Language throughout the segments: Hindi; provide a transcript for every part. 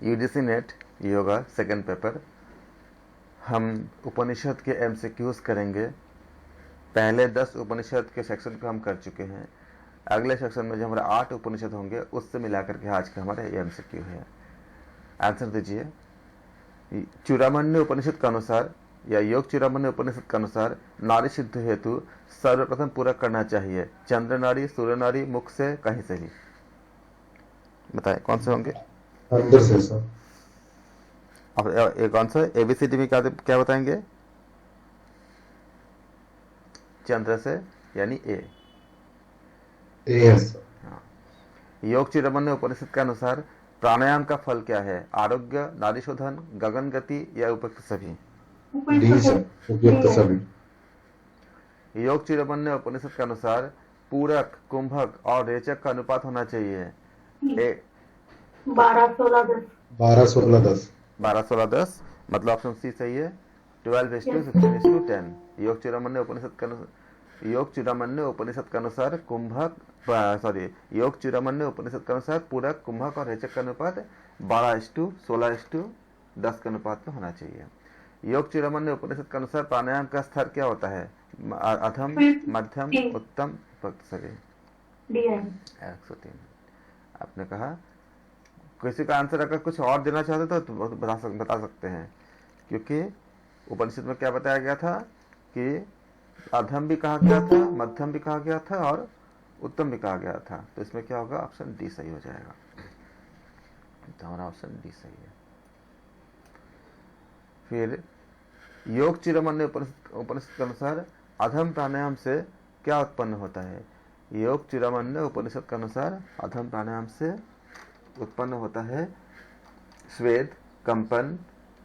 यूजीसी नेट, ये होगा सेकेंड पेपर। हम उपनिषद के एमसीक्यूज करेंगे। पहले 10 उपनिषद के सेक्शन को हम कर चुके हैं। अगले सेक्शन में जो हमारे 8 उपनिषद होंगे उससे मिलाकर के आज का हमारा एमसीक्यू है। आंसर दीजिए। चूड़ामणि उपनिषद के अनुसार या योग चूड़ामणि उपनिषद के अनुसार नारी सिद्ध हेतु सर्वप्रथम पूरा करना चाहिए चंद्र नाड़ी, सूर्य नाड़ी, मुख से, कहीं से भी। बताएं कौन से होंगे? अंदर से सर। अब एक कौन सा एबीसीडी में क्या बताएंगे? चंद्र से यानी ए। यस। हाँ। योग चूड़ामणि उपनिषद के अनुसार प्राणायाम का फल क्या है? आरोग्य, नाड़ी शोधन, गगन गति या उपयुक्त सभी? डी सर, उपयुक्त सभी। योग चूड़ामणि उपनिषद के अनुसार पूरक, कुंभक और रेचक का अनुपात होना चाहिए 12-16-10। 12-16-10। 12-16-10 मतलब ऑप्शन सी सही है। 12:15:10। योग चूड़ामणि उपनिषद के अनुसार योग चूड़ामणि उपनिषद के अनुसार पूरक, कुंभक और रेचक का अनुपात 12:16:10 के अनुपात में होना चाहिए। योग चूड़ामणि उपनिषद के अनुसार प्राणायाम का स्तर क्या होता है? अधम, मध्यम, उत्तम, उपयुक्त सभी? 103। आपने कहा किसी का आंसर अगर कुछ और देना चाहते तो बता सकते हैं, क्योंकि उपनिषद में क्या बताया गया था कि अधम भी कहा गया था, मध्यम भी कहा गया था और उत्तम भी कहा गया था। तो इसमें क्या होगा? ऑप्शन डी सही हो जाएगा। तो हमारा ऑप्शन डी सही है। फिर योग चूड़ामणि उपनिषद के अनुसार अधम प्राणायाम से क्या उत्पन्न होता है? योग चूड़ामणि उपनिषद के अनुसार अधम प्राणायाम से उत्पन्न होता है स्वेद, कंपन,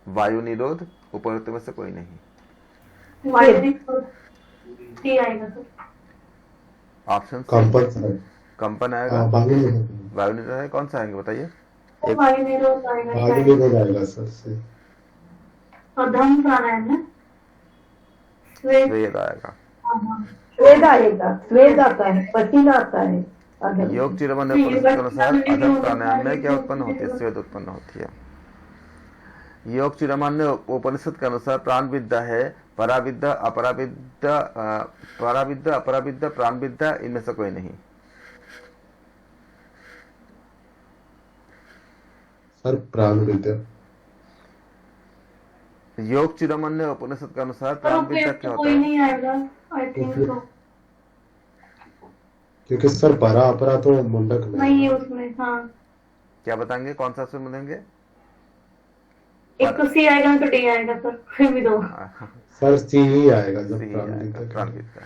वायु निरोध, उपयुक्त में से कोई नहीं। वायु निरोध आएगा सर। ऑप्शन कंपन आएगा, वायु निरोध है। कौन सा आएंगे बताइए? वायु निरोध आएगा। वायु निरोध आएगा सर। अधम प्राणायाम है, स्वेद आएगा। स्वेद आएगा, स्वेद आता है, पसीना आता है। योग चूड़ामणि उपनिषद के अनुसार अधम प्राणायाम में क्या उत्पन्न होती है? स्वेद उत्पन्न होती है। योग चूड़ामणि उपनिषद के अनुसार प्राण विद्या है पराविद्या, अपराविद्या, प्राण विद्या, इनमें से कोई नहीं। सर प्राण विद्या। योग चूड़ामणि उपनिषद के अनुसार प्राण विद्या क्या होता कोई है? नहीं आएगा आई थिंक सो, क्योंकि सर परा अपरा तो मुंडक नहीं है उसमें। हाँ क्या बताएंगे कौन सा उसमें मिलेंगे? एक तो सी आएगा तो डी आएगा सर, फिर भी दो। सर सी ही आएगा जब प्राण विद्या।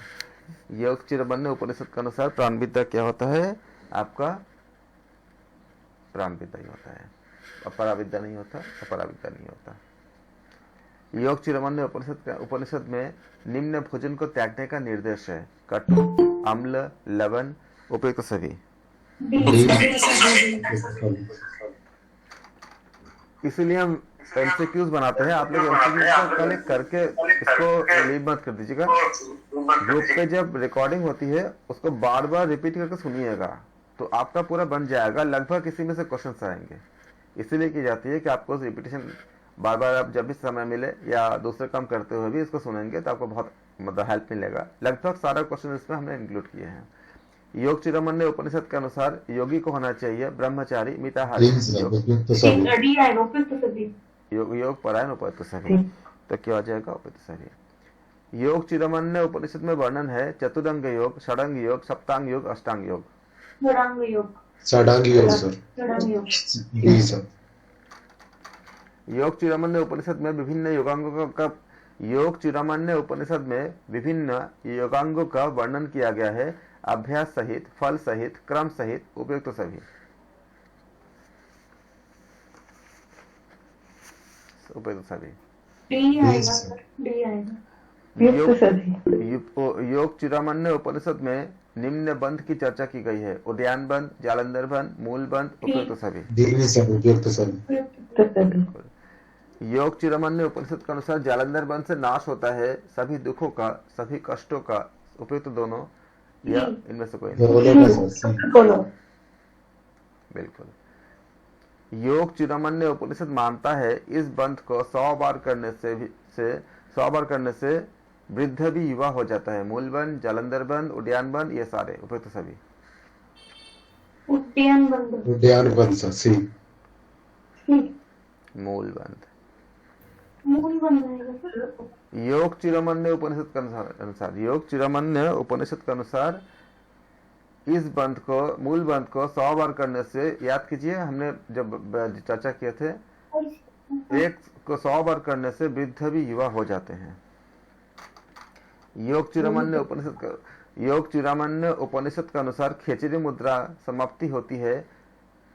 योग चूड़ामणि उपनिषद के अनुसार प्राण विद्या क्या होता है? आपका प्राण विद्या ही होता है, अपरा विद्या नहीं होता, अपरा विद्या नहीं होता। योग चूड़ामणि उपनिषद में निम्न भोजन को त्यागने का निर्देश है? कटु, अम्ल, लवण, उपयुक्त सभी? इसीलिए हम एमसीक्यूज बनाते हैं। आप लोग एमसीक्यूज को कलेक्ट करके इसको लीव मत कर दीजिएगा। ग्रुप पे जब रिकॉर्डिंग होती है उसको बार बार रिपीट करके सुनिएगा तो आपका पूरा बन जाएगा। लगभग इसी में से क्वेश्चंस आएंगे। इसीलिए की जाती है कि आपको रिपीटेशन बार बार आप जब भी समय मिले या दूसरे काम करते हुए भी इसको सुनेंगे तो आपको बहुत मतलब हेल्प मिलेगा। लगभग सारा क्वेश्चन इसमें हमने इंक्लूड किए हैं। योग चूड़ामणि उपनिषद के अनुसार योगी को होना चाहिए ब्रह्मचारी, मिताहारी। योग परायण, उपयुक्त सभी। तो क्या हो जाएगा? उपयुक्त सभी। योग चूड़ामणि उपनिषद में वर्णन है चतुरंग योग, षडंग योग, सप्तांग योग, अष्टांग योग। षडांग योग सर। योग चूड़ामणि उपनिषद में विभिन्न योगांगों का योग चूड़ामणि उपनिषद में विभिन्न योगांगों का वर्णन किया गया है अभ्यास सहित, फल सहित, क्रम सहित, उपयुक्त सभी। उपयुक्त सभी। योग चूड़ामणि उपनिषद में निम्न बंध की चर्चा की गई है? उद्यान बंध, जालंधर बंध, मूल बंध, उपयुक्त सभी। योग चूड़ामणि उपनिषद के अनुसार जालंधर बंध से नाश होता है सभी दुखों का, सभी कष्टों का, उपयुक्त दोनों या इनमें से कोई नहीं? बिल्कुल। योग चिरमन्य उपनिषद मानता है इस बंध को 100 बार करने से वृद्ध भी युवा हो जाता है। मूल बंध, जालंधर बंध, उड्डयन बंध, ये सारे उपयुक्त सभी। उड्डयन बंद। उड्डयन बंद सर, सी। मूल बंध। मूल बंद आएगा सर। योग चिरमन्य उपनिषद के अनुसार योग चिरमन्य उपनिषद के अनुसार इस बंध को, मूल बंध को 100 बार करने से, याद कीजिए हमने जब चर्चा किए थे, एक को 100 बार करने से वृद्ध भी युवा हो जाते हैं। योग चिरामन्य उपनिषद के अनुसार खेचरी मुद्रा समाप्ति होती है,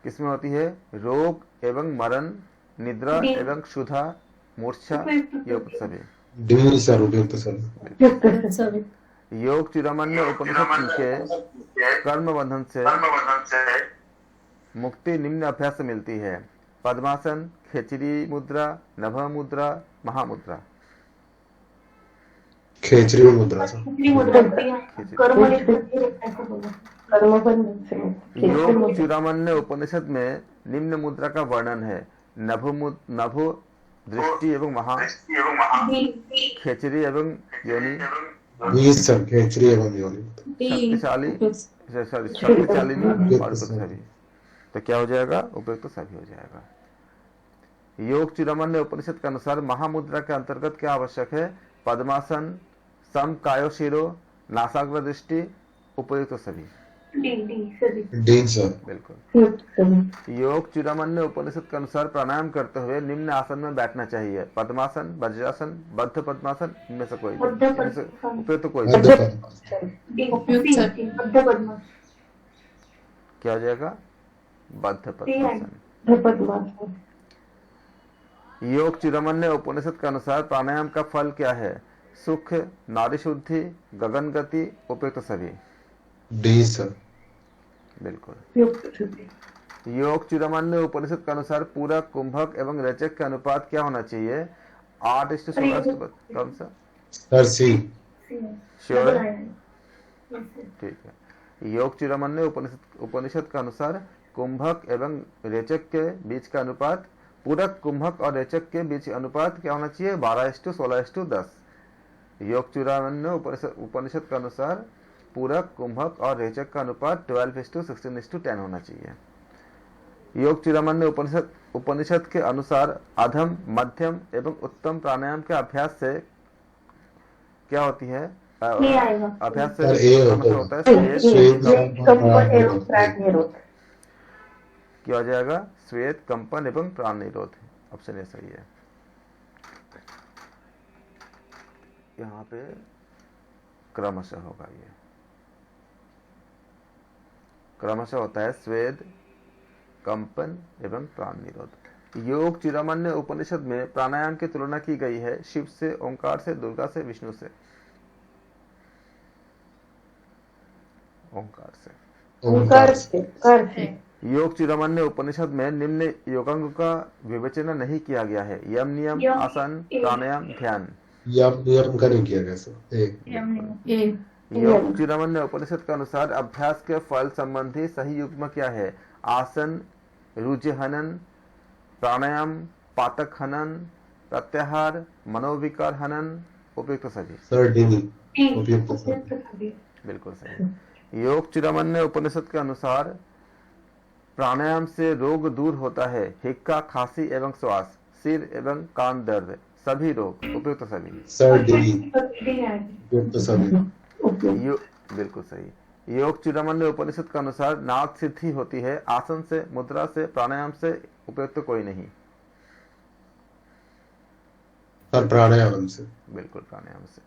किसमें होती है? रोग एवं मरण, निद्रा एवं क्षुधा, मूर्छा, योग सभी। डी सर, उपयुक्त सभी। योग चिरामन्य उपनिषद के कर्म बंधन से मुक्ति निम्न अभ्यास से मिलती है: पद्मासन, खेचरी मुद्रा, नभ मुद्रा, महामुद्रा। खेचरी मुद्रा सर। योग चिरामन्य उपनिषद में निम्न मुद्रा का वर्णन है: नभो दृष्टि एवं महा, खेचरी एवं योनि, खेचरी एवं योनि, शक्तिशालिनी और सभी। तो क्या हो जाएगा? उपयुक्त सभी हो जाएगा। योग चिरामन्य उपनिषद के अनुसार महामुद्रा के अंतर्गत क्या आवश्यक है? पद्मासन, सम कायो शिरो, नासाग्र दृष्टि, उपयुक्त सभी। डी सर, बिल्कुल। योग चिरामन्य उपनिषद के अनुसार प्राणायाम करते हुए निम्न आसन में बैठना चाहिए: पद्मासन, वज्रासन, बद्ध पद्मासन, इनमें से कोई उपयुक्त कोई। क्या हो जाएगा? बद्ध पद्मासन। योग चिरामन्य उपनिषद के अनुसार प्राणायाम का फल क्या है? सुख, नारी शुद्धि, गगन गति, उपयुक्त सभी। डी सर, बिल्कुल। योग चिरामन्य उपनिषद के अनुसार पूरक, कुंभक एवं रेचक का अनुपात क्या होना चाहिए? 8:16। कौन सा सर? सी। श्योर, ठीक है। योग चिरामन्य उपनिषद के अनुसार कुंभक एवं रेचक के बीच का अनुपात, पूरक, कुंभक और रेचक के बीच अनुपात क्या होना चाहिए? 12:16:10। योग चिरामन्य उपनिषद के अनुसार पूरक, कुंभक और रेचक का अनुपात 12:16:10 होना चाहिए। योग चिरामन्य उपनिषद के अनुसार अधम, मध्यम एवं उत्तम प्राणायाम के अभ्यास से क्या होती है? अभ्यास से होता है क्या हो जाएगा? श्वेत, कंपन एवं प्राण निरोध। ऑप्शन ए सही है। यहाँ पे क्रमशः होगा, ये क्रमशः होता है स्वेद, कंपन एवं प्राण निरोध। योग चिरामन्य उपनिषद में प्राणायाम की तुलना की गई है शिव से, ओंकार से, दुर्गा से, विष्णु से। ओंकार से। योग चिरामन्य उपनिषद में निम्न योगांग का विवेचना नहीं किया गया है: यम, नियम, आसन, प्राणायाम, ध्यान। यम का नहीं किया गया सर। योग चिरामन्य उपनिषद के अनुसार अभ्यास के फल संबंधी सही युग्म क्या है? आसन, रुजि हनन, प्राणायाम, पातक हनन, प्रत्याहार, मनोविकार हनन, उपयुक्त सभी। सर डी, उपयुक्त सभी। बिल्कुल सही। योग चिरामन्य उपनिषद के अनुसार प्राणायाम से रोग दूर होता है: हिक्का, खांसी एवं श्वास, सिर एवं कान दर्द, सभी रोग, उपयुक्त सभी। सर डी, उपयुक्त सभी। बिल्कुल सही। योग चिरामन्य उपनिषद के अनुसार नाद सिद्धि होती है आसन से, मुद्रा से, प्राणायाम से, उपयुक्त कोई नहीं। सर प्राणायाम से। बिल्कुल प्राणायाम से।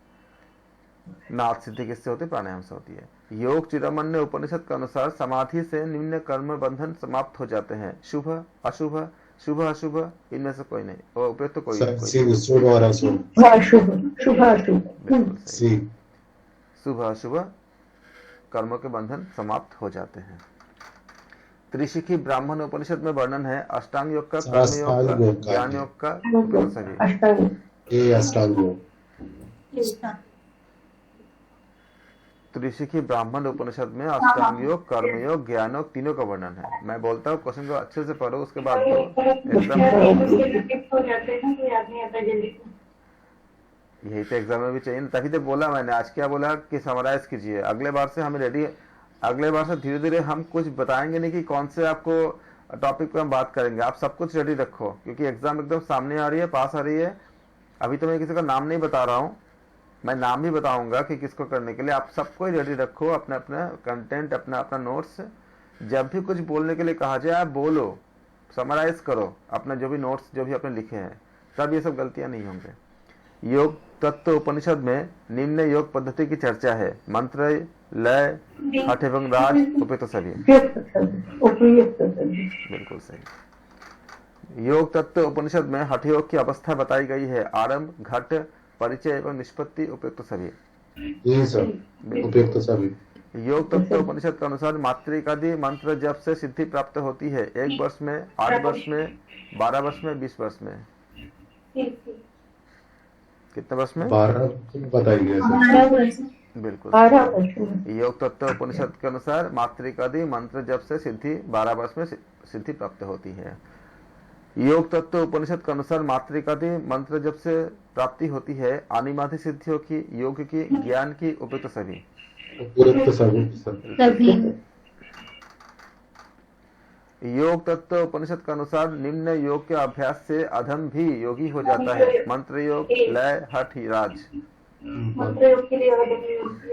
नाद सिद्धि किससे होती है? प्राणायाम से होती है। योग चिरामन्य उपनिषद के अनुसार समाधि से निम्न कर्म बंधन समाप्त हो जाते हैं: शुभ, अशुभ, शुभ, अशुभ, इनमें से कोई नहीं। और उपयुक्त कोई नहीं। शुभ और अशुभ। शुभ अशुभ कर्मों के बंधन समाप्त हो जाते हैं। त्रिशिखी ब्राह्मण उपनिषद में वर्णन है अष्टांग योग का, कर्म योग का, ज्ञान योग का, सभी। अष्टांग योग। त्रिशिखी ब्राह्मण उपनिषद में अष्टांग योग, कर्मयोग, ज्ञान योग तीनों का वर्णन है। मैं बोलता हूँ क्वेश्चन को अच्छे से पढ़ो, उसके बाद एकदम हो जाते हैं तो याद नहीं आता जल्दी। यही तो एग्जाम में भी चाहिए, तभी तो बोला मैंने। आज क्या बोला कि समराइज कीजिए। अगले बार से हमें रेडी, अगले बार से धीरे धीरे हम कुछ बताएंगे नहीं कि कौन से आपको टॉपिक पे हम बात करेंगे। आप सब कुछ रेडी रखो, क्योंकि एग्जाम एकदम सामने आ रही है, पास आ रही है। अभी तो मैं किसी का नाम नहीं बता रहा हूँ, मैं नाम भी बताऊंगा कि किसको करने के लिए। आप सबको ही रेडी रखो, अपना अपना कंटेंट, अपना अपना नोट्स। जब भी कुछ बोलने के लिए कहा जाए आप बोलो, समराइज करो अपना जो भी नोट्स जो भी आपने लिखे हैं, तब ये सब गलतियां नहीं होंगे। योग तत्व उपनिषद में निम्न योग पद्धति की चर्चा है। मंत्र, लय, हठ एवं राज उपयुक्त सभी। बिल्कुल सही। योग तत्व उपनिषद में हठ योग की अवस्था बताई गई है। आरंभ, घट, परिचय एवं निष्पत्ति उपयुक्त सभी। ये सब उपयुक्त सभी। योग तत्व उपनिषद के अनुसार मातृकादि मंत्र जप से सिद्धि प्राप्त होती है। 1 वर्ष में, 8 वर्ष में, 12 वर्ष में, 20 वर्ष में। कितने वर्ष में? 12 बताइए। बिल्कुल। योग तत्व उपनिषद के अनुसार मातृकादि मंत्र जप से सिद्धि 12 वर्ष में सिद्धि प्राप्त होती है। योग तत्व उपनिषद के अनुसार मातृकादि मंत्र जप से प्राप्ति होती है। अनिमादि सिद्धियों की, योग की, ज्ञान की उपयुक्त सभी। उपयुक्त सभी। योग तत्व उपनिषद के अनुसार निम्न योग के अभ्यास से अधम भी योगी हो जाता है। मंत्र योग, लय, हठ, राज। मंत्र योग के लिए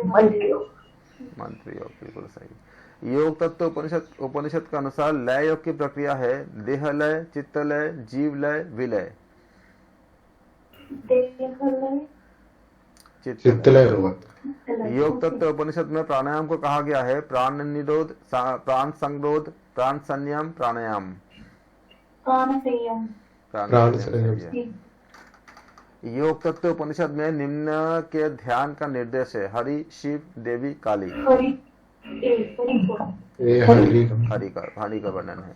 मंत्र योग बिल्कुल सही। योग तत्व उपनिषद के अनुसार लय योग की प्रक्रिया है। देह लय, चित्त लय, जीव लय, विलय। चित्त लय होगा। योग तत्व उपनिषद में प्राणायाम को कहा गया है। प्राण निरोध, प्राण संरोध, प्राण संयम, प्राणायाम। प्राण संयम। प्राण संयम। योग तत्व उपनिषद में निम्न के ध्यान का निर्देश है। हरि, शिव, देवी, काली। हरि का वर्णन है।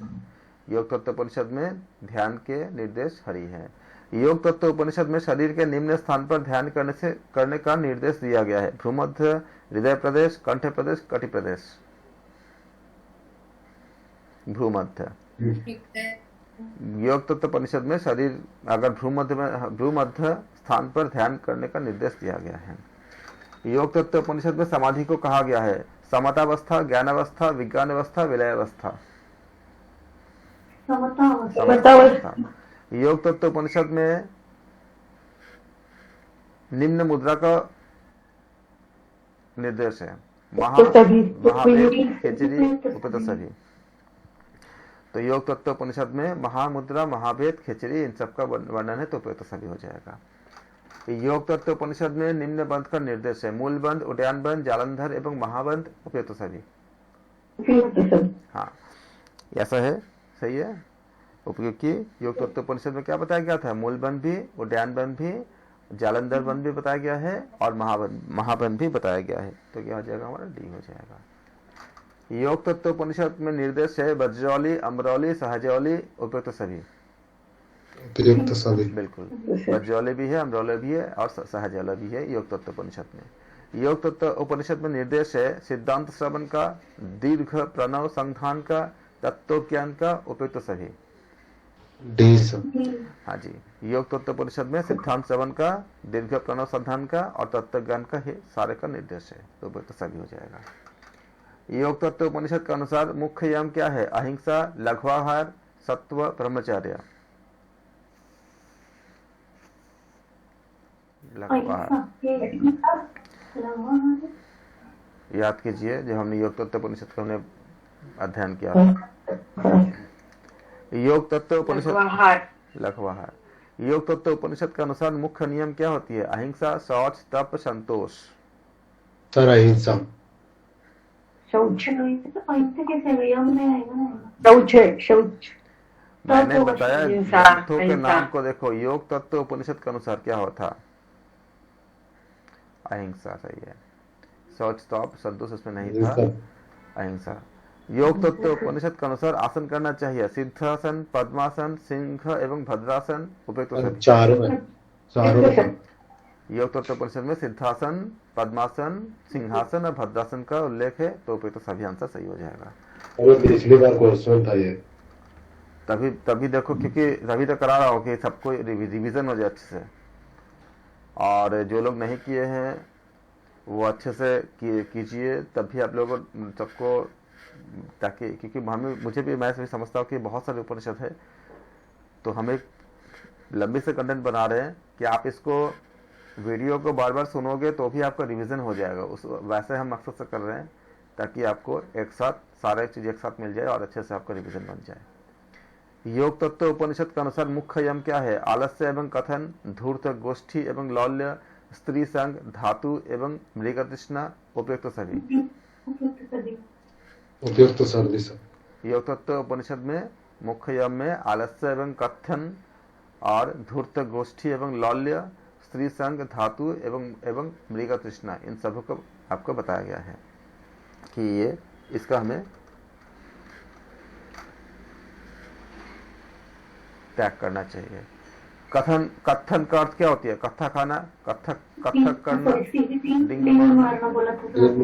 योग तत्व उपनिषद में ध्यान के निर्देश हरि है। योग तत्व उपनिषद में शरीर के निम्न स्थान पर ध्यान करने का निर्देश दिया गया है। भ्रूमध्य, हृदय प्रदेश, कंठ प्रदेश, कटि प्रदेश। भ्रूमध्य। योग तत्व उपनिषद में शरीर अगर भ्रूमध्य स्थान पर ध्यान करने का निर्देश दिया गया है। योग तत्व उपनिषद में समाधि को कहा गया है। समतावस्था, ज्ञानावस्था, विज्ञानावस्था, विलयावस्था। समतावस्था। योग तत्व उपनिषद में निम्न मुद्रा का निर्देश है। महाभेद, खेचरी, उपयुक्त सभी। तो योग तत्व उपनिषद में महामुद्रा, महाभेद, खेचरी इन सब का वर्णन है, तो उपयुक्त सभी हो जाएगा। योग तत्व उपनिषद में निम्न बंध का निर्देश है। मूल बंध, उड्डयन बंध, जालंधर एवं महाबंध उपयुक्त सभी। हाँ, ऐसा है, सही है। उपयोगी योग तत्व उपनिषद में क्या बताया गया था? मूल बंध भी, उड्डयन बंध भी, जालंधर बंध भी बताया गया है और महाबंध भी बताया गया है। तो क्या हो जाएगा हमारा? डी हो जाएगा। योग तत्व उपनिषद में निर्देश है वज्रौली, अमरौली, सहजौली उपयुक्त सभी। उपयुक्त सभी। बिल्कुल, वज्रौली भी है, अमरौली भी है और सहजौली भी है योग तत्व उपनिषद में। योग तत्व उपनिषद में निर्देश है सिद्धांत श्रवण का, दीर्घ प्रणव संधान का, तत्व ज्ञान का उपयुक्त सभी। हाँ जी, योग तत्व परिषद में सिद्धांत श्रवण का, दीर्घ प्रणव संधान का और तत्व ज्ञान का सारे का निर्देश है, तो सभी हो जाएगा। योग तत्व उपनिषद के अनुसार मुख्य यम क्या है? अहिंसा, लघ्वाहार, सत्व, ब्रह्मचर्य। याद कीजिए जो हमने योग तत्व उपनिषद का हमने अध्ययन किया था। योग तत्व उपनिषद, लघ्वाहार। योग तत्व उपनिषद के अनुसार मुख्य नियम क्या होती है? अहिंसा, शौच, तप, संतोष। सर अहिंसा। मैंने बताया ग्रंथों के नाम को देखो। योग तत्व उपनिषद के अनुसार क्या होता? अहिंसा, सही है। शौच, तप, संतोष उसमें नहीं था, अहिंसा। योग तत्व उपनिषद के अनुसार आसन करना चाहिए। योग तत्व उपनिषद में सिद्धासन, पद्मासन, सिंहासन और भद्रासन का उल्लेख है, तो फिर तो सभी आंसर सही हो जाएगा। और पिछली बार क्वेश्चन था ये। तभी देखो, क्योंकि तभी तो करा रहा हो कि सबको रिवीजन हो जाए अच्छे से, और जो लोग नहीं किए हैं वो अच्छे से कीजिए, तभी आप लोगों सबको, ताकि क्योंकि मुझे भी, मैं भी समझता हूँ कि बहुत सारे उपनिषद है, तो हम एक लंबी से कंटेंट बना रहे हैं कि आप इसको वीडियो को बार बार सुनोगे तो भी आपका रिवीजन हो जाएगा, उस वैसे हम मकसद से कर रहे हैं ताकि आपको एक साथ सारे चीज़ एक साथ मिल जाए और अच्छे से आपका रिवीजन बन जाए। योग तत्व उपनिषद के अनुसार मुख्य यम क्या है? आलस्य एवं कथन, धूर्त, गोष्ठी एवं लौल्य, स्त्री संग, धातु एवं मृगतृष्णा, उपयुक्त सभी। उपयुक्त सभी सब। योग तत्व उपनिषद में मुख्य यम में आलस्य एवं कथन और धूर्त, गोष्ठी एवं लौल्य, स्त्री संग, धातु एवं मृगतृष्णा, इन सबों को आपको बताया गया है कि ये इसका हमें त्याग करना चाहिए। कथन का अर्थ क्या होती है? कत्था खाना, कथक करना, डिंग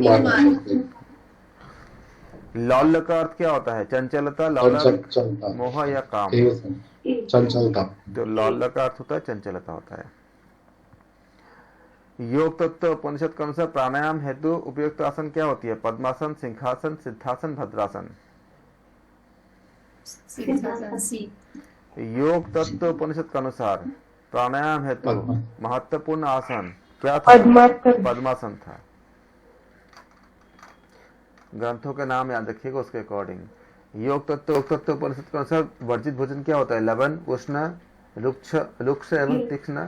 मारना। लौल्य का अर्थ क्या होता है? चंचलता, लौल्य मोह या काम, चंचलता। तो लौल्य का अर्थ होता है चंचलता होता है। योग तत्व उपनिषद के अनुसार प्राणायाम हेतु उपयुक्त आसन क्या होती है? पद्मासन, सिंहासन, सिद्धासन, भद्रासन। योग तत्व उपनिषद के अनुसार प्राणायाम हेतु महत्वपूर्ण आसन क्या था? पद्मासन था। ग्रंथों के नाम याद रखिएगा उसके अकॉर्डिंग। योग तत्व उपनिषद के अनुसार वर्जित भोजन क्या होता है? लवण, उष्ण, रुक्ष एवं तीक्ष्ण।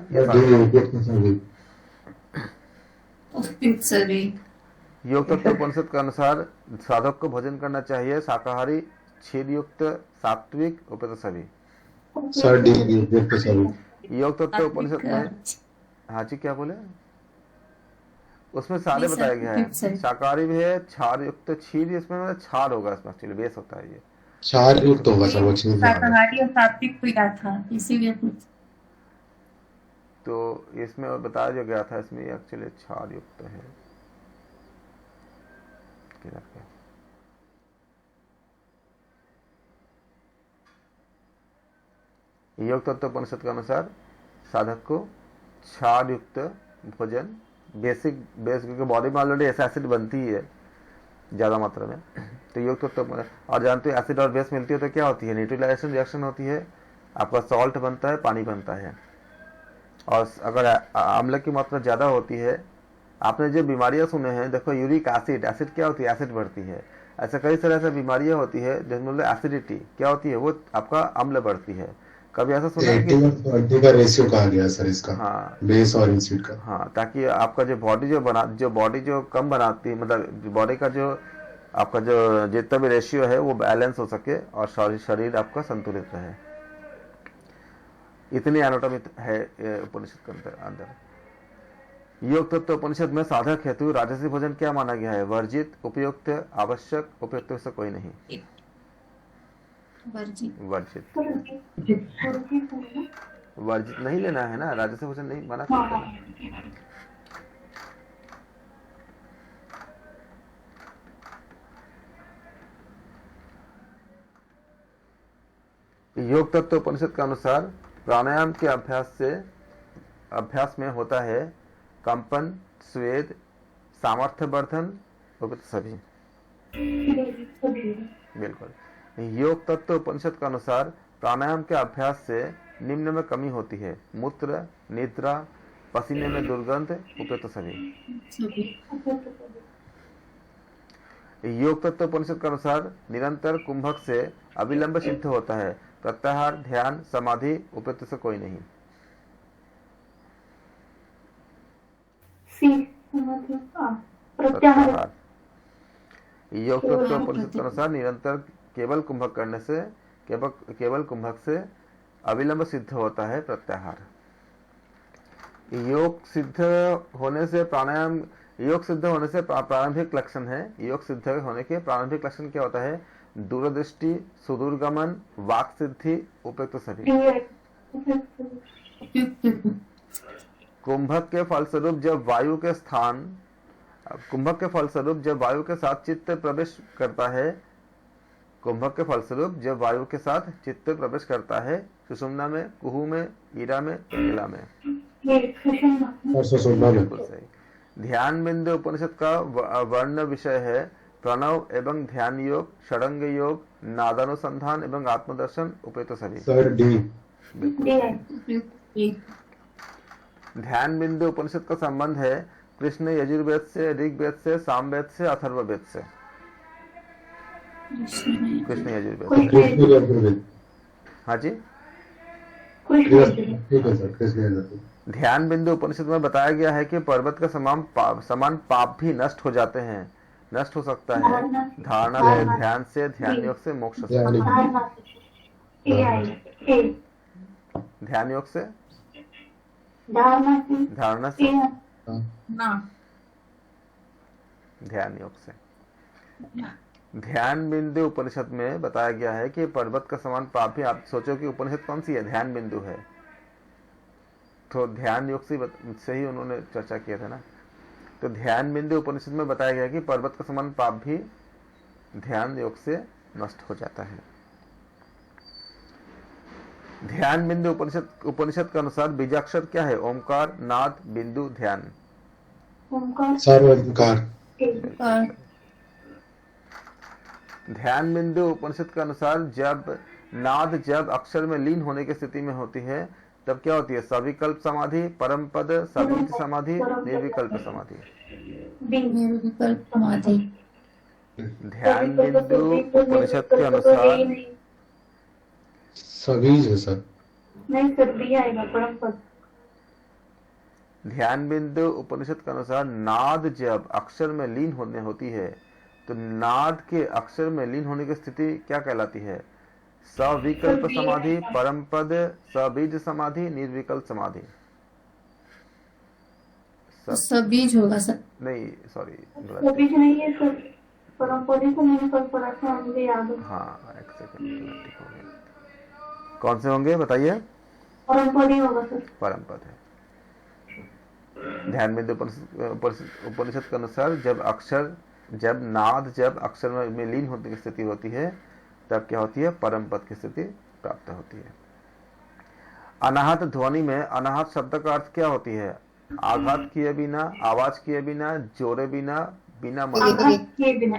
योग तत्व उपनिषद के अनुसार साधक को भोजन करना चाहिए शाकाहारी, छीद युक्त, सात्विक, उपयुक्त सभी। योग तत्व उपनिषद में, हाँ जी क्या बोले? उसमें सारे बताया गया है, शाकाहारी भी है, क्षार युक्त, छीद, इसमें क्षार होगा, इसमें एक्चुअली बेस होता है ये क्षार युक्त होगा सर, वो चीज शाकाहारी और सात्विक को याद था, इसीलिए कुछ तो इसमें और बताया जो गया था, इसमें एक्चुअली क्षार युक्त है। योग तत्व उपनिषद के अनुसार साधक को क्षार युक्त भोजन, बेसिक क्योंकि बॉडी में ऑलरेडी एसिड बनती है ज्यादा मात्रा में, तो योग तत्व, और जानते हो एसिड और बेस मिलती है तो क्या होती है? न्यूट्रलाइजेशन रिएक्शन होती है, आपका सॉल्ट बनता है, पानी बनता है। और अगर अम्ल की मात्रा ज्यादा होती है, आपने जो बीमारियां सुने हैं, देखो यूरिक एसिड क्या होती है? एसिड बढ़ती है। ऐसे कई तरह से बीमारियां होती है जिसमें एसिडिटी क्या होती है? वो आपका अम्ल बढ़ती है। कभी ऐसा सुना है कि का रेशियो कहा गया सर इसका? हाँ, बेस और एसिड का। हाँ, ताकि आपका जो बॉडी जो कम बनाती है, मतलब बॉडी का जो आपका जो जितना भी रेशियो है वो बैलेंस हो सके और शरीर आपका संतुलित रहे। इतनी एनाटॉमी है उपनिषद के अंदर। योग तत्व उपनिषद में साधक हेतु राजसी भोजन क्या माना गया है? वर्जित, उपयुक्त, आवश्यक, उपयुक्त से कोई नहीं। वर्जित नहीं लेना है ना, राजसी भोजन नहीं मना करता ना। योग तत्व उपनिषद के अनुसार प्राणायाम के अभ्यास में होता है कंपन, स्वेद, सामर्थ्य वर्धन, उपयुक्त सभी। बिल्कुल। योग तत्व उपनिषद के अनुसार प्राणायाम के अभ्यास से निम्न में कमी होती है: मूत्र, निद्रा, पसीने में दुर्गंध, उपयुक्त सभी। योग तत्व उपनिषद के अनुसार निरंतर कुंभक से अविलंब सिद्ध होता है: प्रत्याहार, ध्यान, समाधि, उपयुक्त से कोई नहीं। प्रत्याहार। योग तत्व उपनिषद के अनुसार निरंतर केवल कुंभक करने से केवल कुंभक से अविलंब सिद्ध होता है प्रत्याहार। योग सिद्ध होने से प्रारंभिक लक्षण है। योग सिद्ध होने के प्रारंभिक लक्षण क्या होता है? दूरदृष्टि, सुदूरगमन, वाक सिद्धि, उपयुक्त सभी। कुंभक के फलस्वरूप जब वायु के साथ चित्त प्रवेश करता है, कुंभक के फलस्वरूप जब वायु के साथ चित्त प्रवेश करता है, सुषुम्ना में, कुहू में, ईरा में, पिंगला में। और सुषुम्ना में। बिल्कुल सही। ध्यान बिंदु उपनिषद का वर्ण विषय है प्रणव एवं ध्यान योग, षडंग योग, नादानुसंधान एवं आत्मदर्शन, उपेत सभी। Sir D. ध्यान बिंदु उपनिषद का संबंध है कृष्ण यजुर्वेद से, ऋग्वेद से, सामवेद से, अथर्ववेद से। कृष्ण यजुर्वेद से। कृष्ण यजुर्वेद। हाँ जी। ठीक है सर, कृष्ण यजुर्वेद। ध्यान बिंदु उपनिषद में बताया गया है कि पर्वत का समान पाप भी नष्ट हो जाते हैं, नष्ट हो सकता है धारणा से, ध्यान से, ध्यान योग से, मोक्ष से। ध्यान योग से, धारणा से, ध्यान योग से। ध्यान बिंदु उपनिषद में बताया गया है कि पर्वत का समान पाप भी, आप सोचो कि उपनिषद कौन सी है, ध्यान बिंदु है, तो ध्यान योग से ही उन्होंने चर्चा किया था ना। तो ध्यान बिंदु उपनिषद में बताया गया कि पर्वत का समान पाप भी ध्यान योग से नष्ट हो जाता है। ध्यान बिंदु उपनिषद के अनुसार बीजाक्षर क्या है? ओमकार, नाद, बिंदु, ध्यान। सर्वोंकार। ध्यान बिंदु उपनिषद के अनुसार जब अक्षर में लीन होने की स्थिति में होती है तब क्या होती है? सविकल्प समाधि, परम पद, सबीज समाधि, निर्विकल्प समाधि। निर्विकल्प समाधि। ध्यान बिंदु उपनिषद के अनुसार सबीज है सर। नहीं सर, बी आएगा, परम पद। ध्यान बिंदु उपनिषद के अनुसार नाद जब अक्षर में लीन होने होती है तो नाद के अक्षर में लीन होने की स्थिति क्या कहलाती है? सविकल्प समाधि, परम पद, सबीज समाधि, निर्विकल्प समाधि। सबीज होगा सर। नहीं, सॉरी, सबीज नहीं है सर, परम पद ही तो मैंने कल पढ़ा था, मुझे याद है। हाँ, एक सेकंड, ठीक हो गया। कौन से होंगे बताइए? परम पद ही होगा सर। परम पद है। ध्यान बिंदु उपनिषद के अनुसार जब नाद अक्षर में लीन होने की स्थिति होती है तब क्या होती है? परम पद की स्थिति प्राप्त होती है। अनाहत ध्वनि में अनाहत शब्द का अर्थ क्या होती है? आघात किए बिना, आवाज किए बिना, जोड़े बिना, बिना आघात किए बिना।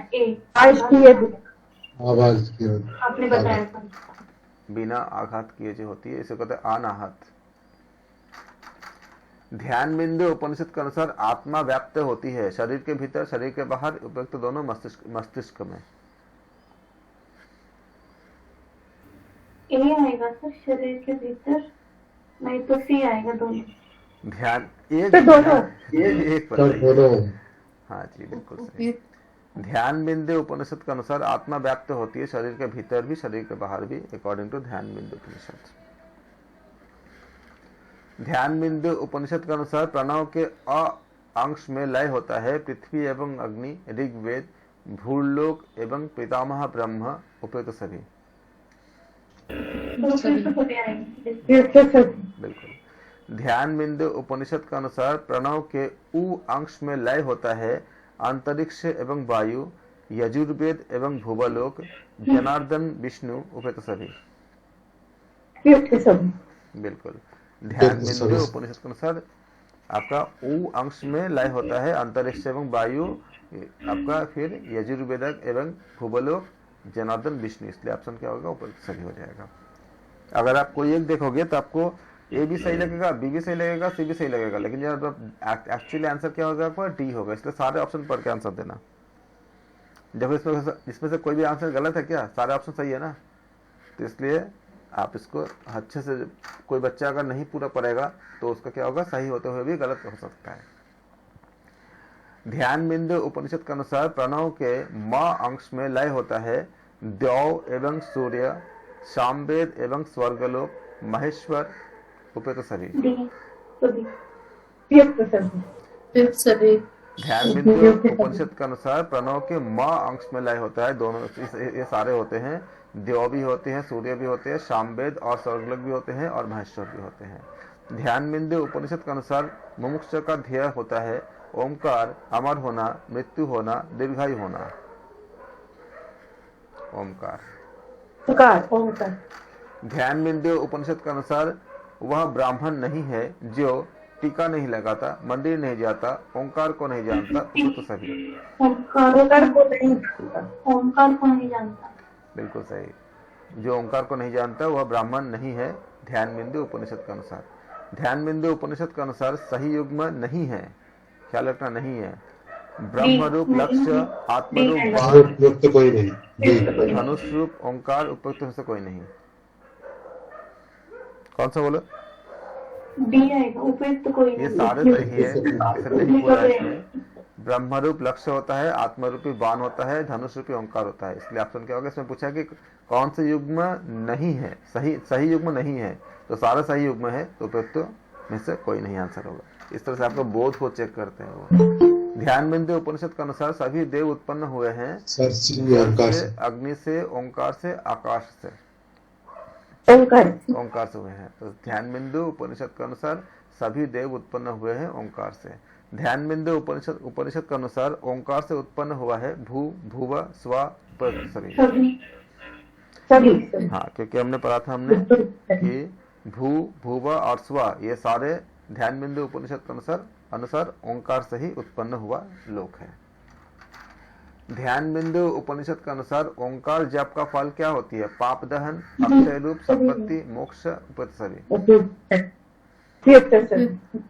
आवाज की आपने बताया था। बिना आघात किए जो होती है इसे कहते हैं अनाहत। ध्यान बिंदु उपनिषद के अनुसार आत्मा व्याप्त होती है शरीर के भीतर, शरीर के बाहर, उपयुक्त दोनों मस्तिष्क में। ए आएगा सर, शरीर के भीतर, नहीं तो सी आएगा, दोनों। ध्यान एक हाँ जी, बिल्कुल सही। ध्यान बिंदु उपनिषद के अनुसार आत्मा व्याप्त होती है शरीर के भीतर भी, शरीर के बाहर भी, अकॉर्डिंग टू ध्यान बिंदु उपनिषद। ध्यान बिंदु उपनिषद के अनुसार प्रणव के अ अंश में लय होता है पृथ्वी एवं अग्नि, ऋग्वेद, भूलोक एवं पितामह ब्रह्म, उपेत सभी। बिल्कुल। ध्यान बिंदु उपनिषद के अनुसार प्रणव के उ अंश में लय होता है अंतरिक्ष एवं वायु, यजुर्वेद एवं भूवलोक, जनार्दन, विष्णु, उपेत सभी। बिल्कुल। ध्यान बिंदु उपनिषद के अनुसार आपका उ अंश में लय होता है अंतरिक्ष एवं वायु, आपका फिर यजुर्वेद एवं भूवलोक, जनार्दन, विष्णु, इसलिए ऑप्शन क्या होगा? ऊपर सही हो जाएगा। अगर आप कोई एक देखोगे तो आपको ए भी सही लगेगा, बी भी सही लगेगा, सी भी सही लगेगा, लेकिन जब एक्चुअली आंसर क्या होगा आपका? डी होगा। इसलिए सारे ऑप्शन पढ़ के आंसर देना। जब इसमें से कोई भी आंसर गलत है क्या? सारे ऑप्शन सही है ना, तो इसलिए आप इसको अच्छे से, कोई बच्चा अगर नहीं पूरा पढ़ेगा तो उसका क्या होगा? सही होते हुए भी गलत हो सकता है। ध्यान बिंदु उपनिषद के अनुसार प्रणव के म अंश में लय होता है द्यौ एवं सूर्य, सामवेद एवं स्वर्गलोक, महेश्वर, उपेत सभी। ध्यान बिंदु उपनिषद के अनुसार प्रणव के म अंश में लय होता है, दोनों ये सारे होते हैं, द्यौ भी होते हैं, सूर्य भी होते हैं, सामवेद और स्वर्गलोक भी होते हैं और महेश्वर भी होते हैं। ध्यान बिंदु उपनिषद के अनुसार मुमुक्ष का ध्येय होता है ओमकार, अमर होना, मृत्यु होना, दीर्घायु होना। ओमकार। ओंकार। ध्यान बिंदु उपनिषद के अनुसार वह ब्राह्मण नहीं है जो टीका नहीं लगाता, मंदिर नहीं जाता, ओंकार को नहीं जानता, तो सभी। ओंकार को नहीं जानता। ओंकार को नहीं जानता। बिल्कुल सही। जो ओंकार को नहीं जानता वह ब्राह्मण नहीं है ध्यान बिंदु उपनिषद के अनुसार। ध्यान बिंदु उपनिषद के अनुसार सही युग्म नहीं है, ख्याल रखना, नहीं है। ब्रह्म रूप लक्ष्य, आत्म रूप वाण, उपयुक्त कोई नहीं, धनुष रूप ओंकार उपयुक्त से कोई नहीं। कौन सा बोलो? डी आएगा, उपयुक्त कोई ये नहीं। सारे सही है, ऐसे नहीं बोला इसमें। ब्रह्म रूप लक्ष्य होता है, आत्म रूपी बाण होता है, धनुष रूपी ओंकार होता है। इसलिए ऑप्शन क्या होगा? इसमें पूछा कि कौन से युग्म नहीं है, सही युग्म नहीं है, तो सारा सही युग्म है, तो उपयुक्त में से कोई नहीं आंसर होगा। इस तरह से आपको बोध को चेक करते हैं वो। ध्यान बिंदु उपनिषद के अनुसार सभी देव उत्पन्न हुए हैं अग्नि से, ओंकार से, आकाश से। ओंकार से हुए हैं। तो ध्यान बिंदु उपनिषद के अनुसार सभी देव उत्पन्न हुए हैं ओंकार से। ध्यान बिंदु उपनिषद के अनुसार ओंकार से उत्पन्न हुआ है भू, भुव, स्व, सभी। हाँ, क्योंकि हमने पढ़ा था कि भू, भुव और स्व ये सारे ध्यान बिंदु उपनिषद के अनुसार ओंकार से ही उत्पन्न हुआ लोक है। ध्यान बिंदु उपनिषद के अनुसार ओंकार जप का फल क्या होती है? पाप दहन, अक्षय रूप, संपत्ति, मोक्ष,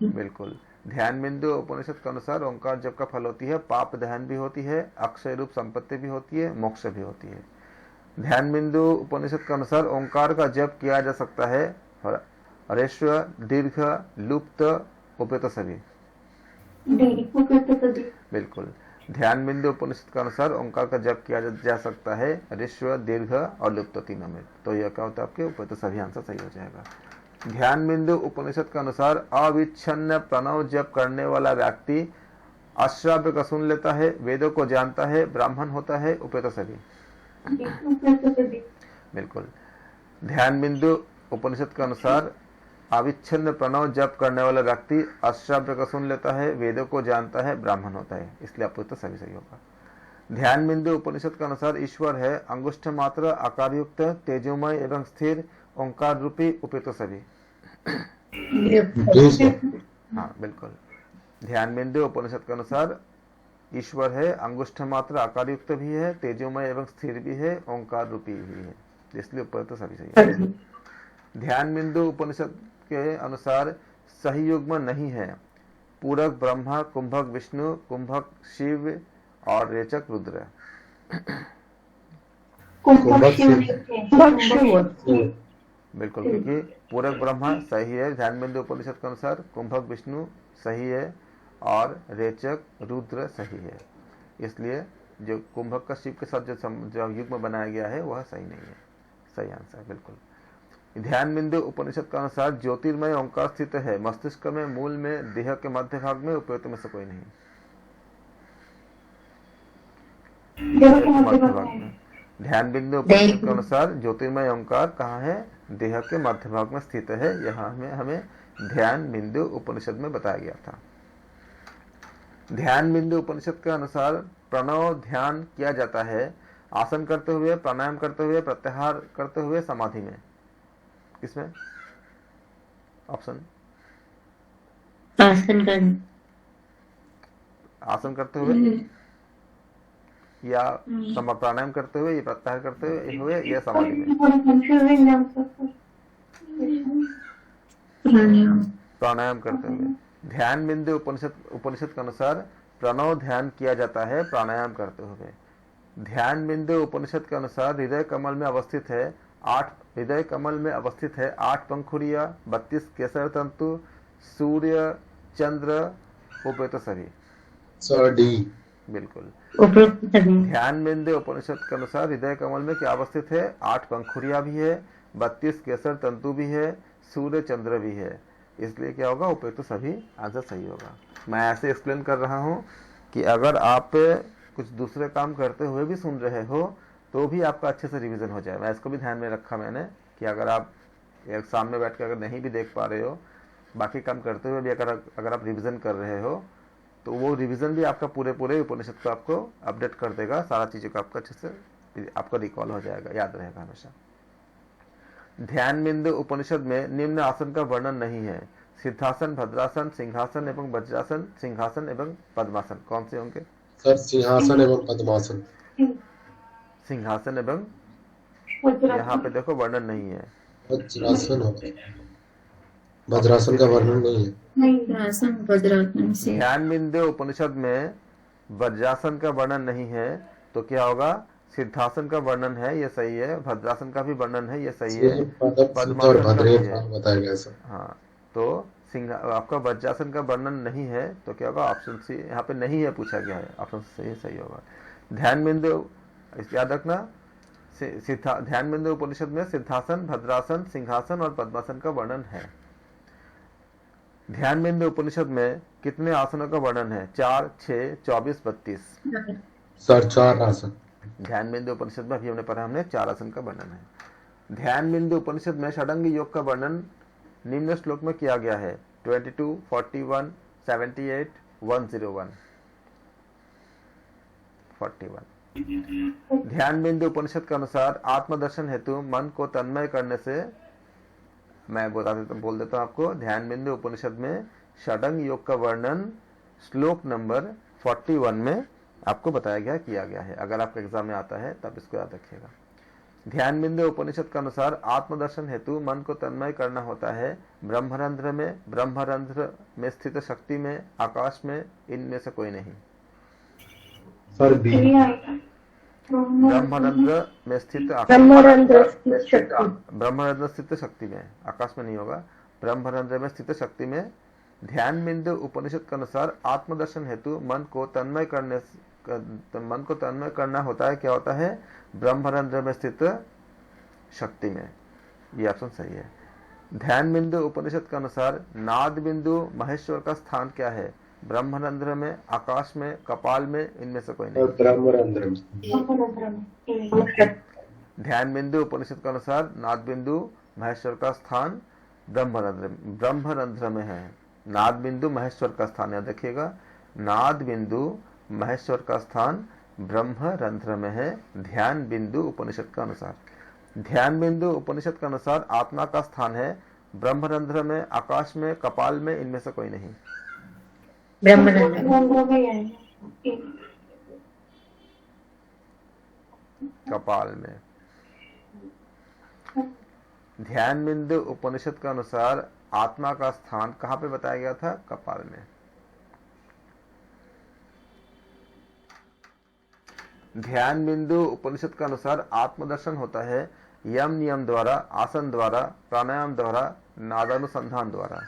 बिल्कुल। ध्यान बिंदु उपनिषद के अनुसार ओंकार जप का फल होती है पाप दहन भी होती है, अक्षय रूप संपत्ति भी होती है, मोक्ष भी होती है। ध्यान बिंदु उपनिषद के अनुसार ओंकार का जप किया जा सकता है ह्रस्व, दीर्घ, लुप्त, उपयुक्त सभी। बिल्कुल। ध्यान बिंदु उपनिषद के अनुसार ओंकार का जप किया जा सकता है ह्रस्व, दीर्घ और लुप्त तीनों में। तो यह क्या होता है? आपके उपयुक्त सभी आंसर सही हो जाएगा। ध्यान बिंदु उपनिषद के अनुसार अविच्छिन्न प्रणव जप करने वाला व्यक्ति अश्राव्य का सुन लेता है, वेदों को जानता है, ब्राह्मण होता है, उपयुक्त सभी। बिल्कुल। ध्यान बिंदु उपनिषद के अनुसार अविच्छिन्न प्रणव जप करने वाला व्यक्ति अश्राव्य का सुन लेता है, वेदों को जानता है, ब्राह्मण होता है। इसलिए आपको तो सभी सही होगा। ध्यान बिंदु उपनिषद के अनुसार ईश्वर है अंगुष्ठ मात्र, आकार युक्त, तेजोमय एवं स्थिर, ओंकार रूपी, उपयुक्त सभी। हाँ, बिल्कुल। ध्यान बिंदु उपनिषद के अनुसार ईश्वर है अंगुष्ठ मात्र, आकार युक्त भी है, तेजोमय एवं स्थिर भी है, ओंकार रूपी भी है। इसलिए उपयुक्त सभी सही है। ध्यान बिंदु उपनिषद के अनुसार सही युग्म नहीं है पूरक ब्रह्मा, कुंभक विष्णु, कुंभक शिव और रेचक रुद्र। बिल्कुल, क्योंकि पूरक ब्रह्मा सही है ध्यान बिंदु उपनिषद के अनुसार, कुंभक विष्णु सही है और रेचक रुद्र सही है। इसलिए जो कुंभक का शिव के साथ जो युग्म बनाया गया है वह सही नहीं है। सही आंसर बिल्कुल। ध्यान बिंदु उपनिषद के अनुसार ज्योतिर्मय ओंकार स्थित है मस्तिष्क में, मूल में, देह के मध्य भाग में, उपयुक्त में से कोई नहीं। मध्य भाग में। ध्यान बिंदु उपनिषद के अनुसार ज्योतिर्मय ओंकार कहाँ है? देह के मध्य भाग में स्थित है। यहाँ हमें ध्यान बिंदु उपनिषद में बताया गया था। ध्यान बिंदु उपनिषद के अनुसार प्रणव ध्यान किया जाता है आसन करते हुए, प्राणायाम करते हुए, प्रत्याहार करते हुए, समाधि में। किसमें? ऑप्शन आसन करते हुए या प्राणायाम करते हुए, या प्रत्याहार करते हुए, या समाधि में। प्राणायाम करते हुए। ध्यान बिंदु उपनिषद के अनुसार प्रणव ध्यान किया जाता है प्राणायाम करते हुए। ध्यान बिंदु उपनिषद के अनुसार हृदय कमल में अवस्थित है 8 पंखुड़ियां, 32 केसर तंतु, सूर्य, चंद्र, उपयुक्त सभी। बिल्कुल। ध्यान बिंदु उपनिषद के अनुसार हृदय कमल में क्या अवस्थित है? 8 पंखुड़ियां भी है, 32 केसर तंतु भी है, सूर्य, चंद्र भी है। इसलिए क्या होगा? उपयुक्त सभी आंसर सही होगा। मैं ऐसे एक्सप्लेन कर रहा हूँ कि अगर आप कुछ दूसरे काम करते हुए भी सुन रहे हो तो भी आपका अच्छे से रिवीजन हो जाए। मैं इसको भी ध्यान में रखा मैंने कि अगर आप एक सामने बैठ कर अगर नहीं भी देख पा रहे हो बाकी काम करते हुए भी अगर आप रिवीजन कर रहे हो तो वो रिवीजन भी आपका पूरे उपनिषद को आपको अपडेट कर देगा, सारा चीज़ों को आपको अच्छे से आपको रिकॉल हो जाएगा, याद रहेगा हमेशा। ध्यान बिंदु उपनिषद में निम्न आसन का वर्णन नहीं है। सिद्धासन, भद्रासन, सिंहासन एवं वज्रासन, सिंहासन एवं पद्मासन कौन से होंगे? सर सिंहासन एवं पद्मासन। सिंहासन एवं, वज्रासन। यहाँ पे देखो वर्णन नहीं है। वज्रासन होगा, वज्रासन का वर्णन नहीं है। वज्रासन, वज्रासन से ध्यान बिंदु उपनिषद में वज्रासन का वर्णन नहीं है तो क्या होगा? सिद्धासन का वर्णन है, ये सही है। भद्रासन का भी वर्णन है, ये सही है। और भद्रे बताया गया सर। हाँ, तो आपका वज्रासन का वर्णन नहीं है तो क्या होगा? ऑप्शन सी यहाँ पे नहीं है पूछा गया है, ऑप्शन सी सही होगा। ध्यान बिंदु याद रखना, ध्यान बिंदु उपनिषद में सिद्धासन, भद्रासन, सिंहासन और पद्मासन का वर्णन है। ध्यान बिंदु उपनिषद में कितने आसनों का वर्णन है? 4, 6, 24, 32। सर 4 आसन। ध्यान बिंदु उपनिषद में अभी हमने पढ़ा, हमने 4 आसन का वर्णन है। ध्यान बिंदु उपनिषद में षडंग योग का वर्णन निम्न श्लोक में किया गया है। 22, 41, 78, 101, 41। ध्यान बिंदु उपनिषद के अनुसार आत्मदर्शन हेतु मन को तन्मय करने से, मैं बोल देता हूँ आपको, ध्यान बिंदु उपनिषद में षडंग योग का वर्णन श्लोक नंबर 41 में आपको बताया गया, किया गया है। अगर आपके एग्जाम में आता है तब इसको याद रखिएगा। ध्यान बिंदु उपनिषद के अनुसार आत्मदर्शन हेतु मन को तन्मय करना होता है ब्रह्मरंध्र में स्थित शक्ति में, आकाश में, इनमें से कोई नहीं। Sir B. ब्रह्मरंध्र में स्थित, ब्रह्मरंध्र स्थित शक्ति में, आकाश में नहीं होगा। ब्रह्मरंध्र में स्थित शक्ति में ध्यान बिंदु उपनिषद के अनुसार आत्मदर्शन हेतु मन को तन्मय करना होता है, क्या होता है? ब्रह्मरंध्र में स्थित शक्ति में। ये ऑप्शन सही है। ध्यान बिंदु उपनिषद के अनुसार नाद बिंदु महेश्वर का स्थान क्या है? ब्रह्मरंध्र में, आकाश में, कपाल में, इनमें से कोई नहीं। ब्रह्मरंध्र में। ध्यान बिंदु उपनिषद के अनुसार नाद बिंदु महेश्वर का स्थान ब्रह्मरंध्र में है। नाद बिंदु महेश्वर का स्थान याद रखिएगा, नाद बिंदु महेश्वर का स्थान ब्रह्मरंध्र में है। ध्यान बिंदु उपनिषद का अनुसार, ध्यान बिंदु उपनिषद के अनुसार आत्मा का स्थान है ब्रह्मरंध्र में, आकाश में, कपाल में, इनमें से कोई नहीं। कपाल में। ध्यान बिंदु उपनिषद के अनुसार आत्मा का स्थान कहाँ पे बताया गया था? कपाल में। ध्यान बिंदु उपनिषद के अनुसार आत्मदर्शन होता है यम नियम द्वारा, आसन द्वारा, प्राणायाम द्वारा, नादानुसंधान द्वारा।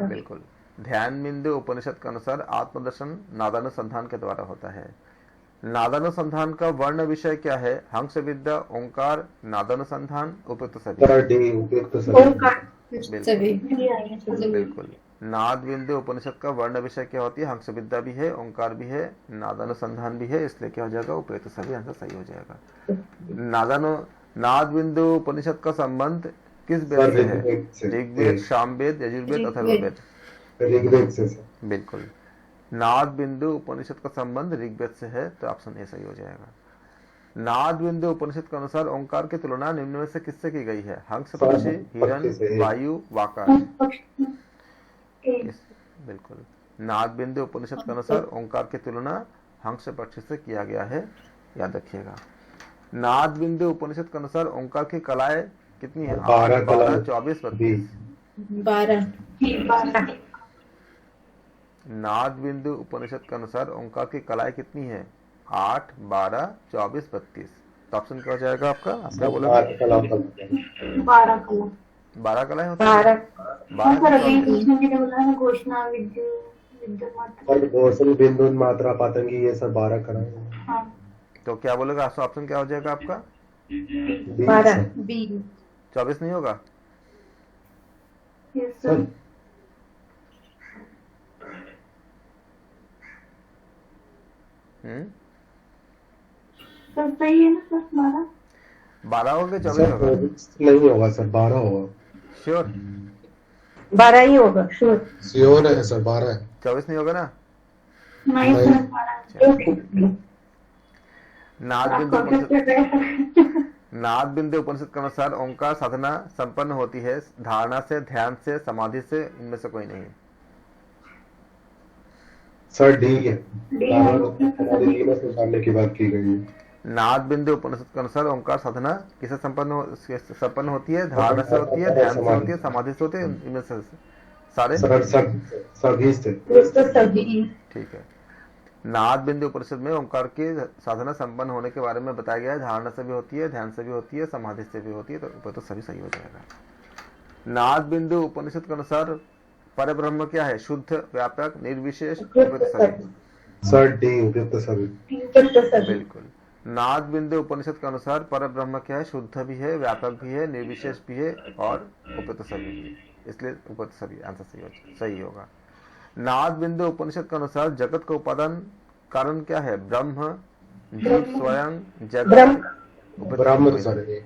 बिल्कुल। ध्यान बिंदु उपनिषद के अनुसार आत्मदर्शन नादानुसंधान के द्वारा होता है। नादानुसंधान का वर्ण विषय क्या है? हंस विद्या, ओंकार, नादानुसंधान, उपयुक्त सभी। बिल्कुल। नाद बिंदु उपनिषद का वर्ण विषय क्या होती है? हंस विद्या भी है, ओंकार भी है, नादानुसंधान भी है, इसलिए क्या हो जाएगा? उपयुक्त सभी आंसर सही हो जाएगा। नाद बिंदु उपनिषद का संबंध किस वेद से है? ऋग्वेद, सामवेद, यजुर्वेद, अथर्ववेद। ऋग्वेद से। बिल्कुल। नाद बिंदु उपनिषद का संबंध ऋग्वेद से है, तो ऑप्शन ए सही हो जाएगा। नाद बिंदु उपनिषद के अनुसार ओंकार की तुलना निम्न में से किससे की गई है? हंस, पक्षी, हिरण, वायु, वाकार। बिल्कुल। नाद बिंदु उपनिषद के अनुसार ओंकार की तुलना हंस पक्षी से किया गया है, याद रखिएगा। नाद बिंदु उपनिषद के अनुसार ओंकार की कलाएं कितनी है? 12, 24, 32। 12। नाद बिंदु उपनिषद के अनुसार ओंकार की कलाएं कितनी है? 8, 12, 24, 32। तो ऑप्शन क्या हो जाएगा आपका? आपका बोला 12 कलाएं होती है। 12 घोषणा, घोषण, बिंदु, मात्रा, पतंगी, ये सब 12 कलाएं। तो क्या बोलेगा? ऑप्शन क्या हो जाएगा आपका? 12। 24 नहीं होगा? सर सही है ना सर? 12 होगा 24 सर होगा? 24 नहीं होगा सर, 12 होगा। श्योर? 12 ही होगा श्योर। श्योर है सर, 12 है। 24 नहीं होगा ना? नहीं नहीं। सर 12। नाद आप बिंदु कंप्यूटर उपनिषद पे गए। नाद बिंदु उपनिषद के अनुसार ओंकार साधना संपन्न होती है धारणा से, ध्यान से, समाधि से, इनमें से कोई नहीं। सर डी है, डी है। हमारे तीनों से जानने की बात की गई है। नाद बिंदु उपनिषद के अनुसार ओंकार साधना किसे संपन्न होती है? धारणा से होती है, ध्यान से होती है, समाधि से होती है, इनमें से सारे। सर सभी से। तो सभी। ठीक है। नाद बिंदु उपनिषद में ओंकार की साधना संपन्न होने के बारे में बताया गया है। धारणा से भी होती है, ध्यान से भी होती है, समाधि से भी होती है, तो सभी सही हो जाएगा। नाद बिंदु उपनिषद के अनुसार परब्रह्म क्या है? शुद्ध, व्यापक, निर्विशेष, उपयुक्त सभी। सर डी उपयुक्त सभी। बिल्कुल। नाद बिंदु उपनिषद के अनुसार परब्रह्म क्या है? शुद्ध भी है, व्यापक भी है, निर्विशेष भी है और उपयुक्त सभी भी है, इसलिए उपयुक्त सभी आंसर सही होगा। नाद बिंदु उपनिषद के अनुसार जगत का उपादान कारण क्या है? ब्रह्म, जीव स्वयं, जगत, ब्रह्म सर।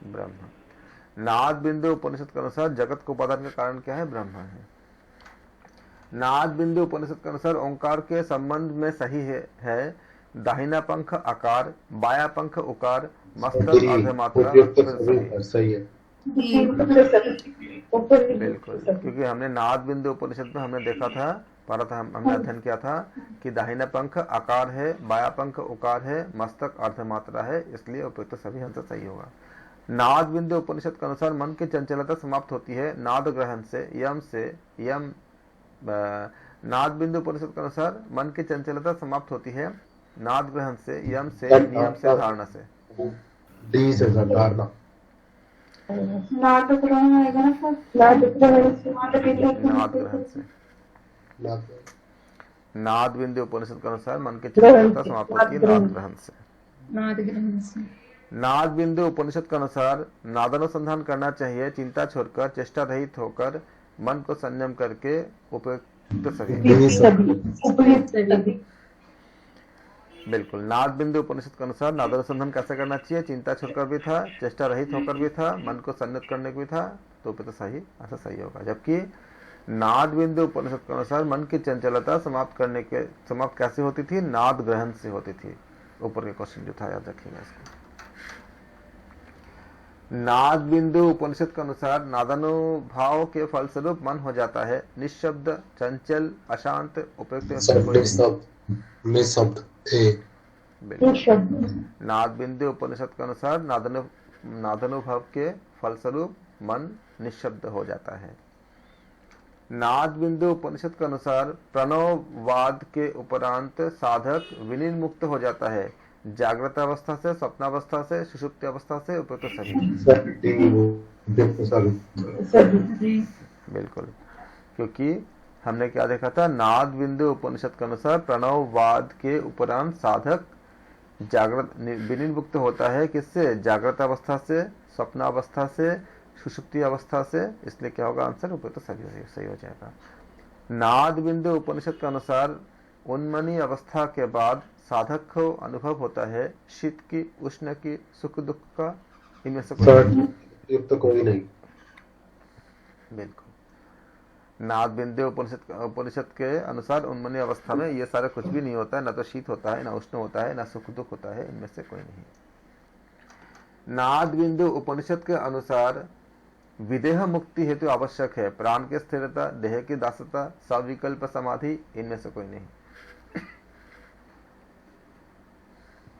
ब्रह्म। नाद बिंदु उपनिषद के अनुसार जगत को उपादान का कारण क्या है? ब्रह्म है। नाद बिंदु उपनिषद के अनुसार ओंकार के संबंध में सही है दाहिना पंख आकार, बाया पंख उकार, मस्तक अर्धमात्रा। सही है। बिल्कुल, क्योंकि हमने नाद बिंदु उपनिषद में हमने देखा था, हमने अध्ययन किया था कि दाहिना पंख आकार है, बाया पंख उकार है, मस्तक अर्धमात्रा है, इसलिए उपयुक्त सभी आंसर सही होगा। नाद बिंदु उपनिषद के अनुसार मन की चंचलता समाप्त होती है नाद ग्रहण से, यम से, यम। नाद बिंदु उपनिषद के अनुसार मन की चंचलता समाप्त होती है नाद ग्रहण से, यम से, नियम से, धारणा से। डी से सर, धारणा। नाद ग्रहण आएगा ना सर? नाद ग्रहण से। नाद बिंदु उपनिषद के अनुसार मन की चंचलता समाप्त होती है नाद ग्रहण से। नाद ग्रहण से। नाद बिंदु उपनिषद के अनुसार नादानुसंधान करना चाहिए चिंता छोड़कर, चेष्टा रहित होकर, मन को संयम करके, उपयुक्त सभी। बिल्कुल। नाद बिंदु उपनिषद के अनुसार नादानुसंधान कैसे करना चाहिए? चिंता छोड़कर भी था, चेष्टा रहित होकर भी था, मन को संयत करने को भी था, तो सही ऐसा सही होगा। जबकि नाद बिंदु उपनिषद के अनुसार मन की चंचलता समाप्त कैसे होती थी? नाद ग्रहण से होती थी। ऊपर के क्वेश्चन जो था याद रखिएगा इसको। नाद बिंदु उपनिषद के अनुसार नादानुभाव के फलस्वरूप मन हो जाता है निःशब्द, चंचल, अशांत, उपयुक्त। नाद बिंदु उपनिषद के अनुसार नादानुभव के फलस्वरूप मन निःशब्द हो जाता है। नाद बिंदु उपनिषद के अनुसार प्रणववाद के उपरांत साधक विनिर्मुक्त हो जाता है जागृत अवस्था से, स्वप्नावस्था से, सुषुप्ति अवस्था से, उपयुक्त सभी। बिल्कुल, क्योंकि हमने क्या देखा था? नाद बिंदु उपनिषद के अनुसार प्रणववाद के उपरांत साधक विनिर्मुक्त होता है किससे? जागृत अवस्था से, स्वप्नावस्था से, सुषुप्ति अवस्था से, इसलिए क्या होगा आंसर? उपयुक्त सही हो जाएगा। नाद बिंदु उपनिषद के अनुसार उन्मनी अवस्था के बाद साधक को अनुभव होता है शीत की, उष्ण की, सुख दुख का, इनमें से कोई नहीं। बिल्कुल। नाद बिंदु उपनिषद के अनुसार उन्मनी अवस्था में ये सारे कुछ भी नहीं होता है, ना तो शीत होता है, ना उष्ण होता है, ना सुख दुख होता है, इनमें से कोई नहीं। नाद बिंदु उपनिषद के अनुसार विदेह मुक्ति हेतु आवश्यक है प्राण की स्थिरता, देह की दासता, सविकल्प समाधि, इनमें से कोई नहीं।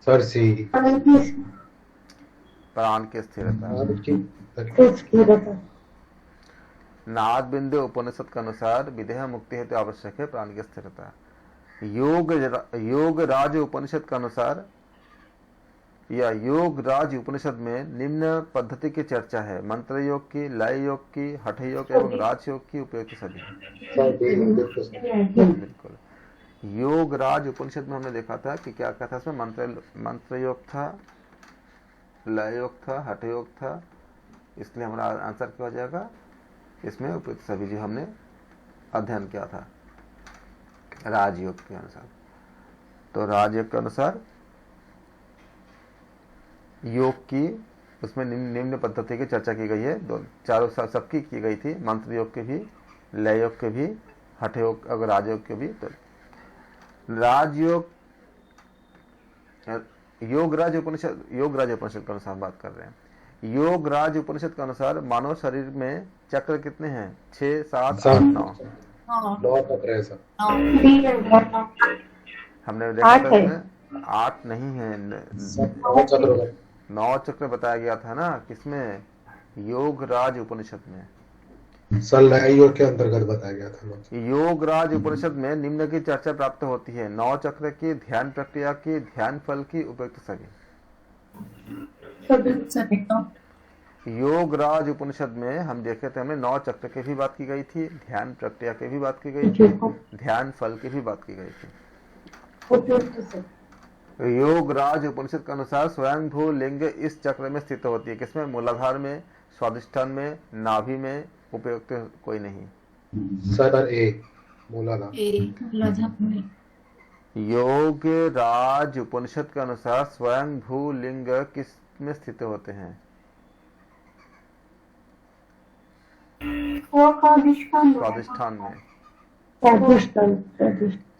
सर सी। प्राण की स्थिरता। नाद बिंदु उपनिषद के अनुसार विदेह मुक्ति हेतु आवश्यक है प्राण की स्थिरता। योग राज उपनिषद के अनुसार या योग राज उपनिषद में निम्न पद्धति की चर्चा है मंत्र योग की, लय योग की, हठ योग एवं राज योग की, उपयुक्त सभी। बिल्कुल। योग राज उपनिषद में हमने देखा था कि क्या था इसमें? मंत्र योग था, लय योग था, हठ योग था, इसलिए हमारा आंसर क्या हो जाएगा इसमें? उपयुक्त सभी जो हमने अध्ययन किया था राजयोग के अनुसार। तो राजयोग के अनुसार योग की, उसमें निम्न पद्धति की चर्चा की गई है। चारों सबकी की गई थी, मंत्र योग के भी, लय योग के भी, हठ योग अगर राजयोग के भी। तो राजयोग, योगराज उपनिषद के अनुसार बात कर रहे हैं। योगराज उपनिषद के अनुसार मानव शरीर में चक्र कितने हैं? 6, 7, 8, 9। 9 चक्र है सर। हमने देखा 8 था है। इसमें 8 नहीं है, 9 चक्र है। 9 चक्र बताया गया था ना, किसमें? योगराज उपनिषद में। सर लय योग के अंतर्गत बताया गया था 9 चक्र। योगराज उपनिषद में निम्न की चर्चा प्राप्त होती है: 9 चक्र की, ध्यान प्रक्रिया की, ध्यान फल की, उपयुक्त सभी। योगराज उपनिषद में हम देखे थे, हमने 9 चक्र की भी बात की गई थी, ध्यान प्रक्रिया की भी बात की गई थी, ध्यान फल की भी बात की गई थी। योगराज उपनिषद के अनुसार स्वयंभू लिंग इस चक्र में स्थित होती है। किसमें? मूलाधार में, स्वादिष्ठान में, नाभि में, उपयुक्त कोई नहीं। सर ए मूलाधार। योग राज उपनिषद के अनुसार स्वयंभू लिंग किस में स्थित होते हैं? स्वादिष्ठान में।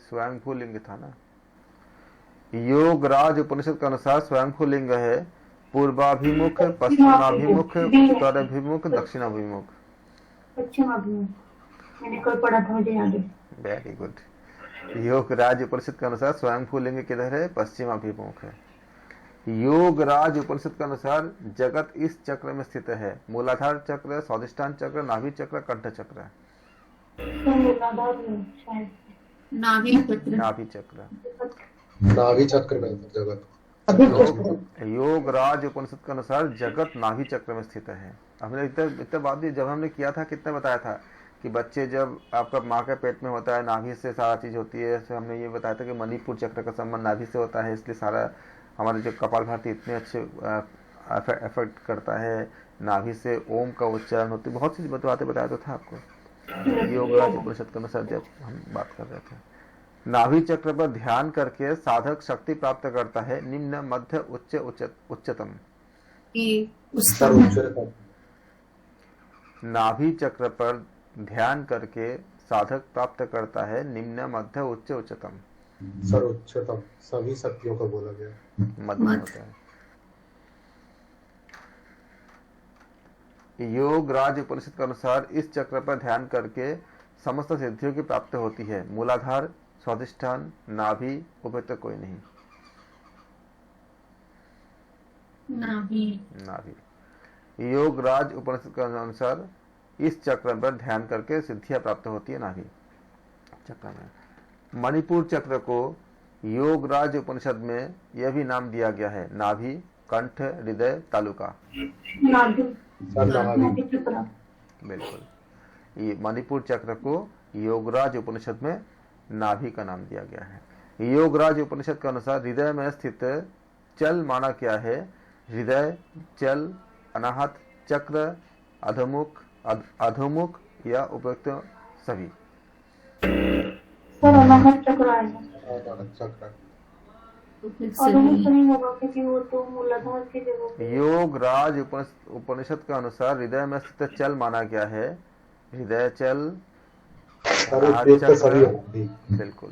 स्वयंभू लिंग था ना। योग राज उपनिषद के अनुसार स्वयंभू लिंग है पूर्वाभिमुख, पश्चिमाभिमुख, उत्तराभिमुख, दक्षिणाभिमुख। मैंने कल पढ़ा था, मुझे याद है। Very good. योग राज उपनिषद के अनुसार स्वयंभू लिंग किधर है? पश्चिमाभिमुख है। योग राज उपनिषद के अनुसार जगत इस चक्र में स्थित है: मूलाधार चक्र, स्वादिष्ठान चक्र, नाभि चक्र, कंठ चक्र। नाभि चक्र। नाभि चक्र। नाभि चक्र में जगत। योग राज उपनिषद के अनुसार जगत नाभि चक्र में स्थित है। हमने इतने बात भी जब हमने किया था, कितने बताया था कि बच्चे जब आपका माँ के पेट में होता है, नाभि से सारा चीज होती है। तो हमने ये बताया था कि मणिपुर चक्र का संबंध नाभि से होता है, इसलिए सारा हमारे जो कपालभाति इतने अच्छे एफर्ट करता है, नाभि से ओम का उच्चारण होती है। बहुत सी बातें बताया तो था आपको योगराज उपनिषद के अनुसार जब हम बात कर रहे थे। नाभि चक्र पर ध्यान करके साधक शक्ति प्राप्त करता है: निम्न, मध्य, उच्च, उच्चतम। नाभि चक्र पर ध्यान करके साधक प्राप्त करता है निम्न, मध्य, उच्च, उच्चतम। सर्वोच्चतम सभी शक्तियों का बोला गया। मध्य होता है। योग राज उपनिषद के अनुसार इस चक्र पर ध्यान करके समस्त सिद्धियों की प्राप्ति होती है: मूलाधार, स्वादिष्ठान, नाभि, उपयुक्त कोई नहीं। नाभि। योग राज उपनिषद के अनुसार इस चक्र पर ध्यान करके सिद्धियां प्राप्त होती है नाभि चक्र में। मणिपुर चक्र को योगराज उपनिषद में यह भी नाम दिया गया है: नाभि, कंठ, हृदय, तालुका। बिल्कुल। ये मणिपुर चक्र को योगराज उपनिषद में नाभि का नाम दिया गया है। योगराज उपनिषद के अनुसार हृदय में स्थित चल माना क्या है? हृदय, चल, अनाहत चक्र, अधोमुख, अधोमुख या उपयुक्त सभी। अनाहत चक्र आएगा। चक्र नहीं होगा क्योंकि वो तो मूलाधार की जगह। योग राज उपनिषद के अनुसार हृदय में स्थित चल माना गया है: हृदय, चल, बिल्कुल,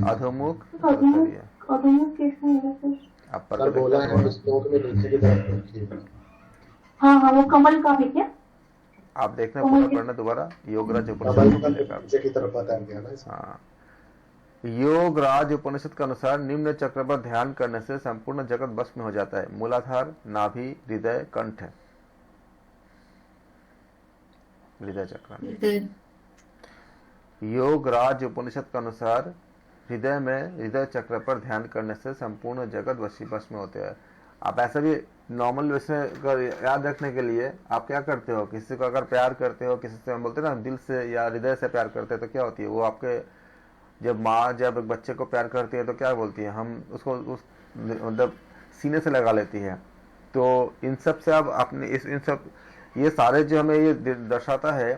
अधोमुख। अधोमुख कैसे होगा? आप पर बोला है श्लोक में नीचे की तरफ। हाँ, वो कमल का भी क्या? आप देखना, पूरा पढ़ना दोबारा। योगराज उपनिषद की तरफ बताया गया ना। हाँ। योगराज उपनिषद के अनुसार निम्न चक्र पर ध्यान करने से संपूर्ण जगत बस में हो जाता है: मूलाधार, नाभि, हृदय, कंठ। हृदय चक्र। योगराज उपनिषद के अनुसार हृदय में हृदय चक्र पर ध्यान करने से संपूर्ण जगत बस में होते हैं। आप ऐसा भी नॉर्मल वैसे याद रखने के लिए आप क्या करते हो? किसी को अगर प्यार करते हो, किसी से हम बोलते हैं ना दिल से या हृदय से प्यार करते हैं, तो क्या होती है वो आपके, जब माँ जब एक बच्चे को प्यार करती है तो क्या बोलती है? हम उसको उस मतलब सीने से लगा लेती है। तो इन सब से आप अपने इन सब ये सारे जो हमें ये दर्शाता है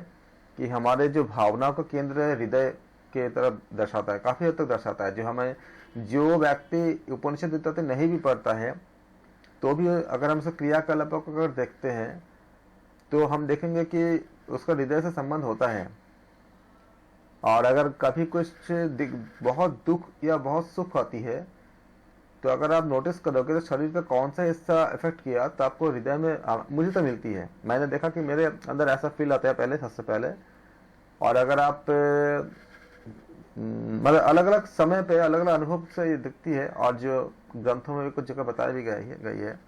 कि हमारे जो भावनाओं का केंद्र है हृदय के तरफ दर्शाता है, काफी हद तक दर्शाता है। जो व्यक्ति उपनिषद नहीं भी पढ़ता है तो भी अगर हम उसके क्रियाकलापों को अगर देखते हैं तो हम देखेंगे कि उसका हृदय से संबंध होता है। और अगर कभी कुछ बहुत दुख या बहुत सुख होती है तो अगर आप नोटिस करोगे तो शरीर का कौन सा हिस्सा इफेक्ट किया तो आपको हृदय में, मुझे तो मिलती है, मैंने देखा कि मेरे अंदर ऐसा फील आता है पहले, सबसे पहले। और अगर आप मतलब अलग अलग समय पे अलग अलग अनुभव से ये दिखती है, और जो ग्रंथों में भी कुछ जगह बताई भी गई है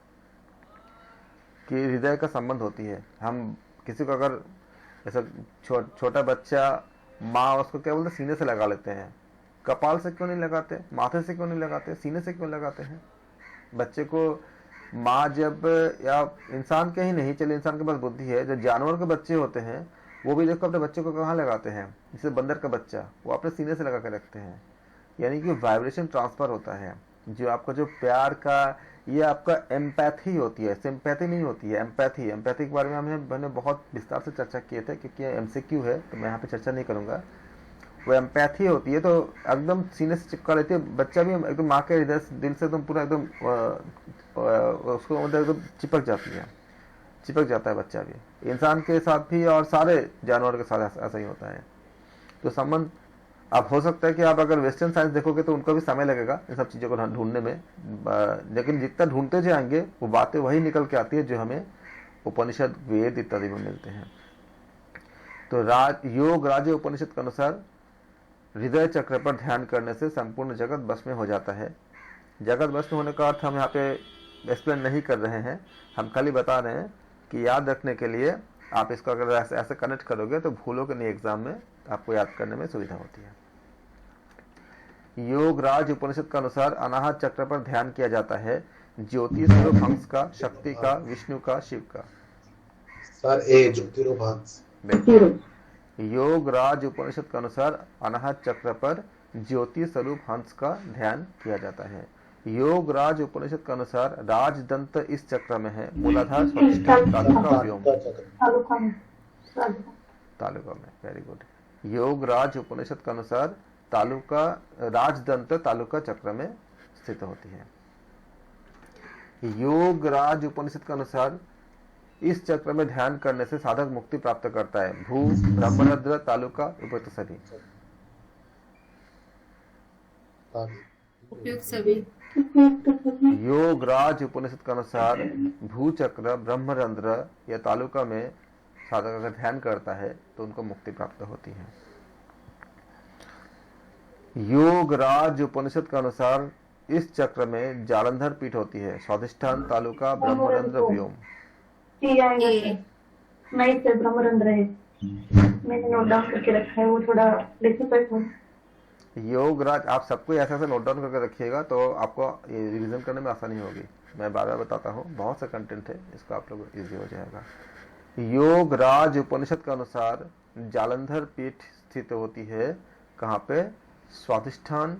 कि हृदय का संबंध होती है। हम किसी को अगर ऐसा छोटा बच्चा, माँ उसको क्या बोलते, सीने से लगा लेते हैं। कपाल से क्यों नहीं लगाते, माथे से क्यों नहीं लगाते, सीने से क्यों लगाते हैं? बच्चे को माँ जब, या इंसान के ही नहीं, चलिए इंसान के पास बुद्धि है, जो जानवर के बच्चे होते हैं वो भी देखो अपने बच्चे को कहाँ लगाते हैं, जैसे बंदर का बच्चा वो अपने सीने से लगा कर रखते हैं। यानी कि वाइब्रेशन ट्रांसफर होता है। जो आपका जो प्यार का, ये आपका एम्पैथी होती है, सिंपैथी नहीं होती है, एम्पैथी। एम्पैथी के बारे में मैंने बहुत विस्तार से चर्चा किए थे, क्योंकि एमसीक्यू है तो मैं यहाँ पे चर्चा नहीं करूंगा। वो एम्पैथी होती है, तो एकदम सीने से चिपका लेती है। बच्चा भी एकदम माँ के हृदय दिल से एकदम पूरा एकदम उसको मतलब एकदम चिपक जाता है बच्चा भी। इंसान के साथ भी और सारे जानवर के साथ ऐसा ही होता है। तो संबंध, अब हो सकता है कि आप अगर वेस्टर्न साइंस देखोगे तो उनको भी समय लगेगा इन सब चीज़ों को ढूंढने में, लेकिन जितना ढूंढते जाएंगे वो बातें वही निकल के आती है जो हमें उपनिषद, वेद इत्यादि में मिलते हैं। तो योग राज उपनिषद के अनुसार हृदय चक्र पर ध्यान करने से संपूर्ण जगत बस में हो जाता है। जगत बस में होने का अर्थ हम यहाँ पे एक्सप्लेन नहीं कर रहे हैं, हम खाली बता रहे हैं कि याद रखने के लिए आप इसको अगर ऐसे कनेक्ट करोगे तो भूलोगे नहीं, एग्जाम में आपको याद करने में सुविधा होती है। योग राज उपनिषद के अनुसार अनाहत चक्र पर ध्यान किया जाता है, ज्योति स्वरूप हंस का, शक्ति का, विष्णु का, शिव का। सर ए ज्योतिरूप हंस। योग राज उपनिषद के अनुसार अनाहत चक्र पर ज्योति स्वरूप हंस का ध्यान किया जाता है। योग राज उपनिषद के अनुसार राजदंत इस चक्र में है, मूलाधार, स्वादिष्ठान, तालुका, व्योम। तालुका में, वेरी गुड। योग राज उपनिषद के अनुसार तालुका, राजदंत तालुका चक्र में स्थित होती है। योग राज उपनिषद के अनुसार इस चक्र में ध्यान करने से साधक मुक्ति प्राप्त करता है। भू, ब्रह्मरंध्र, तालुका, उपयुक्त सभी। उपयुक्त सभी। योग राज उपनिषद के अनुसार भू चक्र, ब्रह्मरंध्र या तालुका में साधक अगर ध्यान करता है तो उनको मुक्ति प्राप्त होती है। योग राज उपनिषद के अनुसार इस चक्र में जालंधर पीठ होती है, स्वादिष्ठान, तालुका, ब्रह्मरंध्र, व्योम। नहीं सर, ब्रह्मरंध्र है, मैंने नोट डाउन करके रखा है, वो थोड़ा डिफिकल्ट है। योग राज आप सबको ऐसे नोट डाउन करके रखिएगा तो आपको ये रिवीजन करने में आसानी होगी। मैं बार बार बताता हूँ, बहुत सा कंटेंट है, इसको आप लोग इजी हो जाएगा। योग राज उपनिषद के अनुसार जालंधर पीठ स्थित होती है, कहाँ पे? स्वादिष्ठान,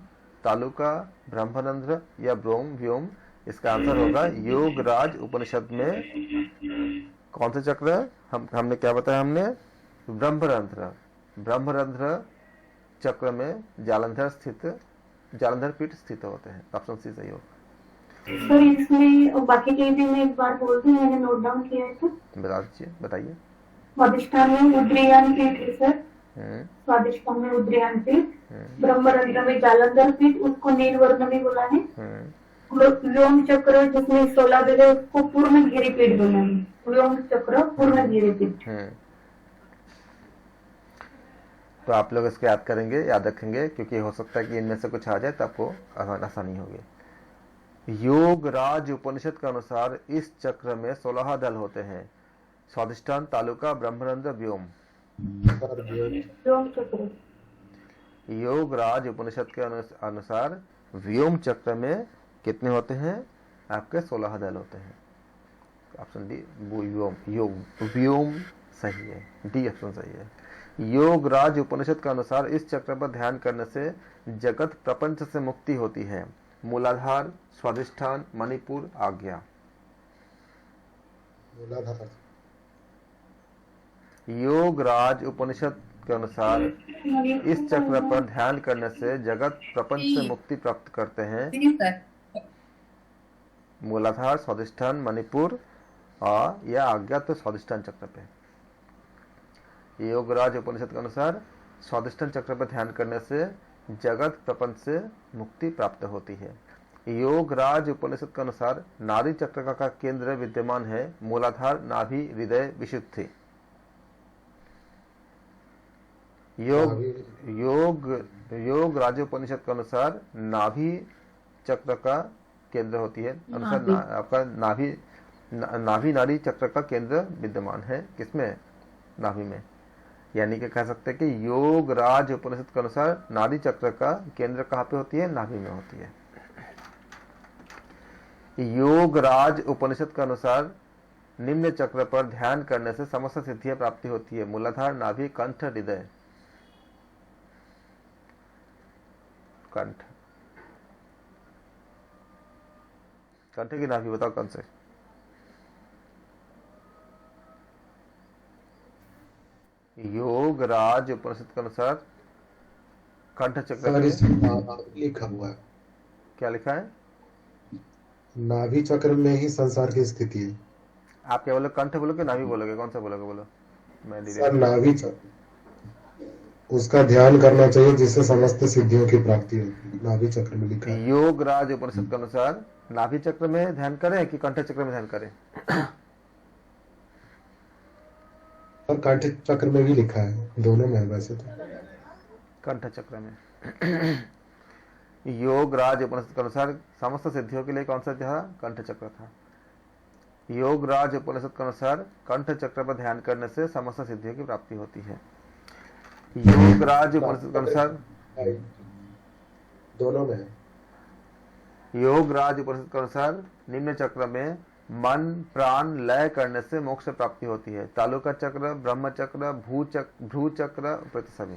तालुका, ब्रह्मरंध्र या व्योम। इसका आंसर होगा योग राज उपनिषद में कौन से चक्र? हमने क्या बताया? हमने ब्रह्मरंध्र चक्र में जालंधर पीठ स्थित होते हैं। ऑप्शन सी सही होगा। सर इसमें बाकी के भी मैं एक बार बोल दूं, मैंने नोट डाउन किया है तो बता दीजिए, बताइए। स्वादिष्ठान में उद्रियान पीठ है सर, स्वादिष्ठान में उद्रियान पीठ, ब्रह्मरंध्र में जालंधर पीठ, उसको नीलवर्ण में बोला है। व्योम चक्र जिसमें 16 दल है उसको पूर्णगिरि पीठ बोला है। व्योम चक्र पूर्णगिरि पीठ। तो आप लोग इसको याद करेंगे, याद रखेंगे, क्योंकि हो सकता है कि इनमें से कुछ आ जाए तो आपको आसानी होगी। योग राज उपनिषद के अनुसार इस चक्र में 16 दल होते हैं, स्वादिष्ठान, तालुका, ब्रह्मरंध्र, व्योम। योग राज उपनिषद के अनुसार व्योम चक्र में कितने होते हैं? आपके 16 दल होते हैं। ऑप्शन डी व्योम सही है, डी ऑप्शन सही है। योग राज उपनिषद के अनुसार इस चक्र पर ध्यान करने से जगत प्रपंच से मुक्ति होती है। मूलाधार, स्वादिष्ठान, मणिपुर, आज्ञा। योग राज उपनिषद के अनुसार इस चक्र पर ध्यान करने से जगत प्रपंच से मुक्ति प्राप्त करते हैं। मूलाधार, स्वादिष्ठान, मणिपुर और यह आज्ञा तो स्वादिष्ठान चक्र पे। योगराज उपनिषद के अनुसार स्वादिष्ठान चक्र पर ध्यान करने से जगत प्रपंच से मुक्ति प्राप्त होती है। योगराज उपनिषद के अनुसार नाड़ी चक्र का केंद्र विद्यमान है मूलाधार, नाभि, हृदय, विशुद्धि। योग राजोपनिषद के अनुसार नाभि चक्र का केंद्र होती है अनुसार आपका नाभि नाड़ी चक्र का केंद्र विद्यमान है किसमें? नाभि में। यानी कि कह सकते हैं कि योग राज उपनिषद के अनुसार नाड़ी चक्र का केंद्र कहाँ पे होती है? नाभि में होती है। योग राज उपनिषद के अनुसार निम्न चक्र पर ध्यान करने से समस्त सिद्धियां प्राप्ति होती है मूलाधार, नाभि, कंठ, हृदय। कंठ की नाभि बताओ कौन से? योग राज उपनिषद के अनुसार कंठ चक्र लिखा हुआ है। क्या लिखा है? नाभि चक्र में ही संसार की स्थिति है। आप क्या बोलोगे? कंठ बोलोगे, नाभि बोलोगे? कौन सा बोलोगे? बोलो। मैं सर नाभि चक्र, उसका ध्यान करना चाहिए जिससे समस्त सिद्धियों की प्राप्ति होती। नाभि चक्र में लिखा है। योग राज उपनिषद के अनुसार नाभि चक्र में ध्यान करें कि कंठ चक्र में ध्यान करें? और कंठ चक्र में भी लिखा है, दोनों में है वैसे तो। कंठ चक्र में। योग राज उपनिषद के अनुसार समस्त सिद्धियों के लिए कौन सा था? कंठ चक्र था। योग राज उपनिषद के अनुसार कंठ चक्र पर ध्यान करने से समस्त सिद्धियों की प्राप्ति होती है। योग राज उपनिषद के अनुसार दोनों में। योग राज उपनिषद के अनुसार निम्न चक्र में मन प्राण लय करने से मोक्ष प्राप्ति होती है। तालुका चक्र, ब्रह्म चक्र, भ्रू चक्र, उपयुक्त सभी।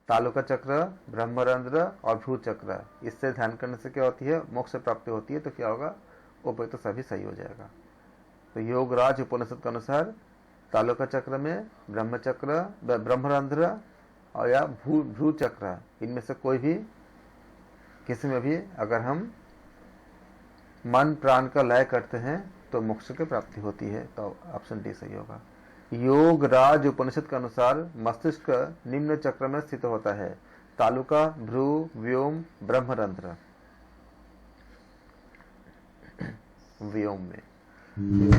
तालुका चक्र, ब्रह्मरंध्र और भ्रू चक्र, इससे ध्यान करने से क्या होती है? मोक्ष प्राप्ति होती है। तो क्या होगा? उपयुक्त सभी सही हो जाएगा। तो योगराज उपनिषद के अनुसार तालुका चक्र में ब्रह्म चक्र, ब्रह्मरंध्र और या भ्रू चक्र, इनमें से कोई भी किसी में भी अगर हम मन प्राण का लय करते हैं तो मोक्ष की प्राप्ति होती है। तो ऑप्शन डी सही होगा। योग राज उपनिषद के अनुसार मस्तिष्क निम्न चक्र में स्थित होता है। तालुका, भ्रू, व्योम, ब्रह्मरंध्र। व्योम में।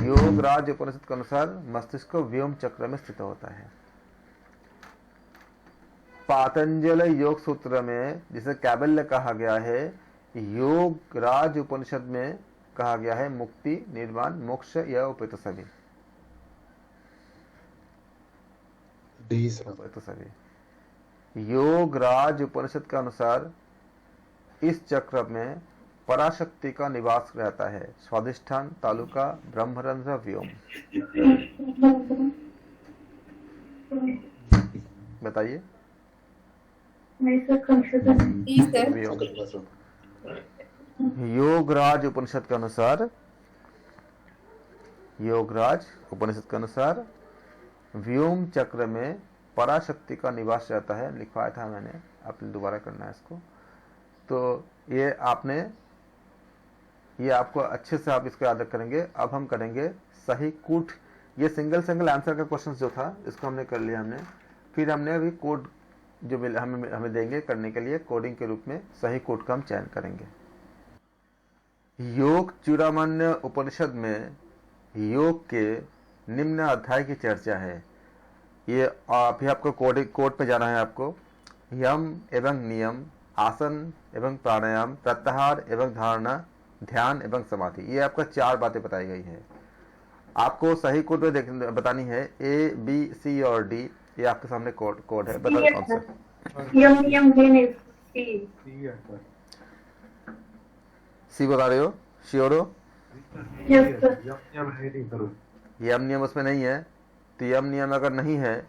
योग राज उपनिषद के अनुसार मस्तिष्क व्योम चक्र में स्थित होता है। पातंजल योग सूत्र में जिसे कैबल्य कहा गया है, योग राज उपनिषद में कहा गया है मुक्ति, निर्वाण, मोक्ष या उपयुक्त सभी। उपयुक्त सभी। योग राज उपनिषद के अनुसार इस चक्र में पराशक्ति का निवास रहता है। स्वादिष्ठान, तालुका, ब्रह्मरंध्र, व्योम। बताइए। योगराज उपनिषद के अनुसार, योगराज उपनिषद के अनुसार व्योम चक्र में पराशक्ति का निवास रहता है। लिखवाया था मैंने, आपने दोबारा करना है इसको। तो ये आपको अच्छे से आप इसको याद करेंगे। अब हम करेंगे सही कूट। ये सिंगल आंसर का क्वेश्चन जो था इसको हमने कर लिया हमने। फिर हमने अभी कोड जो हमें देंगे करने के लिए, कोडिंग के रूप में सही कोड का हम चयन करेंगे। योग चूड़ामण्य उपनिषद में योग के निम्न अध्याय की चर्चा है। ये अभी आपको कोड पे जाना है। आपको यम एवं नियम, आसन एवं प्राणायाम, प्रत्याहार एवं धारणा, ध्यान एवं समाधि, ये आपका 4 बातें बताई गई है। आपको सही कोड पे बतानी है। ए, बी, सी और डी, ये आपके सामने कोड है। बताओ कौन सा? सी बता रहे हो? श्योर हो? यम नियम उसमें नहीं है। तो यम नियम अगर नहीं है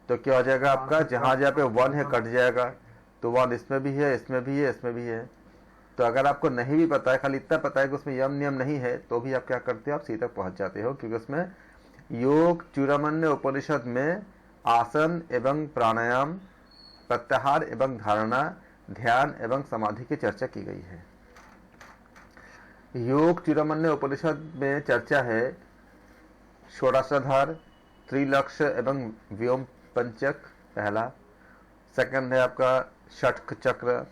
तो क्या हो जाएगा आपका? जहां पे 1 है कट जाएगा। तो 1 इसमें भी है, इसमें भी है, इसमें भी है। तो अगर आपको नहीं भी पता है, खाली इतना पता है कि उसमें यम नियम नहीं है, तो भी आप क्या करते हो? आप सी तक पहुंच जाते हो। क्योंकि उसमें योग चूड़ामण्य उपनिषद में आसन एवं प्राणायाम, प्रत्याहार एवं धारणा, ध्यान एवं समाधि की चर्चा की गई है। योग चूड़ामणि उपनिषद में चर्चा है षोडशाधार, त्रिलक्ष एवं व्योम पंचक पहला। सेकंड है आपका षटक चक्र,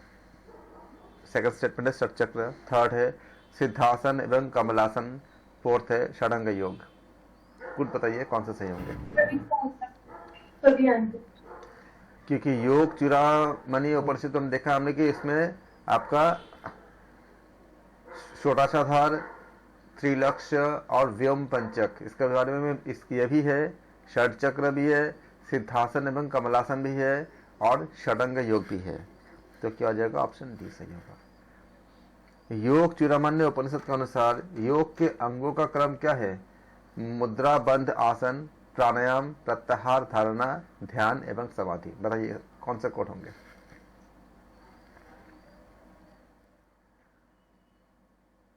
सेकंड स्टेटमेंट है षट चक्र। थर्ड है सिद्धासन एवं कमलासन। फोर्थ है षडंग योग। कुल बताइए कौन से सही होंगे। सभी आंसर। क्योंकि योग चूड़ामणि उपनिषद में देखा हमने कि इसमें आपका षोडशाधार, त्रिलक्ष और व्योम पंचक, इसके बारे में ये भी है, षट चक्र भी है, सिद्धासन एवं कमलासन भी है और षडंग योग भी है। तो क्या हो जाएगा, ऑप्शन डी सही होगा। योग चूड़ामणि उपनिषद के अनुसार योग के अंगों का क्रम क्या है? मुद्रा बंध आसन, प्राणायाम, प्रत्याहार धारणा, ध्यान एवं समाधि। बताइए कौन से कोड होंगे।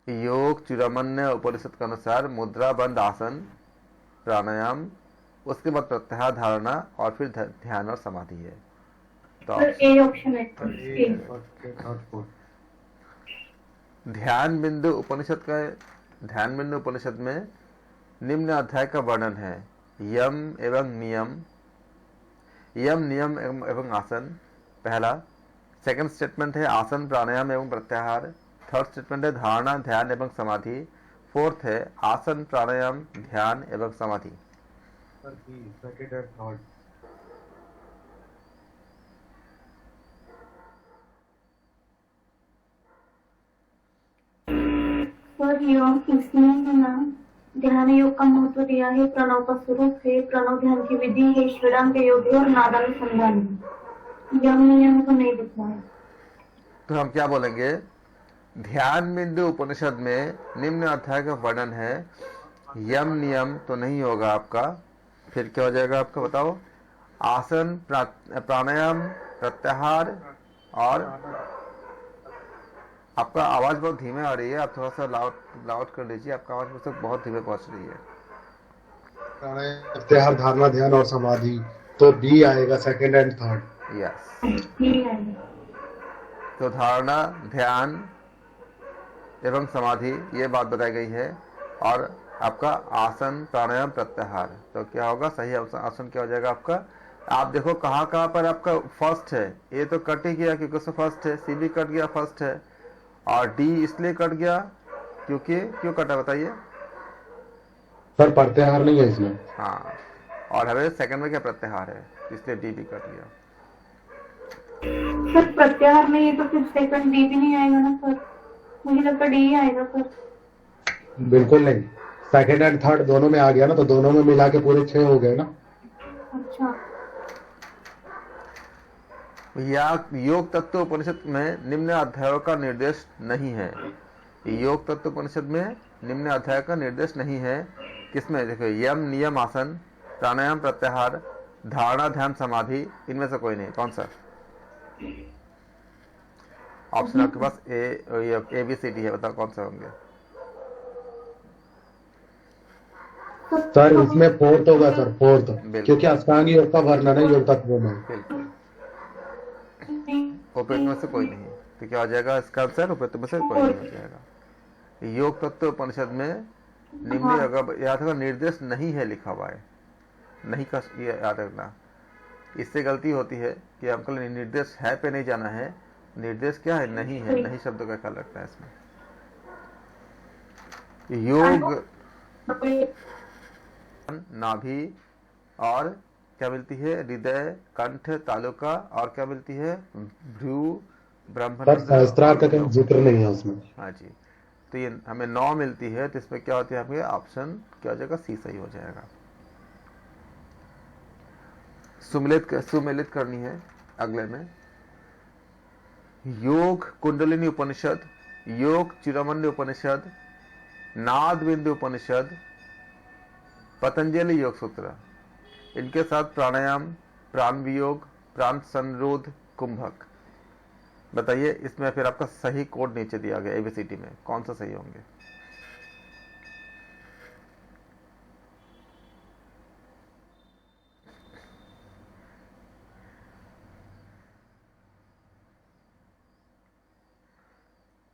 योग चूड़ामणि उपनिषद के अनुसार मुद्रा बंध आसन, प्राणायाम, उसके बाद प्रत्याहार धारणा और फिर ध्यान और समाधि है। तो ए ऑप्शन है। ध्यान बिंदु उपनिषद में निम्न अध्याय का वर्णन है। यम एवं नियम, यम नियम एवं आसन पहला। सेकंड स्टेटमेंट है आसन प्राणायाम एवं प्रत्याहार। थर्ड स्टेटमेंट है धारणा ध्यान एवं समाधि। फोर्थ है आसन प्राणायाम ध्यान एवं समाधि। सर योग इसमें ना ध्यान योग का महत्व दिया है, प्रणव का स्वरूप है, प्रणव ध्यान की विधि है, षडांग योग है और नादानुसंधान है। यम नियम को नहीं लिखना है। तो हम क्या बोलेंगे, ध्यान बिंदु उपनिषद में निम्न अध्याय का वर्णन है। यम नियम तो नहीं होगा आपका, फिर क्या हो जाएगा आपका बताओ। आसन प्राणायाम प्रत्याहार और आपका आवाज बहुत धीमे आ रही है, आप थोड़ा सा लाउड कर लीजिए, आपका आवाज मुझसे बहुत धीमे पहुंच रही है। प्रत्याहार धारणा ध्यान और समाधि, तो बी आएगा सेकंड एंड थर्ड। यस। तो धारणा ध्यान एवं समाधि ये बात बताई गई है। और आपका आसन प्राणायाम प्रत्याहार, तो क्या होगा सही आसन क्या हो जाएगा आपका। आप देखो कहाँ पर आपका फर्स्ट है, ए तो कट ही गया क्योंकि उसमें फर्स्ट है, सी भी कट गया फर्स्ट है, और डी इसलिए कट गया क्योंकि क्यों कटा बताइए। सर प्रत्याहार नहीं है इसमें। हाँ, और हमें सेकंड में क्या प्रत्याहार है, इसलिए डी भी कट गया। सर प्रत्याहार में ये तो फिर सेकंड डी भी नहीं आएगा ना सर, मुझे लगता डी ही आएगा सर। बिल्कुल नहीं, सेकंड एंड थर्ड दोनों में आ गया ना, तो दोनों में मिला के पूरे 6 हो गए ना। अच्छा। योग तत्व उपनिषद में निम्न अध्यायों का निर्देश नहीं है। योग तत्व उपनिषद में निम्न अध्याय का निर्देश नहीं है। किसमें देखो, यम नियम आसन प्राणायाम प्रत्याहार धारणा ध्यान समाधि, इनमें से कोई नहीं। कौन सा ऑप्शन आपके पास? ए बी सी डी है, बताओ कौन सा होंगे। सर इसमें फोर्थ होगा सर, फोर्थ, क्योंकि अष्टांग योग का वर्णन है योग तत्वों में। बिल्कुल, उपयुक्त में से कोई नहीं, तो क्या हो जाएगा इसका आंसर, उपयुक्त में से कोई नहीं हो जाएगा। योग तत्व उपनिषद में निम्न याद रखना निर्देश नहीं है लिखा हुआ है, नहीं का ये याद रखना। इससे गलती होती है कि हमको निर्देश है पे नहीं जाना है, निर्देश क्या है, नहीं है, नहीं शब्द का ख्याल रखना है इसमें। योग नाभि और क्या मिलती है, हृदय कंठ तालुका, और क्या मिलती है, भ्रू ब्रह्मरंध्र। सहस्त्रार का कहीं जिक्र नहीं है उसमें। हाँ जी, तो ये हमें 9 मिलती है, तो इसमें क्या होती है हमें ऑप्शन क्या हो जाएगा, सी सही हो जाएगा। सुमेलित करनी है अगले में। योग कुंडलिनी उपनिषद, योग चूड़ामणि उपनिषद, नाद बिंदु उपनिषद, पतंजलि योग सूत्र, इनके साथ प्राणायाम प्राण वियोग प्राण संरोध कुंभक। बताइए इसमें फिर आपका सही कोड नीचे दिया गया एबीसीडी में, कौन सा सही होंगे।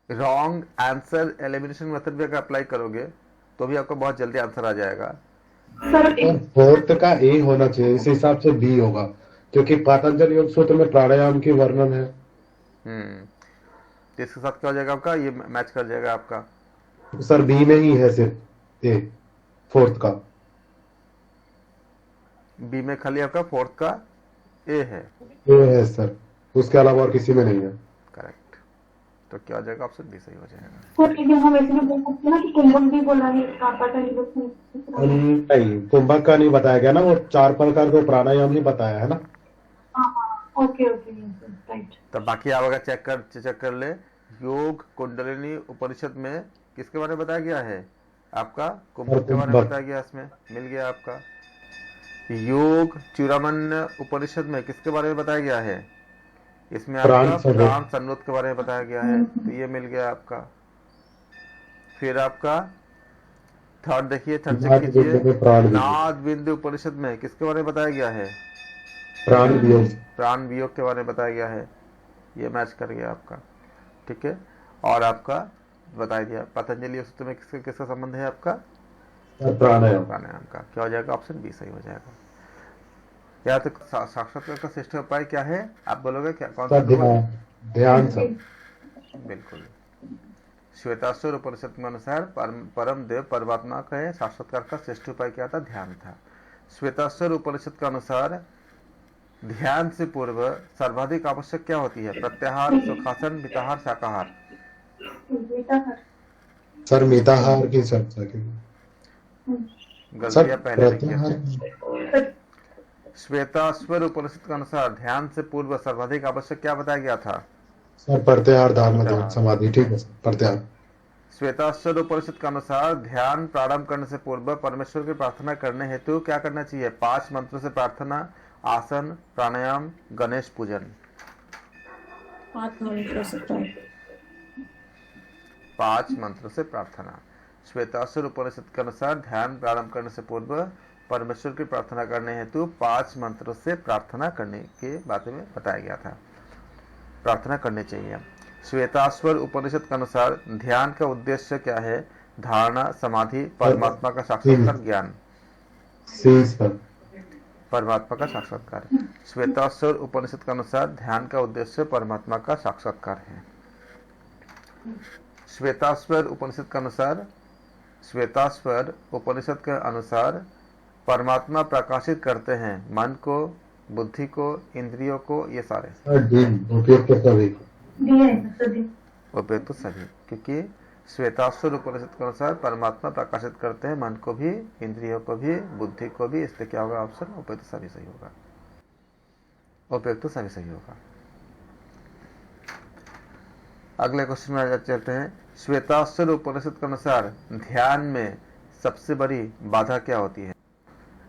रॉन्ग आंसर एलिमिनेशन मेथड भी अगर अप्लाई करोगे तो भी आपको बहुत जल्दी आंसर आ जाएगा। सर और फोर्थ का ए होना चाहिए, इस हिसाब से बी होगा, क्योंकि पतंजलि योग सूत्र में प्राणायाम की वर्णन है। तो इसके साथ क्या हो जाएगा आपका, ये मैच कर जाएगा आपका। तो सर बी में ही है सिर्फ ए, फोर्थ का बी में खाली आपका फोर्थ का ए है। ए है सर, उसके अलावा और किसी में नहीं है। करेक्ट। तो क्या हो जाएगा, ऑप्शन बी सही हो जाएगा। सर लेकिन हम ऐसे भी बोल सकते हैं ना कि कुंभक भी बोला है पतंजलि योग। नहीं, कुंभक का नहीं बताया गया ना, वो 4 प्रकार के प्राणायाम ही बताया है ना। Okay okay right. तो बाकी आप अगर चेक कर ले, योग कुंडलिनी उपनिषद में किसके बारे में बताया गया है, आपका कुंभक के बारे में बताया गया, इसमें मिल गया आपका। योग चूड़ामणि उपनिषद में किसके बारे में बताया गया है, इसमें आपका प्राण संरोध के बारे में बताया गया है, तो ये मिल गया आपका। फिर आपका थर्ड देखिए, थर्ड चेक कीजिए, नाद बिंदु उपनिषद में किसके बारे में बताया गया है, प्राण वियोग के बारे में बताया गया है, ये मैच कर गया आपका। ठीक है, और आपका बता दिया पतंजलि सूत्र में किसका संबंध है, आपका प्राणायाम का। क्या हो जाएगा, ऑप्शन बी सही हो जाएगा। या तो साक्षात्कार का श्रेष्ठ उपाय क्या है, आप बोलोगे क्या, कौन सा? ध्यान सर। बिल्कुल। श्वेताश्वर उपनिषद के अनुसार परम देव परमात्मा का साक्षात्कार का श्रेष्ठ उपाय क्या था, ध्यान था। श्वेताश्वर उपनिषद के अनुसार ध्यान से पूर्व सर्वाधिक आवश्यक क्या होती है, प्रत्याहार, सुखासन, मिताहार, शाकाहार। सर मिताहार की चर्चा की गलतियां पहले लिखी। श्वेताश्वर उपनिषद के अनुसार ध्यान से पूर्व सर्वाधिक आवश्यक क्या बताया गया था, सर प्रत्याहार, धारणा, समाधि। ठीक है सर, प्रत्याहार। श्वेताश्वर उपनिषद के अनुसार ध्यान प्रारंभ करने से पूर्व परमेश्वर की प्रार्थना करने हेतु क्या करना चाहिए, 5 मंत्रों से प्रार्थना, आसन, प्राणायाम, गणेश पूजन। 5 मंत्रों से प्रार्थना। श्वेताश्वर उपनिषद के अनुसार ध्यान प्रारंभ करने से पूर्व परमेश्वर की प्रार्थना करने हेतु 5 मंत्रों से प्रार्थना करने के बारे में बताया गया था, प्रार्थना करनी चाहिए। श्वेताश्वर उपनिषद के अनुसार ध्यान का उद्देश्य क्या है, धारणा, समाधि, परमात्मा का साक्षात्कार, ज्ञान। परमात्मा का साक्षात्कार। श्वेताश्वर उपनिषद के अनुसार ध्यान का उद्देश्य परमात्मा का साक्षात्कार है। श्वेताश्वर उपनिषद के अनुसार परमात्मा प्रकाशित करते हैं मन को, बुद्धि को, इंद्रियों को, ये सारे उपयुक्त सभी, क्योंकि श्वेताश्वर उपनिषद के अनुसार परमात्मा प्रकाशित करते हैं मन को भी, इंद्रियों को भी, बुद्धि को भी, इसलिए क्या होगा, ऑप्शन उपयुक्त सभी सही होगा, उपयुक्त सभी सही होगा। अगले क्वेश्चन में चलते हैं। श्वेताश्वर उपनिषद के अनुसार ध्यान में सबसे बड़ी बाधा क्या होती है,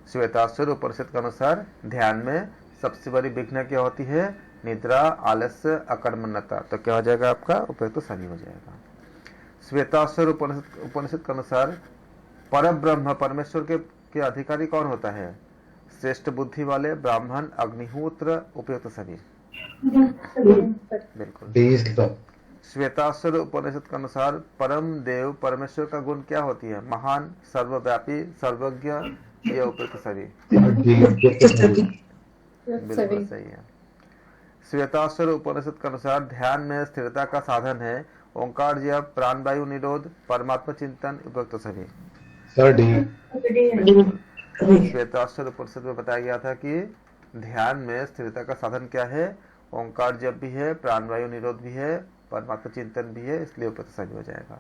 श्वेताश्वर उपनिषद के अनुसार ध्यान में सबसे बड़ी विघ्न क्या होती है, निद्रा, आलस्य, अकर्मण्यता। तो क्या हो जाएगा आपका, उपयुक्त सभी हो जाएगा। श्वेताश्वर उपनिषद के अनुसार परब्रह्म परमेश्वर के अधिकारी कौन होता है, श्रेष्ठ बुद्धि वाले, ब्राह्मण, अग्निहोत्र, उपयुक्त सभी। बिल्कुल। श्वेताश्वर उपनिषद के अनुसार परम देव परमेश्वर का गुण क्या होती है, महान, सर्वव्यापी, सर्वज्ञ, ये उपयुक्त सभी। बिल्कुल सही है। श्वेताश्वर उपनिषद के अनुसार ध्यान में स्थिरता का साधन है ओंकार जप, प्राणवायु निरोध, परमात्मा चिंतन, उपयुक्त सभी। श्वेताश्वर उपनिषद में बताया गया था कि ध्यान में स्थिरता का साधन क्या है, ओंकार जप भी है, प्राणवायु निरोध भी है, परमात्मा चिंतन भी है, इसलिए उपयुक्त सभी हो जाएगा।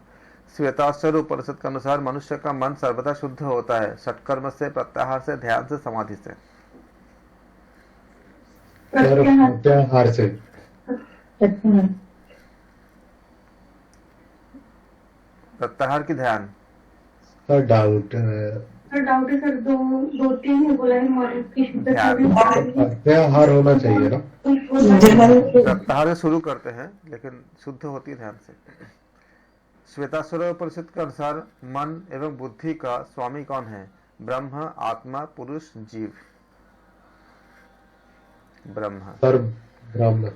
श्वेताश्वर उपनिषद के अनुसार मनुष्य का मन सर्वदा शुद्ध होता है, षटकर्म से, प्रत्याहार से, ध्यान से, समाधि से। प्रत्याहार से। प्रत्याहार की ध्यान। सर डाउट है सर, दो तीन बोला है, प्रत्याहार होना चाहिए ना। प्रत्याहार शुरू करते हैं लेकिन शुद्ध होती है ध्यान से। श्वेताश्वर उपनिषद के अनुसार मन एवं बुद्धि का स्वामी कौन है, ब्रह्म, आत्मा, पुरुष, जीव। ब्रह्म। सर ब्रह्म।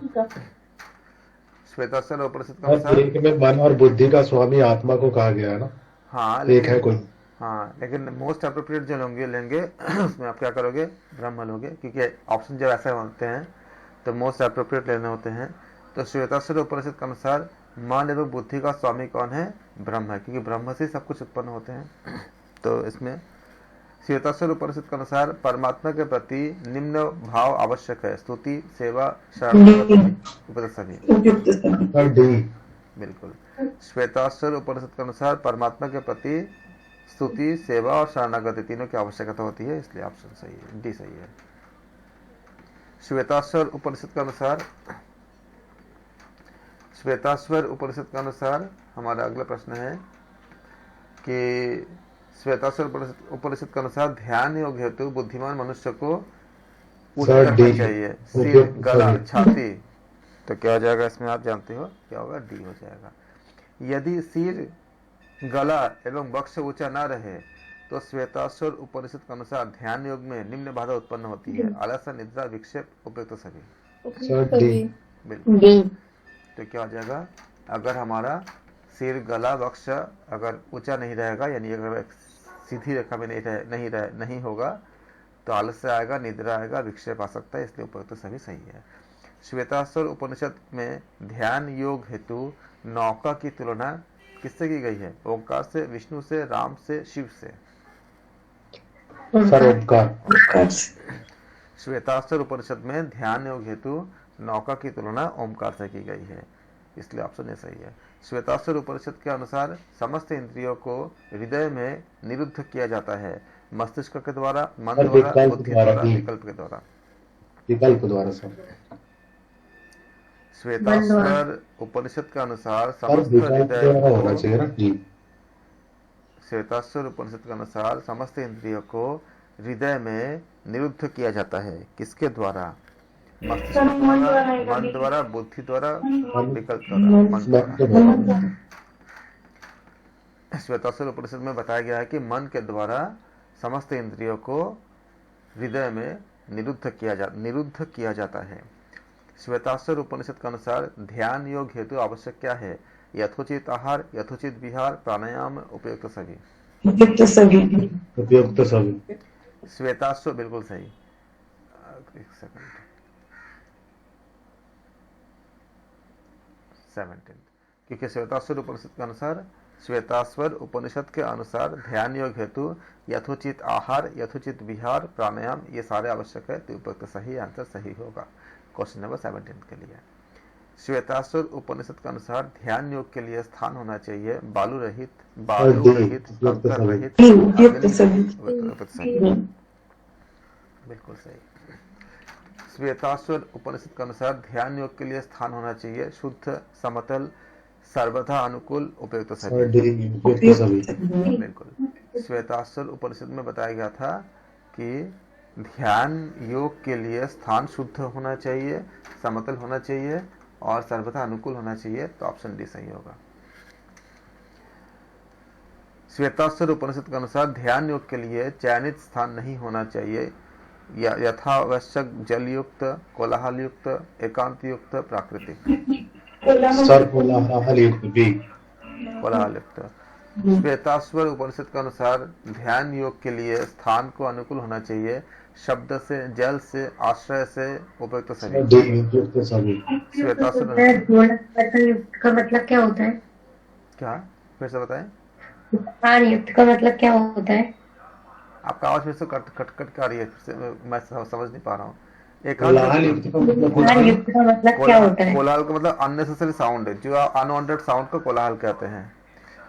श्वेताश्वर उपनिषद के और अनुसार एक में मन और बुद्धि का स्वामी आत्मा को कहा गया है ना, हाँ एक है कोई। हाँ लेकिन मोस्ट अप्रोप्रिएट जो लेंगे उसमें आप क्या करोगे, ब्रह्म लोगे, क्योंकि ऑप्शन जब ऐसे होते हैं तो मोस्ट अप्रोप्रिएट लेने होते हैं। तो श्वेताश्वर उपनिषद के अनुसार मन एवं बुद्धि का स्वामी कौन है, ब्रह्म है, क्योंकि ब्रह्म से सब कुछ उत्पन्न होते हैं। तो इसमें श्वेताश्वर उपनिषद के अनुसार परमात्मा के प्रति निम्न भाव आवश्यक है, स्तुति, सेवा, शरणागति, उपदेश सभी। और डी, बिल्कुल। श्वेताश्वर उपनिषद के अनुसार परमात्मा के प्रति स्तुति, सेवा और शरणागति तीनों की आवश्यकता होती है, इसलिए ऑप्शन सही है, डी सही है। श्वेताश्वर उपनिषद के अनुसार हमारा अगला प्रश्न है कि श्वेताश्वर उपनिषद के अनुसार ध्यान योग हेतु बुद्धिमान मनुष्य को उठे सर, रखना डी। चाहिए, ओके, सिर, गला, सॉरी। छाती। तो क्या हो जाएगा इसमें, आप जानते हो क्या होगा, डी हो जाएगा। यदि सिर, गला एवं वक्ष ऊंचा न रहे तो श्वेताश्वर उपनिषद के अनुसार ध्यान योग में निम्न बाधा उत्पन्न होती है, आलस्य, निद्रा, विक्षेप, उपयुक्त सभी। Sir, D. बिल्कुल। डी। तो क्या हो जाएगा, अगर हमारा सिर, गला, वक्ष अगर ऊंचा नहीं रहेगा, यानी अगर सीधी रेखा में नहीं होगा तो आलस्य आएगा, निद्रा आएगा, विक्षेप आ सकता है, इसलिए उपयुक्त सभी सही है। श्वेताश्वर उपनिषद में ध्यान योग हेतु नौका की तुलना किससे की गई है, ओंकार से, विष्णु से, राम से, शिव से। सर, ओंकार। श्वेताश्वर उपनिषद में ध्यान योग हेतु नौका की तुलना ओंकार से की गई है, इसलिए ऑप्शन ए सही है। श्वेताश्वर उपनिषद के अनुसार समस्त इंद्रियों को हृदय में निरुद्ध किया जाता है, मस्तिष्क के द्वारा, मन और द्वारा, विकल्प बुद्धि द्वारा द्वारा, भी। विकल्प के द्वारा। विकल्प द्वारा सर। श्वेताश्वर उपनिषद के अनुसार और समस्त विकल्प हृदय द्वारा होना को चाहिए ना जी। श्वेताश्वर उपनिषद के अनुसार समस्त इंद्रियों को हृदय में निरुद्ध किया जाता है, किसके द्वारा, मस्तिष्क सर, मन द्वारा द्वारा, है मन कभी। द्वारा, बुद्धि द्वारा, मन- विकल्प द्वारा, मन मन द्वारा। के द्वारा। श्वेताश्वर उपनिषद में बताया गया है कि मन के द्वारा समस्त इंद्रियों को हृदय में निरुद्ध किया जाता है। श्वेताश्वर उपनिषद के अनुसार ध्यान योग हेतु आवश्यक क्या है, यथोचित आहार, यथोचित विहार, प्राणायाम, उपयुक्त सभी। उपयुक्त सभी। श्वेताश्वर बिल्कुल सही। एक सेकंड, 17, क्योंकि श्वेताश्वर उपनिषद के अनुसार ध्यान योग हेतु यथोचित आहार, यथोचित विहार, प्राणायाम ये सारे आवश्यक है, तो उपयुक्त सही आंसर सही होगा क्वेश्चन नंबर 17 के लिए। श्वेताश्वर उपनिषद के अनुसार ध्यान योग के लिए स्थान होना चाहिए बालू रहित, बालू रहित, कंकर रहित, उपयुक्त सही। बिल्कुल सही। श्वेताश्वर उपनिषद के अनुसार ध्यान योग के लिए स्थान होना चाहिए शुद्ध, समतल, सर्वथा अनुकूल, उपयुक्त सभी। और डी, उपयुक्त सभी। बिल्कुल। श्वेताश्वर उपनिषद में बताया गया था कि ध्यान योग के लिए स्थान शुद्ध होना चाहिए, समतल होना चाहिए और सर्वथा अनुकूल होना चाहिए, तो ऑप्शन डी सही होगा। श्वेताश्वर उपनिषद के अनुसार ध्यान योग के लिए चयनित स्थान नहीं होना चाहिए, यथावश्यक जल युक्त, कोलाहल युक्त, एकांत युक्त, प्राकृतिक। सर, कोलाहल युक्त बी। कोलाहल युक्त। श्वेताश्वर उपनिषद के अनुसार ध्यान योग के लिए स्थान को अनुकूल होना चाहिए, शब्द से, जल से, आश्रय से, उपयुक्त सभी। डी, उपयुक्त सभी। श्वेताश्वर युक्त का मतलब क्या होता है? क्या, फिर से बताएं, ध्यान युक्त का मतलब क्या होता है? आपका आवाज फिर से कट कट कट आ रही है, फिर से मैं समझ नहीं पा रहा हूँ। कोलाहल युक्त का मतलब ध्यान युक्त का मतलब क्या होता है? कोलाहल का मतलब अननेसेसरी साउंड है, जो अनवांटेड साउंड को कोलाहल कहते हैं।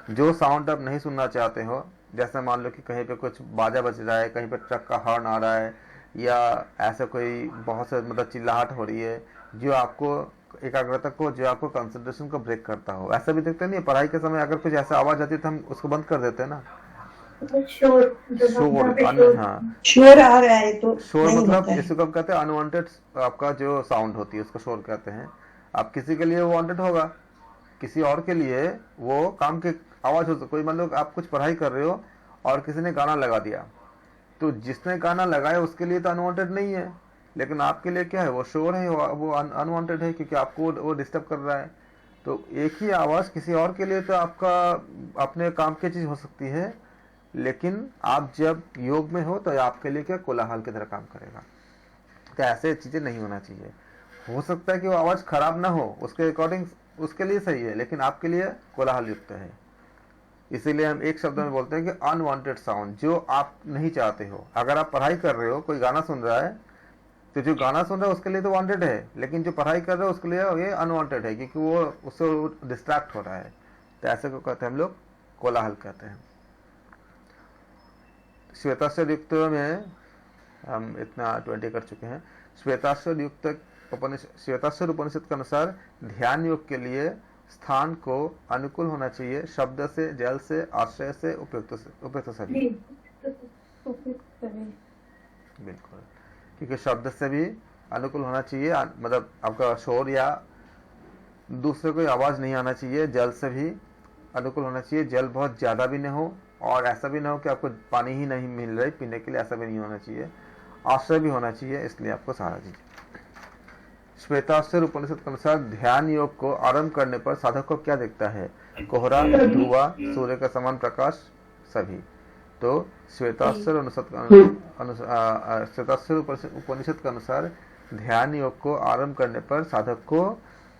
जो साउंड आप नहीं सुनना चाहते हो, जैसे मान लो कि कहीं पे कुछ बाजा बज रहा है, कहीं पे ट्रक का हॉर्न आ रहा है, या ऐसे कोई बहुत से मतलब चिल्लाहट हो रही है, जो आपको एकाग्रता को, जो आपको कंसंट्रेशन को ब्रेक करता हो। ऐसा भी देखते नहीं, पढ़ाई के समय अगर कुछ ऐसा आवाज आती है तो हम उसको बंद कर देते हैं ना। शोर हाँ, शोर आ रहा है तो शोर नहीं मतलब होता है। इसको हम कहते हैं अनवांटेड, आपका जो साउंड होती है उसको शोर कहते हैं। आप किसी के लिए वो वांटेड होगा, किसी और के लिए वो काम की आवाज हो। कोई मान लो आप कुछ पढ़ाई कर रहे हो और किसी ने गाना लगा दिया, तो जिसने गाना लगाया उसके लिए तो अनवांटेड नहीं है, लेकिन आपके लिए क्या है, वो शोर है, वो अनवांटेड है, क्योंकि आपको वो डिस्टर्ब कर रहा है। तो एक ही आवाज किसी और के लिए तो आपका अपने काम की चीज हो सकती है, लेकिन आप जब योग में हो तो आपके लिए क्या कोलाहल की तरह काम करेगा। तो ऐसे चीजें नहीं होना चाहिए। हो सकता है कि वो आवाज खराब ना हो, उसके अकॉर्डिंग उसके लिए सही है, लेकिन आपके लिए कोलाहल युक्त है। इसीलिए हम एक शब्द में बोलते हैं कि अनवांटेड साउंड, जो आप नहीं चाहते हो। अगर आप पढ़ाई कर रहे हो, कोई गाना सुन रहा है, तो जो गाना सुन रहा है उसके लिए तो वांटेड है, लेकिन जो पढ़ाई कर रहे हो उसके लिए ये अनवांटेड है, क्योंकि वो उससे डिस्ट्रैक्ट हो रहा है। तो ऐसे को कहते हैं हम लोग कोलाहल कहते हैं। श्वेताक्षर युक्त में हम इतना 20 कर चुके हैं। श्वेताक्षर युक्त श्वेताक्षर उपनिषद के अनुसार ध्यान योग के लिए स्थान को अनुकूल होना चाहिए, शब्द से, जल से, आश्रय से, उपयुक्त सभी। बिल्कुल, क्योंकि शब्द से भी अनुकूल होना चाहिए, मतलब आपका शोर या दूसरे कोई आवाज नहीं आना चाहिए। जल से भी अनुकूल होना चाहिए, जल बहुत ज्यादा भी न हो और ऐसा भी ना हो कि आपको पानी ही नहीं मिल रहा है पीने के लिए, ऐसा भी नहीं होना चाहिए। आश्रय भी होना चाहिए, इसलिए आपको सहारा दीजिए। श्वेताक्षर उपनिषद के अनुसार ध्यान योग को आरंभ करने पर साधक को क्या दिखता है? कोहरा, धुआं, सूर्य का समान प्रकाश, सभी। तो श्वेताक्षर उपनिषद के अनुसार ध्यान योग को आरंभ करने पर साधक को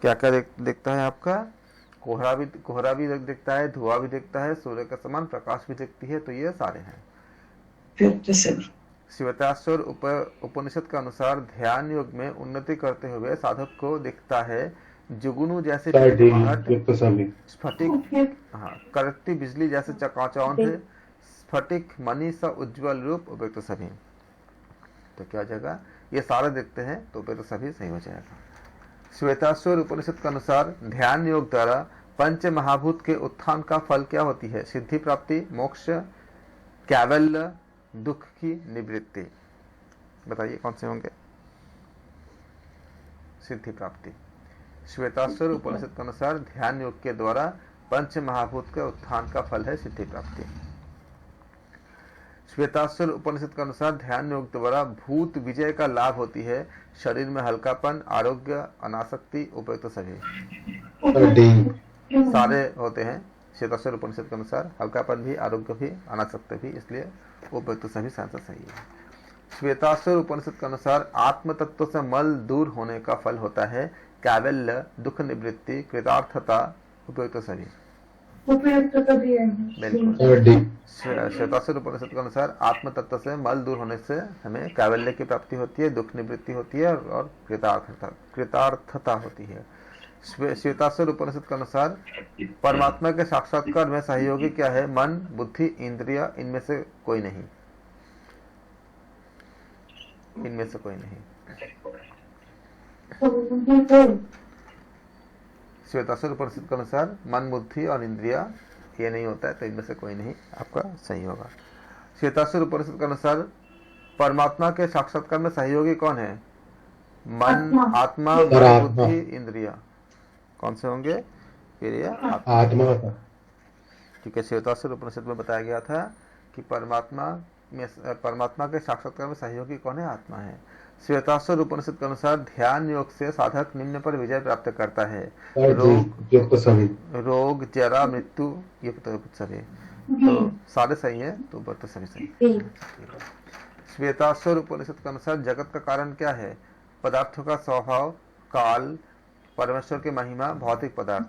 क्या क्या दिखता है? आपका कोहरा भी दिखता है, धुआं भी दिखता है, सूर्य का समान प्रकाश भी दिखती है। तो ये सारे हैं। श्वेताक्षर उपनिषद के अनुसार ध्यान योग में उन्नति करते हुए साधक को दिखता है जुगनू जैसे स्फटिक, करकती बिजली जैसे चकाचौंध, स्फटिक मणि सा उज्ज्वल रूप, उपयुक्त सभी। तो क्या हो जाएगा? ये सारे दिखते हैं तो उपयुक्त सभी सही हो जाएगा। श्वेताक्षर उपनिषद के अनुसार ध्यान योग द्वारा पंच महाभूत के उत्थान का फल क्या होती है? सिद्धि प्राप्ति, मोक्ष, कैवल्य, दुख की निवृत्ति। बताइए कौन से होंगे? सिद्धि प्राप्ति। श्वेताक्षर उपनिषद के अनुसार ध्यान योग के द्वारा पंच महाभूत के उत्थान का फल है सिद्धि प्राप्ति। श्वेताक्षर उपनिषद के अनुसार ध्यान योग द्वारा भूत विजय का लाभ होती है, शरीर में हल्कापन, आरोग्य, अनासक्ति, उपयुक्त सभी। सारे होते हैं श्वेताक्षर उपनिषद के अनुसार, हल्कापन भी, आरोग्य भी, अनासक्ति भी, इसलिए उपयुक्त सभी आंसर सही है। श्वेताक्षर उपनिषद के अनुसार आत्म तत्व से मल दूर होने का फल होता है कैवल्य, दुख निवृत्ति, कृतार्थता, उपयुक्त सभी। बिल्कुल। श्वेताक्षर उपनिषद के अनुसार आत्म तत्व से मल दूर होने से हमें कैवल्य की प्राप्ति होती है, दुख निवृत्ति होती है और कृतार्थता होती है। श्वेताक्षर उपनिषद के अनुसार परमात्मा के साक्षात्कार में सहयोगी क्या है? मन, बुद्धि, इंद्रिय, इनमें से कोई नहीं। इनमें से कोई नहीं। श्वेताक्षर उपनिषद के अनुसार मन, बुद्धि और इंद्रिया ये नहीं होता है, तो इनमें से कोई नहीं आपका सही होगा। श्वेताक्षर उपनिषद के अनुसार परमात्मा के साक्षात्कार में सहयोगी कौन है? मन, आत्मा, बुद्धि, इंद्रिया। कौन से होंगे? फिर ये आत्मा। क्योंकि श्वेताक्षर उपनिषद में बताया गया था कि परमात्मा के साक्षात्कार में सहयोगी कौन है? आत्मा है। श्वेताक्षर उपनिषद के अनुसार ध्यान योग से साधक निम्न पर विजय प्राप्त करता है: रोग, जरा, मृत्यु, युक्त सभी। तो सारे सही है, तो बर्त सभी सही। श्वेताक्षर उपनिषद के अनुसार जगत का कारण क्या है? पदार्थों का स्वभाव, काल, परमेश्वर की महिमा, भौतिक पदार्थ।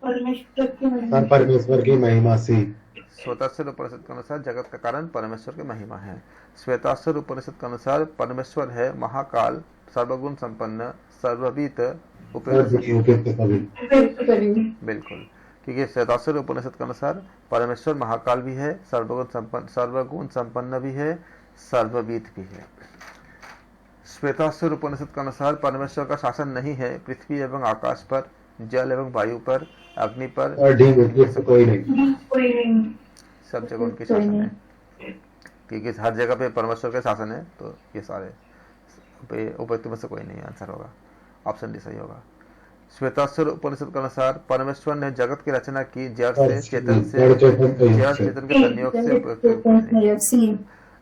परमेश्वर की महिमा से। श्वेताक्षर उपनिषद के अनुसार जगत का कारण परमेश्वर की महिमा है। श्वेताक्षर उपनिषद के अनुसार परमेश्वर है महाकाल, सर्वगुण संपन्न, सर्ववित, बिल्कुल। क्योंकि श्वेताक्षर उपनिषद के अनुसार परमेश्वर महाकाल भी है, सर्वगुण संपन्न भी है, सर्ववित भी है। श्वेताक्षर उपनिषद के अनुसार परमेश्वर का शासन नहीं है पृथ्वी एवं आकाश पर, जल एवं वायु पर, अग्नि पर, कोई नहीं। सब जगह उनके शासन है, क्योंकि हर जगह पे परमेश्वर का शासन है। तो ये सारे उपयुक्त में से कोई नहीं आंसर होगा, ऑप्शन डी सही होगा। श्वेताक्षर उपनिषद के अनुसार परमेश्वर ने जगत की रचना की जड़ से, चेतन से, जड़ चेतन के संयोग से।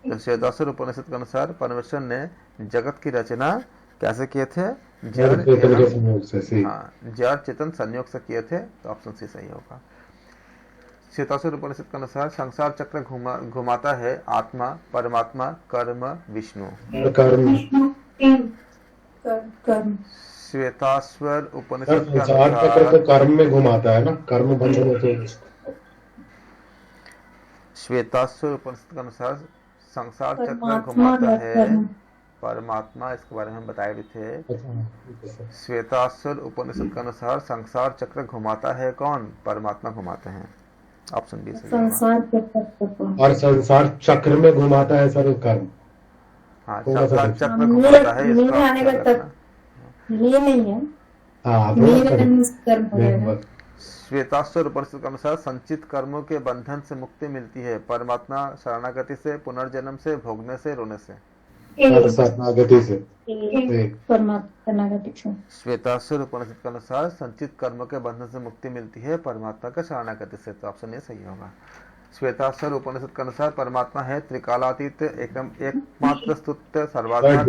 तो श्वेताक्षर उपनिषद के अनुसार परमेश्वर ने जगत की रचना कैसे किए थे? जड़ चेतन के एवं संयोग से सी। हाँ, जड़ चेतन संयोग से किए थे, तो ऑप्शन सी सही होगा। श्वेतासुर उपनिषद के अनुसार संसार चक्र घुमाता है आत्मा, परमात्मा, कर्म, विष्णु। कर्म। विष्णु तीन कर्म। श्वेताश्वर उपनिषद के संसार चक्र तो अनुसार कर्म में घुमाता है ना, कर्म बंधन होते हैं। श्वेताश्वर उपनिषद के अनुसार संसार चक्र परमात्मा घुमाता या है कर्म। परमात्मा, इसके बारे में हम बताए भी थे। अच्छा, ठीक है सर। श्वेताश्वर उपनिषद के अनुसार संसार चक्र घुमाता है कौन? परमात्मा घुमाते हैं। ऑप्शन बी सही होगा। संसार चक्र। और संसार चक्र में घुमाता है सर कर्म। हाँ, थोड़ा सा संसार देखिए। चक्र घुमाता है, नील इसका आने का ख्याल तक रखना। ये नहीं है। हाँ, नील थोड़ा कर्म हो जाएगा। श्वेताश्वर उपनिषद के अनुसार संचित कर्मों के बंधन से मुक्ति मिलती है परमात्मा शरणागति से, पुनर्जन्म से, भोगने से, रोने से। शरणागति से। एक। परमात्मा शरणागति से। श्वेताश्वर उपनिषद के अनुसार संचित कर्मों के बंधन से मुक्ति मिलती है परमात्मा का शरणागति से, तो ऑप्शन ए सही होगा। श्वेताश्वर उपनिषद के अनुसार परमात्मा है त्रिकालातीत, एकमात्र स्तुत्य, सर्वात्मक,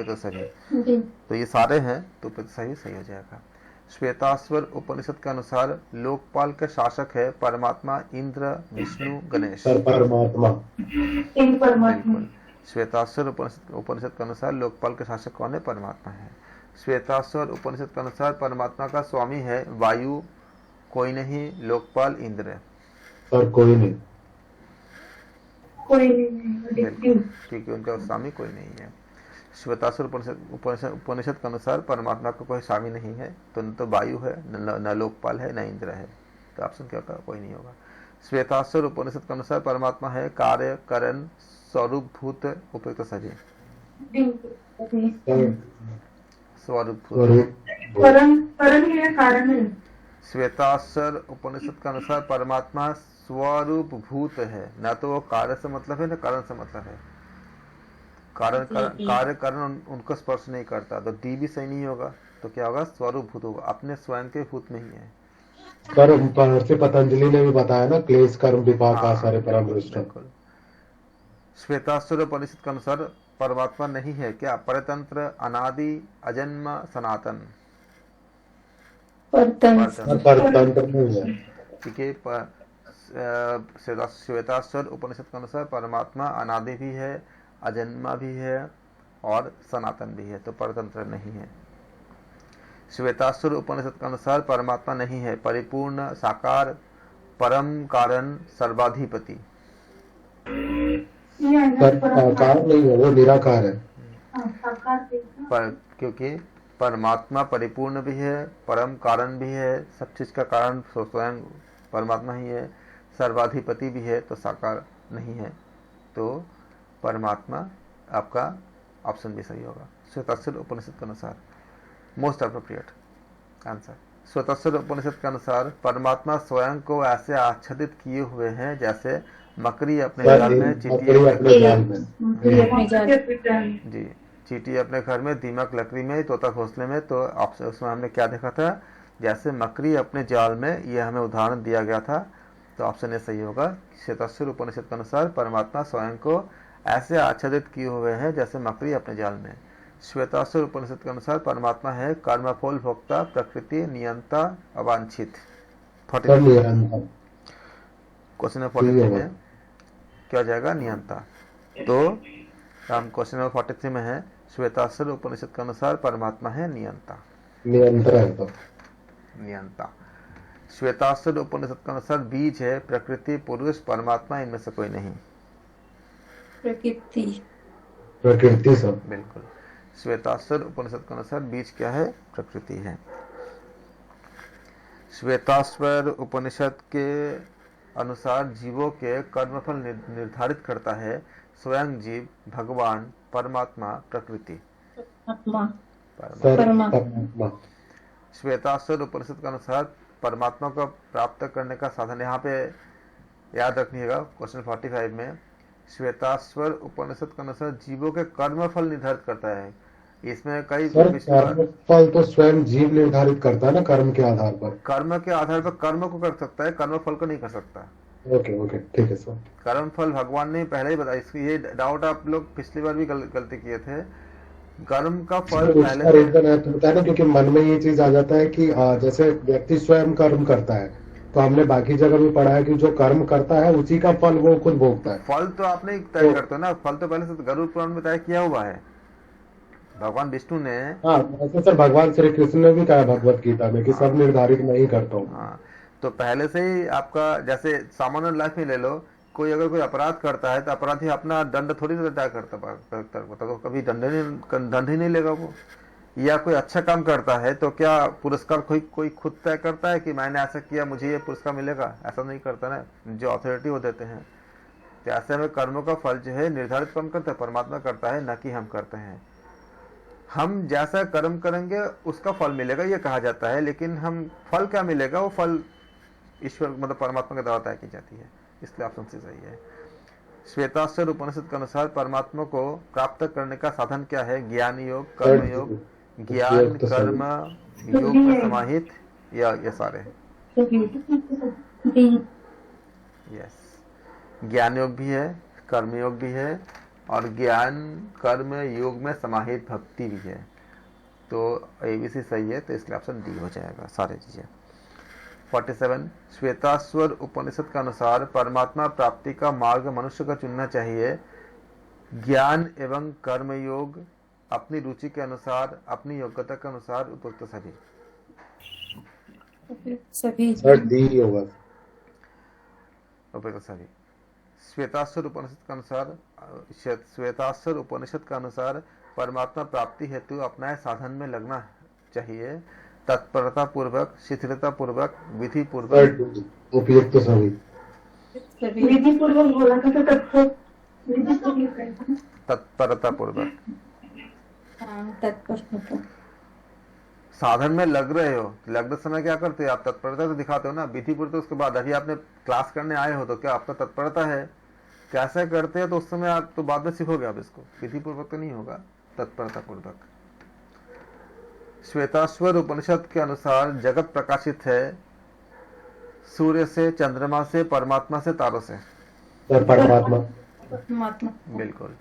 तो सही। जी। तो ये सारे हैं, तो फिर सही हो जाएगा। श्वेताश्वर उपनिषद के अनुसार लोकपाल के शासक है परमात्मा, इंद्र, विष्णु, गणेश। सर परमात्मा। तीन परमात्मा। बिल्कुल। श्वेताश्वर उपनिषद के अनुसार लोकपाल के शासक कौन है? परमात्मा है। श्वेताश्वर उपनिषद के अनुसार परमात्मा का स्वामी है वायु, कोई नहीं, लोकपाल, इंद्र। सर कोई नहीं। कोई नहीं। बिल्कुल, क्योंकि उनका स्वामी कोई नहीं है। श्वेताश्वर उपनिषद के अनुसार परमात्मा का कोई स्वामी नहीं है, तो न तो वायु है, न लोकपाल है, न इंद्र है, तो ऑप्शन क्या होगा? कोई नहीं होगा। श्वेताश्वर उपनिषद के अनुसार परमात्मा है कार्य, करण, स्वरूप भूत, उपयुक्त सभी। स्वरूप भूत। करण है, कारण है। श्वेताश्वर उपनिषद के अनुसार परमात्मा स्वरूप भूत है, ना तो वो कार्य से मतलब है, ना कारण से मतलब है। कार्य कारण उनको स्पर्श नहीं करता, तो डी भी सही नहीं होगा, तो क्या होगा? स्वरूप भूत होगा, अपने स्वयं के भूत में ही है। पर पतंजलि ने भी बताया ना, क्लेश कर्म विपाक आसारे परम दृष्टा। बिल्कुल। श्वेताश्वर उपनिषद के अनुसार परमात्मा नहीं है क्या? परतंत्र, अनादि, अजन्म, सनातन। परतंत्र नहीं है। ठीक है। श्वेताश्वर उपनिषद के अनुसार परमात्मा अनादि भी है, अजन्मा भी है और सनातन भी है, तो परतंत्र नहीं है। श्वेताश्वर उपनिषद के अनुसार परमात्मा नहीं है परिपूर्ण, साकार, परम कारण, सर्वाधिपति। साकार नहीं है, वो निराकार है। क्योंकि परमात्मा परिपूर्ण भी है, परम कारण भी है, सब चीज का कारण स्वयं परमात्मा ही है, सर्वाधिपति भी है, तो साकार नहीं है, तो परमात्मा आपका ऑप्शन भी सही होगा। श्वेताश्वर उपनिषद के अनुसार मोस्ट अप्रोप्रिएट आंसर। श्वेताश्वर उपनिषद के अनुसार परमात्मा स्वयं को ऐसे आच्छादित किए हुए हैं जैसे मकड़ी अपने जाल में, चींटी अपने जाल में। जी, चींटी अपने घर में, दीमक लकड़ी में, तोता घोंसले में, तो उसमें हमने क्या देखा था? जैसे मकड़ी अपने जाल में, ये हमें उदाहरण दिया गया था, तो ऑप्शन ए सही होगा। श्वेताश्वर उपनिषद के अनुसार परमात्मा स्वयं को ऐसे आच्छादित किए हुए हैं जैसे मकड़ी अपने जाल में। श्वेताश्वर उपनिषद के अनुसार परमात्मा है कर्मफल भोक्ता, प्रकृति नियंता, अवांछित। क्वेश्चन नंबर 43 में क्या हो जाएगा? नियंता। तो हम क्वेश्चन नंबर 43 में है श्वेताश्वर उपनिषद के अनुसार परमात्मा है नियंता। नियंता। श्वेताश्वर उपनिषद के अनुसार बीज है प्रकृति, पुरुष, परमात्मा, इनमें से कोई नहीं। प्रकृति सब। बिल्कुल। श्वेताश्वर उपनिषद के अनुसार बीज क्या है? प्रकृति है। श्वेताश्वर उपनिषद के अनुसार जीवों के कर्मफल निर्धारित करता है स्वयं जीव, भगवान, परमात्मा, प्रकृति। परमात्मा। श्वेताश्वर उपनिषद के अनुसार परमात्मा को प्राप्त करने का साधन, यहाँ पे याद रखिएगा क्वेश्चन 45 में श्वेताश्वर उपनिषद के अनुसार जीवों के कर्मफल निर्धारित करता है। इसमें कई कर्मफल तो स्वयं जीव निर्धारित करता है ना, कर्म के आधार पर। कर्म के आधार पर कर्म को कर सकता है, कर्मफल को नहीं कर सकता। ओके ठीक है सर। कर्मफल भगवान ने पहले ही बताया। इसकी ये डाउट आप लोग पिछली बार भी गलती किए थे कर्म का फल उसका पहले रीजन है तो होता है ना, क्योंकि मन में ये चीज आ जाता है कि जैसे व्यक्ति स्वयं कर्म करता है, तो हमने बाकी जगह भी पढ़ा है कि जो कर्म करता है उसी का फल वो खुद भोगता है। फल तो आपने तय करते हो ना, फल तो पहले से गरुड़ पुराण में तय किया हुआ है। भगवान विष्णु ने, हाँ ऐसे सर भगवान श्री कृष्ण ने भी कहा भगवत गीता में कि सब निर्धारित मैं ही करता हूँ। हाँ, तो पहले से ही आपका, जैसे सामान्य लाइफ में ले लो, कोई अगर कोई अपराध करता है तो अपराधी अपना दंड थोड़ी ना तय करता, तो कभी दंड ही नहीं लेगा वो। या कोई अच्छा काम करता है तो क्या पुरस्कार कोई खुद तय करता है कि मैंने ऐसा किया मुझे ये पुरस्कार मिलेगा? ऐसा नहीं करता ना, जो अथॉरिटी वो देते हैं। तो ऐसे में कर्मों का फल जो है निर्धारित कौन करता है? परमात्मा करता है, न कि हम करते हैं। हम जैसा कर्म करेंगे उसका फल मिलेगा ये कहा जाता है, लेकिन हम फल क्या मिलेगा, वो फल ईश्वर मतलब परमात्मा के द्वारा तय की जाती है। इसलिए ऑप्शन सी सही है। श्वेताश्वर उपनिषद के अनुसार परमात्मा को प्राप्त करने का साधन क्या है? ज्ञान योग, कर्म योग, ज्ञान कर्म योग में समाहित, या ये सारे? यस, ज्ञान योग भी है, कर्म योग भी है, और ज्ञान कर्म योग में समाहित भक्ति भी है। तो एबीसी सही है, तो इसलिए ऑप्शन डी हो जाएगा सारी चीजें। 47 श्वेताश्वर उपनिषद के अनुसार परमात्मा प्राप्ति का मार्ग मनुष्य को चुनना चाहिए। ज्ञान एवं कर्म योग अपनी रुचि के अनुसार, अपनी योग्यता के अनुसार, उपयुक्त सभी। सभी सर डी होगा। उपयुक्त सभी। श्वेताश्वर उपनिषद के अनुसार, श्वेताश्वर उपनिषद के अनुसार परमात्मा प्राप्ति हेतु अपनाए साधन में लगना चाहिए, तत्परता पूर्वक, शिथिलता पूर्वक, विधि पूर्वक। उपयुक्त सभी। विधि पूर्वक बोला था तो विधि पूर्वक, तत्परता पूर्वक। तत्पर साधन में लग रहे हो, लगते समय क्या करते हो आप? तत्परता तो दिखाते हो ना। विधि पूर्वक उसके बाद अभी आपने क्लास करने आए हो तो क्या आपका तत्परता है? कैसे करते हैं तो उस समय आप तो बाद में सीखोगे आप इसको। विधि पूर्वक तो नहीं होगा, तत्परता पूर्वक। श्वेताश्वर उपनिषद के अनुसार जगत प्रकाशित है सूर्य से, चंद्रमा से, परमात्मा से, तारों से। परमात्मा। बिल्कुल।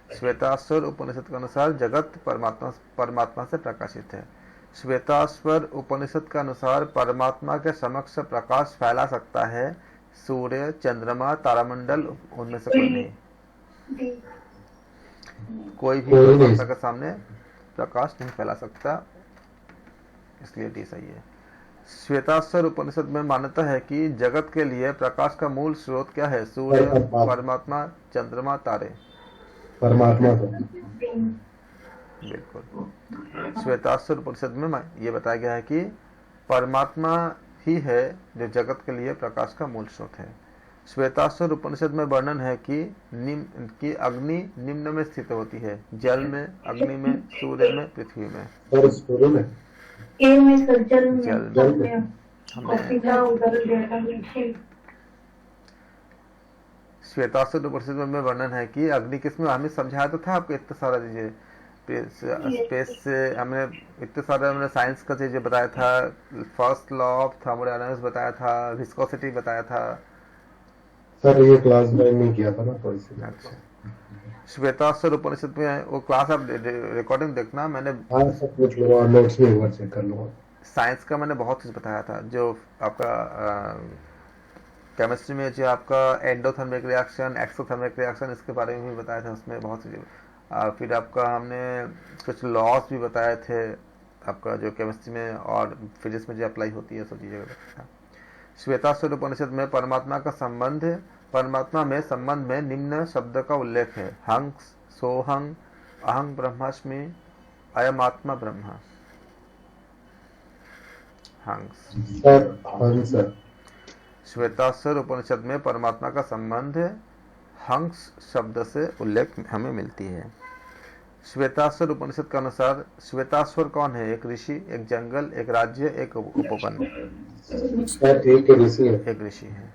श्वेताश्वर उपनिषद के अनुसार जगत परमात्मा से प्रकाशित है। श्वेताश्वर उपनिषद के अनुसार परमात्मा के समक्ष प्रकाश फैला सकता है सूर्य, चंद्रमा, तारामंडल, उनमें से कोई नहीं। कोई भी परमात्मा के सामने प्रकाश नहीं फैला सकता, इसलिए डी सही है। श्वेताश्वर उपनिषद में मान्यता है कि जगत के लिए प्रकाश का मूल स्रोत क्या है? सूर्य, परमात्मा, चंद्रमा, तारे। परमात्मा को। बिल्कुल। श्वेताश्वर उपनिषद में ये बताया गया है कि परमात्मा ही है जो जगत के लिए प्रकाश का मूल स्रोत है। श्वेताश्वर उपनिषद में वर्णन है कि अग्नि निम्न में स्थित होती है, जल में, अग्नि में, सूर्य में, पृथ्वी में। और सूर्य में, ए में सर, जल में, श्वेताश्वर उपनिषद में वर्णन है कि अग्नि किसमें, हमें समझाया तो था आपको इतना सारा चीजें, स्पेस से हमने इतने सारे, हमने साइंस का चीजें बताया था, फर्स्ट लॉ ऑफ थर्मोडायनामिक्स बताया था, विस्कोसिटी बताया था। सर ये क्लास में नहीं किया था ना, तो इसलिए। अच्छा, श्वेताश्वर उपनिषद में वो क्लास आप रिकॉर्डिंग देखना, मैंने सब पूछ लूंगा और नोट्स भी एक बार चेक कर लूंगा। साइंस का मैंने बहुत चीज बताया था, जो आपका केमिस्ट्री में जो आपका एंडोथर्मिक रिएक्शन, एक्सोथर्मिक रिएक्शन, इसके बारे में भी बताया था, उसमें बहुत चीजें। फिर आपका हमने कुछ लॉस भी बताए थे आपका, जो केमिस्ट्री में और फिजिक्स में जो अप्लाई होती है, सब चीजें बताया था। श्वेताश्वर उपनिषद में परमात्मा में संबंध में निम्न शब्द का उल्लेख है: हंस, सोहं, अहं ब्रह्मास्मि, अयमात्मा ब्रह्म। हंस। श्वेताश्वर उपनिषद में परमात्मा का संबंध हंस शब्द से उल्लेख हमें मिलती है। श्वेताश्वर उपनिषद के अनुसार श्वेताश्वर कौन है? एक ऋषि, एक जंगल, एक राज्य, एक उपवन। एक ऋषि है।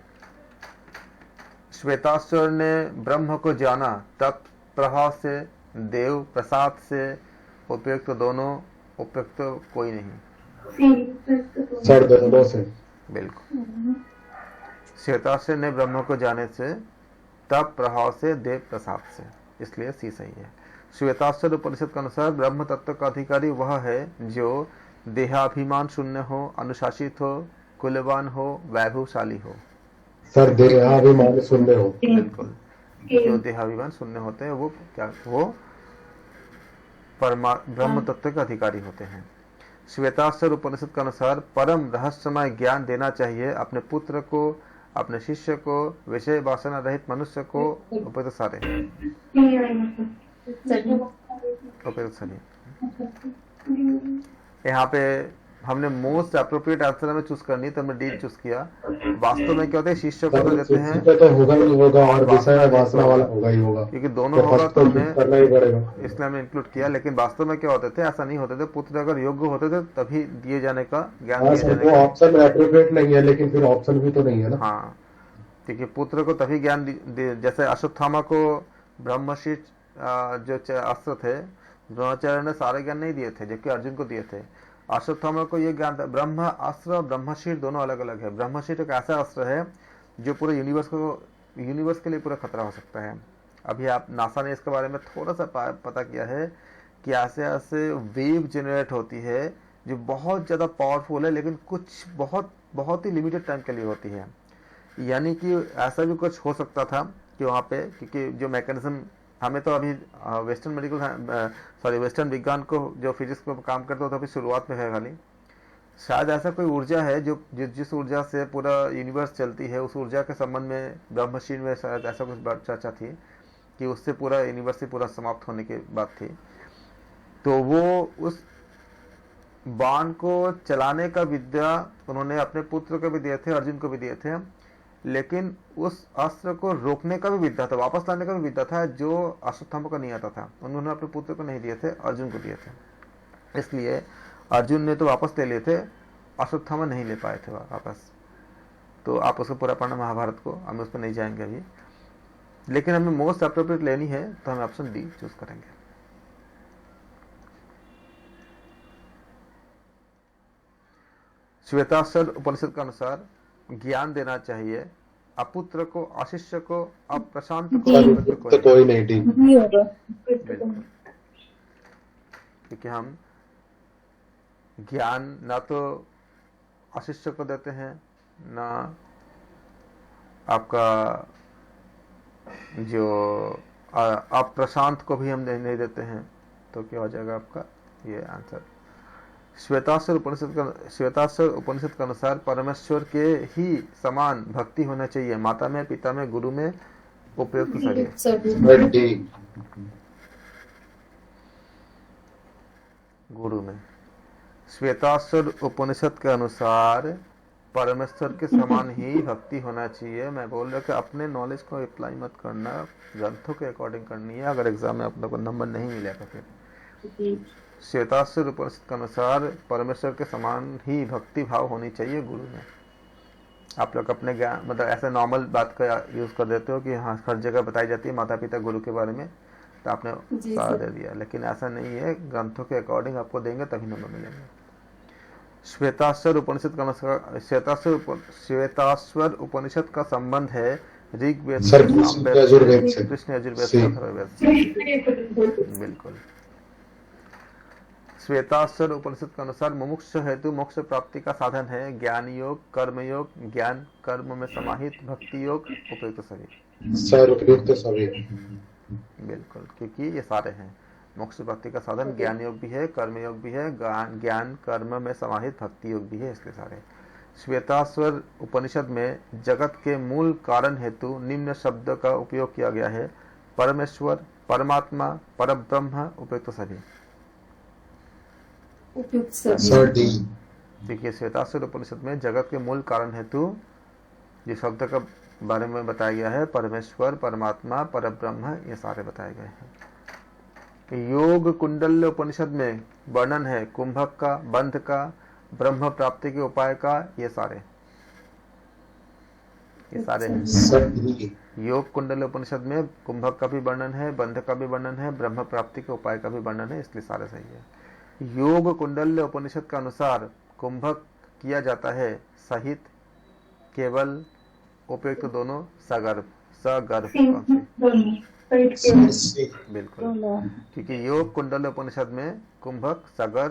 श्वेताश्वर ने ब्रह्म को जाना तप प्रभाव से, देव प्रसाद से, उपयुक्त दोनों, उपयुक्त कोई नहीं। सर दोनों से। बिल्कुल। श्वेताश्वर ने ब्रह्म को जाने से, तप प्रभाव से, देव प्रसाद से, इसलिए सी सही है। श्वेताश्वर उपनिषद के अनुसार ब्रह्म तत्व का अधिकारी वह है जो देहाभिमान शून्य हो, अनुशासित हो, कुलवान हो, वैभवशाली हो। सर देहाभिमान शून्य हो। बिल्कुल, जो देहाभिमान शून्य होते हैं वो क्या, वो ब्रह्म तत्व के अधिकारी होते हैं। श्वेताश्वर उपनिषद के अनुसार परम रहस्यमय ज्ञान देना चाहिए अपने पुत्र को, अपने शिष्य को, विषय वासना रहित मनुष्य को, उपयुक्त सारे उपयुक्त सारे। यहाँ पे हमने मोस्ट अप्रोप्रिएट आंसर हमें चूज करनी, तो हमने डी चूज किया। वास्तव में क्या होता है, शिष्य को तो देते हैं तो होगा ही होगा और विषय वासना वाला होगा ही होगा, क्योंकि दोनों होगा तो हमने करना ही पड़ेगा, इसलिए हमने इंक्लूड किया। लेकिन वास्तव में क्या होते थे, ऐसा नहीं होते थे। पुत्र अगर योग्य होते थे तभी दिए जाने का ज्ञान दिए जाने वो का। ऑप्शन एप्रोप्रिएट नहीं है, लेकिन फिर ऑप्शन भी तो नहीं है ना। हाँ, क्योंकि पुत्र को तभी ज्ञान जैसे अश्वत्थामा को ब्रह्मशीष जो अस्त्र थे, द्रोणाचार्य ने सारे ज्ञान नहीं दिए थे, जबकि अर्जुन को दिए थे। अश्वत्थामा को ये ज्ञान था। ब्रह्म अस्त्र और ब्रह्मशीर दोनों अलग अलग है। ब्रह्मशीर एक ऐसा अस्त्र है जो पूरे यूनिवर्स के लिए पूरा खतरा हो सकता है। अभी आप नासा ने इसके बारे में थोड़ा सा पता किया है कि ऐसे ऐसे वेव जनरेट होती है जो बहुत ज़्यादा पावरफुल है, लेकिन कुछ बहुत ही लिमिटेड टाइम के लिए होती है। यानी कि ऐसा भी कुछ हो सकता था कि वहाँ पे, क्योंकि जो मैकेनिज्म हमें तो अभी वेस्टर्न विज्ञान को जो फिजिक्स पे काम करते हो तो अभी शुरुआत में है खाली। शायद ऐसा कोई ऊर्जा है जो जिस ऊर्जा से पूरा यूनिवर्स चलती है, उस ऊर्जा के संबंध में ब्रह्मशील में शायद ऐसा कुछ चर्चा थी कि उससे पूरा यूनिवर्स से पूरा समाप्त होने की बात थी। तो वो उस बाण को चलाने का विद्या उन्होंने अपने पुत्र को भी दिए थे, अर्जुन को भी दिए थे, लेकिन उस अस्त्र को रोकने का भी विद्या था, वापस लाने का भी विद्या था, जो अश्वत्थामा को नहीं आता था। उन्होंने अपने पुत्र को नहीं दिए थे, अर्जुन को दिए थे। इसलिए अर्जुन ने तो वापस ले लिए थे, अश्वत्थामा नहीं ले पाए थे वापस। तो आप उसको पूरा पढ़ना महाभारत को, हम उस पर नहीं जाएंगे अभी। लेकिन हमें मोस्ट अप्रोप्रिएट लेनी है तो हम ऑप्शन डी चूज करेंगे। श्वेताश्वर उपनिषद के अनुसार ज्ञान देना चाहिए अपुत्र को, अशिष्य को, अप्रशांत को, तो कोई नहीं डी। क्योंकि हम ज्ञान ना तो अशिष्य को देते हैं, ना आपका जो अप्रशांत को भी हम नहीं देते हैं। तो क्या हो जाएगा आपका ये आंसर। श्वेताश्वर उपनिषद के अनुसार परमेश्वर के ही समान भक्ति होना चाहिए, माता में, पिता में, गुरु में, उपयुक्त सभी गुरु में। श्वेताश्वर उपनिषद के अनुसार परमेश्वर के समान ही भक्ति होना चाहिए। मैं बोल रहा कि अपने नॉलेज को अप्लाई मत करना, ग्रंथों के अकॉर्डिंग करनी है। अगर एग्जाम में आप लोग को नंबर नहीं मिलेगा फिर। श्वेताश्वर उपनिषद के अनुसार परमेश्वर के समान ही भक्ति भाव होनी चाहिए गुरु में। आप लोग अपने ज्ञान मतलब ऐसे नॉर्मल बात का यूज कर देते हो कि हाँ हर जगह बताई जाती है माता पिता गुरु के बारे में, तो आपने सारा दे दिया, लेकिन ऐसा नहीं है। ग्रंथों के अकॉर्डिंग आपको देंगे तभी नंबर मिलेंगे। श्वेताश्वर उपनिषद का अनुसार श्वेताश्वर उपनिषद का संबंध है ऋग्वेद, कृष्ण यजुर्वेद से। बिल्कुल। श्वेताश्वर उपनिषद के अनुसार मुमुक्ष हेतु मोक्ष प्राप्ति का साधन है ज्ञान योग, कर्म योग, ज्ञान कर्म में समाहित, भक्ति योग, उपयुक्त सभी। बिल्कुल, क्योंकि ये सारे हैं। मोक्ष प्राप्ति का साधन ज्ञान योग भी है, कर्म योग भी है, ज्ञान कर्म में समाहित भक्ति योग भी है, इसलिए सारे। श्वेताश्वर उपनिषद में जगत के मूल कारण हेतु निम्न शब्द का उपयोग किया गया है: परमेश्वर, परमात्मा, परब्रह्म, उपयुक्त सभी। देखिए श्वेताश्वर उपनिषद में जगत के मूल कारण हेतु जिस शब्द का बारे में बताया गया है, परमेश्वर, परमात्मा, परब्रह्म, ये सारे बताए गए हैं। योग कुंडल्य उपनिषद में वर्णन है कुंभक का, बंध का, ब्रह्म प्राप्ति के उपाय का, ये सारे हैं। योग कुंडल्य उपनिषद में कुंभक का भी वर्णन है, बंध का भी वर्णन है, ब्रह्म प्राप्ति के उपाय का भी वर्णन है, इसलिए सारे सही है। योग कुंडल्य उपनिषद का अनुसार कुंभक किया जाता है सहित, केवल, उपयुक्त दोनों, सगर्भ। पेट के सी। बिल्कुल, दोनों। क्योंकि योग कुंडल उपनिषद में कुंभक सगर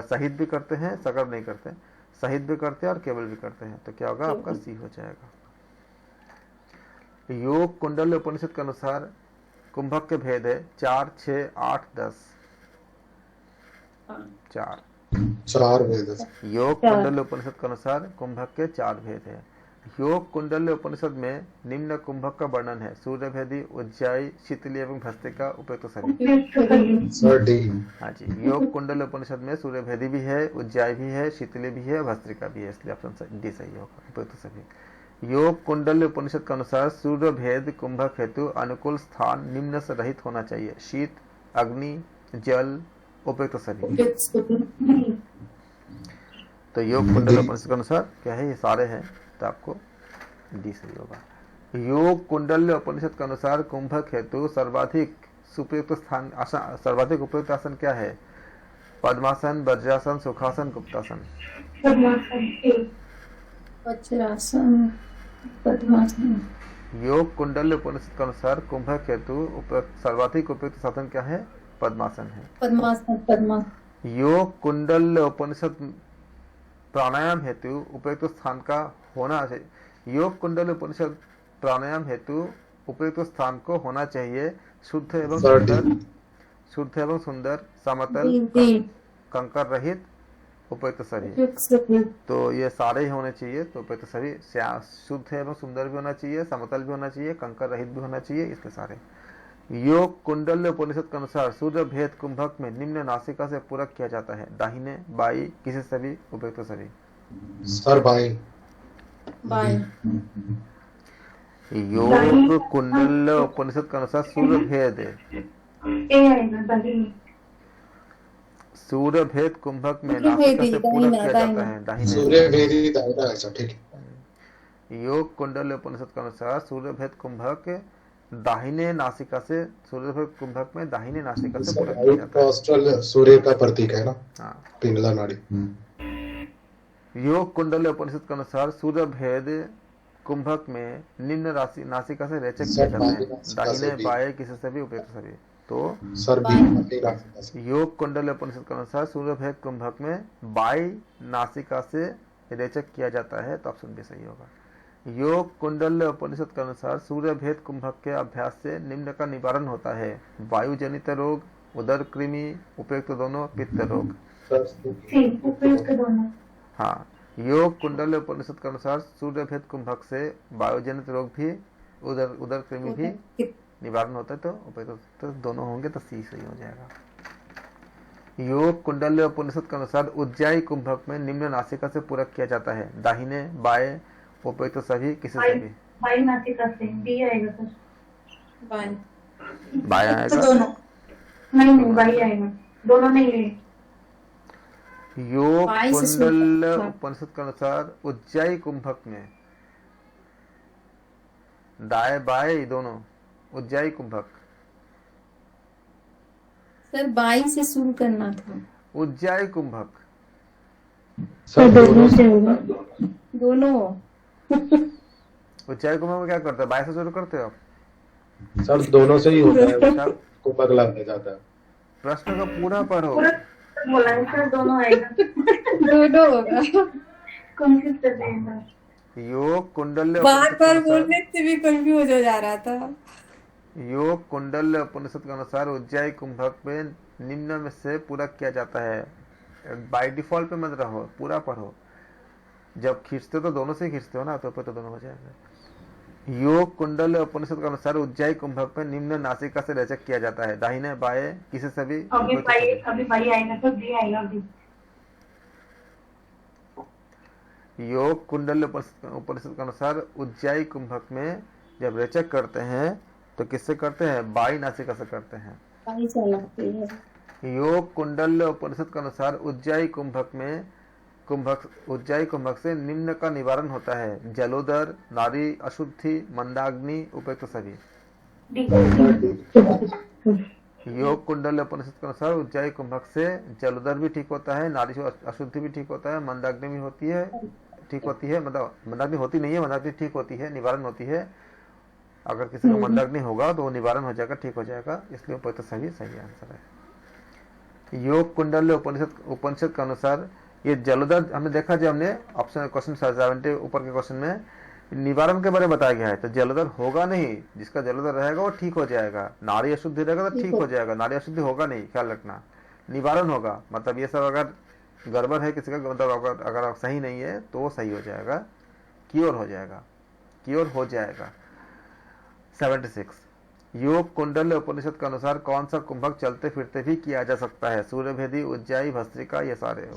सहित भी करते हैं, सगर नहीं करते, सहित भी करते हैं और केवल भी करते हैं, तो क्या होगा आपका सी हो जाएगा। योग कुंडल उपनिषद के अनुसार कुंभक के भेद है 4, 6, 8, 10। 4 भेद है। योग कुंडल उपनिषद के अनुसार कुंभक के 4 भेद है। योग कुंडल उपनिषद में निम्न कुंभक का वर्णन है: सूर्य भेदी, उज्जाई, शीतली एवं भस्त्रिका, उपयुक्त सभी। Sir D. हाँ जी, योग कुंडल उपनिषद में सूर्य भेदी भी है, उज्जाई भी है, शीतली भी है, भस्त्रिका भी है, इसलिए ऑप्शन डी सही होगा, उपयुक्त सभी। योग कुंडल उपनिषद के अनुसार सूर्य भेद कुंभक हेतु अनुकूल स्थान निम्न से रहित होना चाहिए: शीत, अग्नि, जल, उपयुक्त सभी। तो योग कुंडल उपनिषद के अनुसार क्या है, ये सारे हैं, तो आपको डी सही होगा। योग कुंडल उपनिषद के अनुसार कुंभक हेतु सर्वाधिक उपयुक्त स्थान सर्वाधिक उपयुक्त आसन क्या है? पद्मासन, वज्रासन, सुखासन, गुप्तासन। वज्रासन, पद्मासन। योग कुंडल उपनिषद के अनुसार कुंभक हेतु सर्वाधिक उपयुक्त साधन क्या है? पद्मासन है। पद्मासन। योग कुंडल उपनिषद प्राणायाम हेतु उपयुक्त स्थान का होना चाहिए। योग कुंडल उपनिषद प्राणायाम हेतु उपयुक्त स्थान को होना चाहिए शुद्ध एवं सुंदर, समतल, कंकर रहित, उपयुक्त सभी। तो ये सारे ही होने चाहिए, तो उपयुक्त सभी शुद्ध एवं सुंदर भी होना चाहिए, समतल भी होना चाहिए, कंकर रहित भी होना चाहिए, इसके सारे। योग कुंडल उपनिषद के अनुसार सूर्य भेद कुंभक में निम्न नासिका से पूरक किया जाता है: दाहिने, बाई, किसी सभी, उपयुक्त सभी। Sir by. योग कुंडल उपनिषद के अनुसार सूर्य भेद कुंभक में नासिका से पूरक किया जाता है: दाहिने। सूर्य भेदी दाहिना, ऐसा ठीक है। योग कुंडल उपनिषद के अनुसार सूर्य भेद कुंभक दाहिने नासिका से कुंभक में दाहिने नासिका से पूरक किया जाता है। सूर्य का प्रतीक है ना। हाँ। पिंगला नाड़ी। योग कुंडल उपनिषद के अनुसार सूर्य भेद कुंभक में निम्न राशि नासिका से रेचक किया जाता है: दाहिने, बाएं, किसी से भी, उपयुक्त सभी। तो सर योग कुंडल उपनिषद के अनुसार सूर्य भेद कुंभक में बाई नासिका से रेचक किया जाता है, तो ऑप्शन बी सही होगा। योग कुंडल उपनिषद के अनुसार सूर्य भेद कुंभक के अभ्यास से निम्न का निवारण होता है: वायु जनित रोग, उदर कृमि, उपयुक्त दोनों, पित्त रोग। उपयुक्त दोनों। हाँ, योग कुंडल उपनिषद के अनुसार सूर्य भेद कुंभक से वायु जनित रोग भी, उदर कृमि भी निवारण होता है, तो उपयुक्त तो दोनों होंगे, तो सी सही हो जाएगा। योग कुंडल उपनिषद के अनुसार उज्जाई कुंभक में निम्न नासिका से पूरक किया जाता है: दाहिने, बाएं, उपयुक्त सभी, किसी से भी। बाई नासिका से डी आएगा सर। बाएं आएगा। दोनों नहीं, बाई आएगा, दोनों नहीं है। योग कुंडल उपनिषद के अनुसार उज्जाई कुंभक में दाएं बाएं दोनों, उज्जाई कुंभक। सर बाई से शुरू करना था। उज्जाई कुंभक सर दोनों से होगा। दोनों। उज्जाई कुंभक में क्या करते हैं? बाएं से शुरू करते हो आप? सर दोनों से ही होता है, कुंभक लग जाता है। प्रश्न का पूरा पढ़ो। बोला है सर, दोनों आएगा। दोनों होगा। कंफ्यूज कर देगा। योग कुंडल बार बोलने से भी कंफ्यूज हो जा रहा था। योग कुंडल उपनिषद के अनुसार उज्जाई कुंभक में निम्न में से पूरक किया जाता है। बाय डिफॉल्ट पे मत रहो, पूरा पढ़ो। जब खींचते तो दोनों से खींचते हो ना, तो दोनों हो जाएगा। योग कुंडल उपनिषद के अनुसार उज्जाई कुंभक में निम्न नासिका से रेचक किया जाता है: दाहिने, बाएं, किसी से भी, अभी बाई आएगा तो डी आएगा अभी। योग कुंडल उपनिषद के अनुसार उज्जाई कुंभक में जब रेचक करते हैं तो किससे करते हैं? बाई नासिका से करते हैं। बाई चलाती है। योग कुंडल उपनिषद के अनुसार उज्जाई कुंभक से निम्न का निवारण होता है: जलोदर, नारी अशुद्धि, मंदाग्नि, उपयुक्त सभी। योग कुंडल उपनिषद के अनुसार उज्जाई कुंभक से जलोदर भी ठीक होता है, नारी अशुद्धि भी ठीक होता है, मंदाग्नि भी ठीक होती है, मतलब मंदाग्नि होती नहीं है, मंदाग्नि ठीक होती है, निवारण होती है। अगर किसी का मंडक नहीं होगा तो वो निवारण हो जाएगा, ठीक हो जाएगा, इसलिए उपयुक्त सभी सही आंसर है। योग कुंडल उपनिषद के अनुसार ये जलोदर हमने देखा, जब हमने ऑप्शन क्वेश्चन 70 ऊपर के क्वेश्चन में निवारण के बारे में बताया गया है, तो जलोदर होगा नहीं, जिसका जलोदर रहेगा वो ठीक हो जाएगा, नाड़ी अशुद्धि रहेगा तो ठीक हो जाएगा, नाड़ी अशुद्धि होगा नहीं, ख्याल रखना, निवारण होगा, मतलब ये सब अगर गड़बड़ है किसी का, मतलब अगर सही नहीं है तो वो सही हो जाएगा, क्योर हो जाएगा, क्योर हो जाएगा। 76 योग कुंडल उपनिषद के अनुसार कौन सा कुंभक चलते फिरते भी किया जा सकता है? सूर्यभेदी, उज्जाई, भस्त्रिका, ये सारे।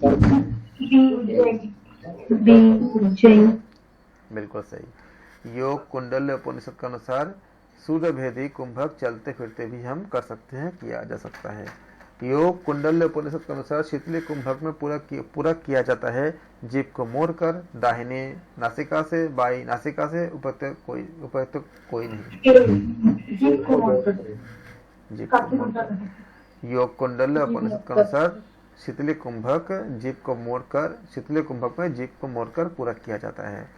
बिल्कुल सही। योग कुंडल उपनिषद के अनुसार सूर्यभेदी कुंभक चलते फिरते भी हम कर सकते हैं, किया जा सकता है। योग कुंडल उपनिषद के अनुसार शीतली कुंभक में पूरक किया जाता है जीभ को मोड़कर, दाहिने नासिका से, बाई नासिका से, उपयुक्त कोई नहीं। जीभ को मोड़कर। योग कुंडल उपनिषद के अनुसार शीतली कुंभक जीभ को मोड़कर, शीतली कुंभक में जीभ को मोड़कर पूरक किया जाता है।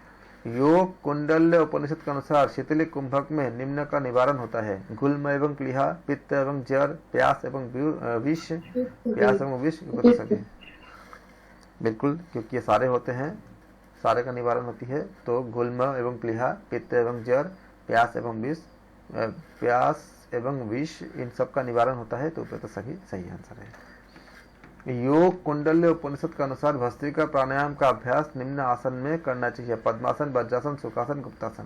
योग कुंडल उपनिषद के अनुसार शीतली कुंभक में निम्न का निवारण होता है: गुल्म एवं प्लीहा, पित्त एवं जर, प्यास एवं विष, प्यास एवं विष, सभी। बिल्कुल, क्योंकि ये सारे होते हैं, सारे का निवारण होती है, तो गुल्म एवं प्लीहा, पित्त एवं जर, प्यास एवं विष, इन सब का निवारण होता है, तो सभी सही आंसर है। योग कुंडल्य उपनिषद के अनुसार भस्त्रिका प्राणायाम का अभ्यास निम्न आसन में करना चाहिए: पद्मासन, वज्रासन, सुखासन, गुप्तासन।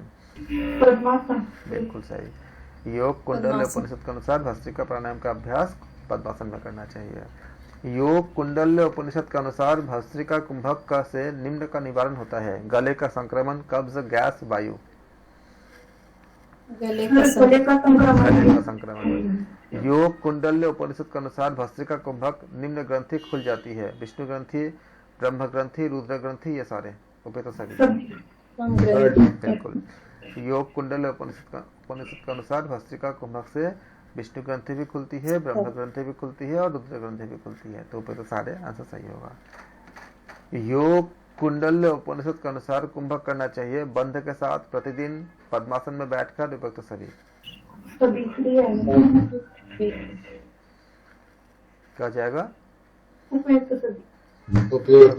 बिल्कुल सही। योग कुंडल्य उपनिषद के अनुसार भस्त्रिका प्राणायाम का अभ्यास पद्मासन में करना चाहिए। योग कुंडल्य उपनिषद के अनुसार भस्त्रिका कुंभक का से निम्न का निवारण होता है: गले का संक्रमण, कब्ज, गैस, वायु। गले का संक्रमण। योग कुंडल्य उपनिषद के अनुसार भस्त्रिका कुंभक निम्न ग्रंथि खुल जाती है: विष्णु ग्रंथि, ब्रह्म ग्रंथि, रुद्र ग्रंथि, ये सारे उपयुक्त सभी। बिल्कुल। योग कुंडल्य उपनिषद के अनुसार भस्त्रिका कुंभक से विष्णु ग्रंथि भी खुलती है, ब्रह्म ग्रंथि भी खुलती है और रुद्र ग्रंथि भी खुलती है, तो उपयुक्त सारे आंसर सही होगा। योग कुंडल्य उपनिषद के अनुसार कुंभक करना चाहिए बंध के साथ, प्रतिदिन, पद्मासन में बैठकर, उपयुक्त सभी। क्या जाएगा? उपयुक्त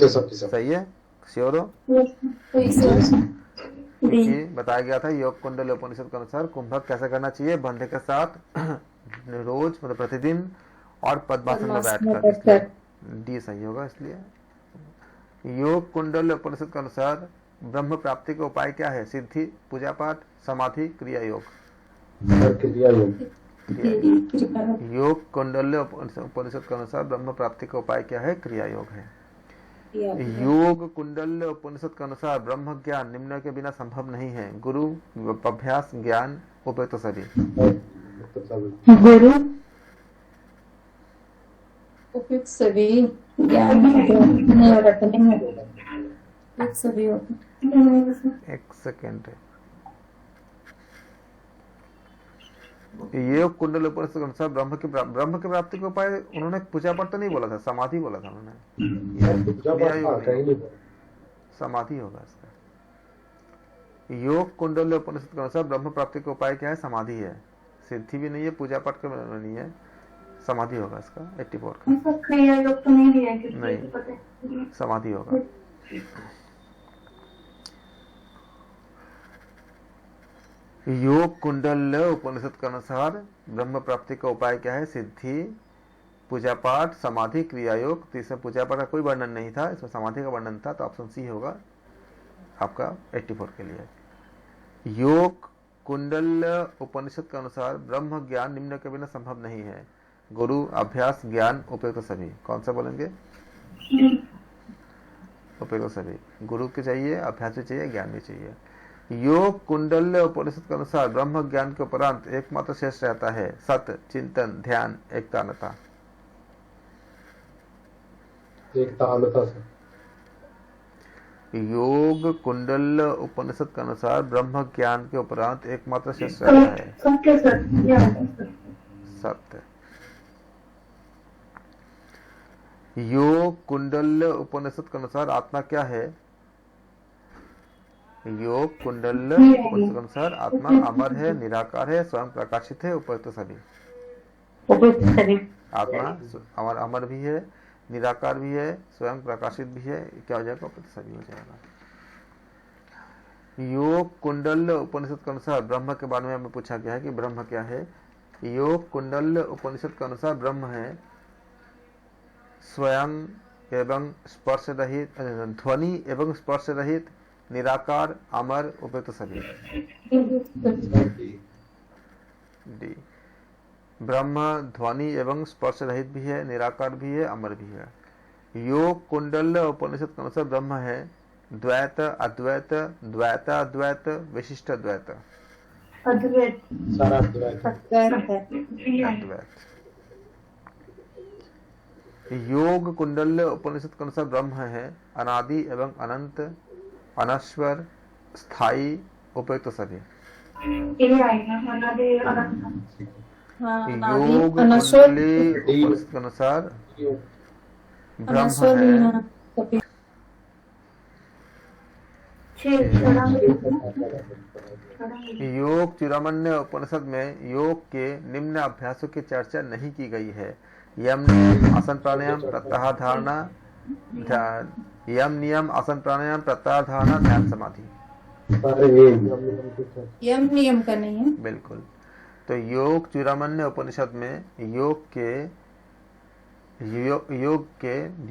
सभी। सही है, श्योर हो? बताया गया था योग कुंडल उपनिषद के अनुसार कुंभक कैसे करना चाहिए: बंधे के साथ, रोज, मतलब प्रतिदिन, और पद्मासन में बैठकर। डी सही होगा इसलिए। योग कुंडल उपनिषद के अनुसार ब्रह्म प्राप्ति का उपाय क्या है? सिद्धि, पूजा पाठ, समाधि, क्रिया योग। योग कुंडल्य उपनिषद के अनुसार ब्रह्म प्राप्ति का उपाय क्या है? क्रिया योग है। योग कुंडल्य उपनिषद के अनुसार ब्रह्म ज्ञान निम्न के बिना संभव नहीं है: गुरु, अभ्यास, ज्ञान, उपयुक्त सभी। गुरु, उपयुक्त सभी, ज्ञान सभी होते। एक सेकेंड। योग कुंडल उपनिषद के अनुसार ब्रह्म की प्राप्ति का उपाय उन्होंने पूजा पाठ तो नहीं बोला था, समाधि बोला था उन्होंने। समाधि होगा इसका। योग कुंडल उपनिषद के अनुसार ब्रह्म प्राप्ति का उपाय क्या है? समाधि है। सिद्धि भी नहीं है, पूजा पाठ का नहीं है, समाधि होगा इसका। 84 का क्रिया योग तो नहीं लिया है, नहीं, समाधि होगा। योग कुंडल्य उपनिषद के अनुसार ब्रह्म प्राप्ति का उपाय क्या है? सिद्धि, पूजा पाठ, समाधि, क्रिया योग। तो इसमें पूजा पाठ का कोई वर्णन नहीं था, इसमें समाधि का वर्णन था, तो ऑप्शन सी होगा आपका 84 के लिए। योग कुंडल्य उपनिषद के अनुसार ब्रह्म ज्ञान निम्न के बिना संभव नहीं है: गुरु, अभ्यास, ज्ञान, उपयुक्त सभी। कौन सा बोलेंगे? उपयुक्त सभी। गुरु के चाहिए, अभ्यास भी चाहिए, ज्ञान भी चाहिए। योग कुंडल्य उपनिषद के अनुसार ब्रह्म ज्ञान के उपरांत एकमात्र शेष रहता है: सत्य, चिंतन, ध्यान, एकतानता। योग कुंडल्य उपनिषद के अनुसार ब्रह्म ज्ञान के उपरांत एकमात्र शेष रहता है सत्य। योग कुंडल्य उपनिषद के अनुसार आत्मा क्या है? योग कुंडल उपनिषद के अनुसार आत्मा अमर है, निराकार है, स्वयं प्रकाशित है, उपयुक्त सभी। उपयुक्त सभी। आत्मा अमर भी है, निराकार भी है, स्वयं प्रकाशित भी है, क्या हो जाएगा? उपयुक्त सभी हो जाएगा। योग कुंडल उपनिषद के अनुसार ब्रह्म के बारे में हमें पूछा गया है कि ब्रह्म क्या है। योग कुंडल उपनिषद के अनुसार ब्रह्म है स्वयं एवं स्पर्श रहित, ध्वनि एवं स्पर्श रहित, निराकार, अमर, उपयुक्त सभी। डी, ब्रह्म ध्वनि एवं स्पर्श रहित भी है, निराकार भी है, अमर भी है। योग कुंडल उपनिषद के अनुसार ब्रह्म है द्वैत, अद्वैत, द्वैताद्वैत, विशिष्ट द्वैत, अद्वैत, सारा अद्वैत। अद्वैत। योग कुंडल उपनिषद के अनुसार ब्रह्म है अनादि एवं अनंत, अनश्वर, स्थायी, उपयुक्त सभी। ये आएगा अनादि अनंत। योग कुंडली उपनिषद के अनुसार ब्रह्म है योग चूड़ामण्य उपनिषद में योग के निम्न अभ्यासों की चर्चा नहीं की गई है। यम नियम आसन प्राणायाम प्रत्याहार धारणा, यम नियम आसन प्राणायाम प्रत्याहार धारणा, ध्यान समाधि। यम नियम का नहीं है। बिल्कुल। तो योग चूड़ामण्य उपनिषद में योग के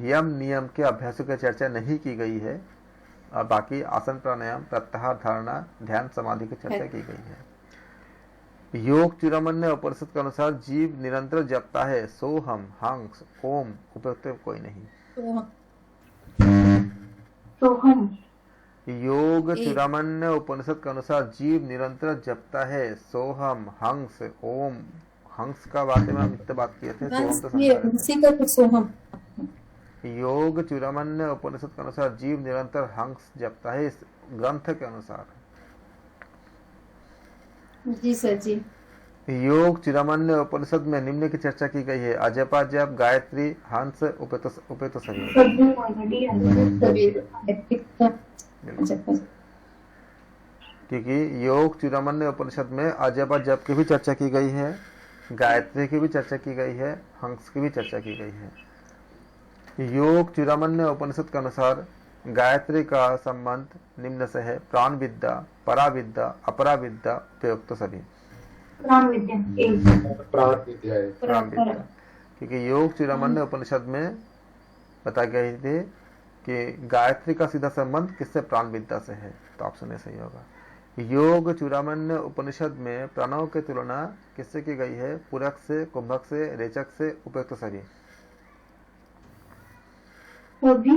यम नियम के अभ्यासों की चर्चा नहीं की गई है और बाकी आसन प्राणायाम प्रत्याहार धारणा, ध्यान समाधि की चर्चा की गई है। योग चूड़ामण्य उपनिषद के अनुसार जीव निरंतर जपता है सोहम, हंस, ओम, उपयुक्त कोई नहीं। सोहम। योग चूड़ामण्य उपनिषद के अनुसार जीव निरंतर जपता है सोहम, हंस, ओम। हंस का बारे में हम इतने बात किए थे, सोहम तो समझा का सोहम। योग चूड़ामण्य उपनिषद के अनुसार जीव निरंतर हंस जपता है इस ग्रंथ के अनुसार। जी सर जी। योग चूड़ामण्य उपनिषद में निम्न की चर्चा की गई है अजपा जप, गायत्री, हंस, उपयुक्त सभी। क्योंकि योग चूड़ामण्य उपनिषद में अजपा जप की भी चर्चा की गई है, गायत्री की भी चर्चा की गई है, हंस की भी चर्चा की गई है। योग चूड़ामण्य उपनिषद के अनुसार गायत्री का संबंध निम्न से है प्राण विद्या, पराविद्या, अपराविद्या, उपयुक्त सभी। प्राण विद्या। क्योंकि योग चूड़ामण्य उपनिषद में बताया गया थे कि गायत्री का सीधा संबंध किससे? प्राण विद्या से है, तो ऑप्शन ए सही होगा। योग चूड़ामण्य उपनिषद में प्रणव की तुलना किससे की गई है? पूरक से, कुंभक से, रेचक से, उपयुक्त सभी। क्योंकि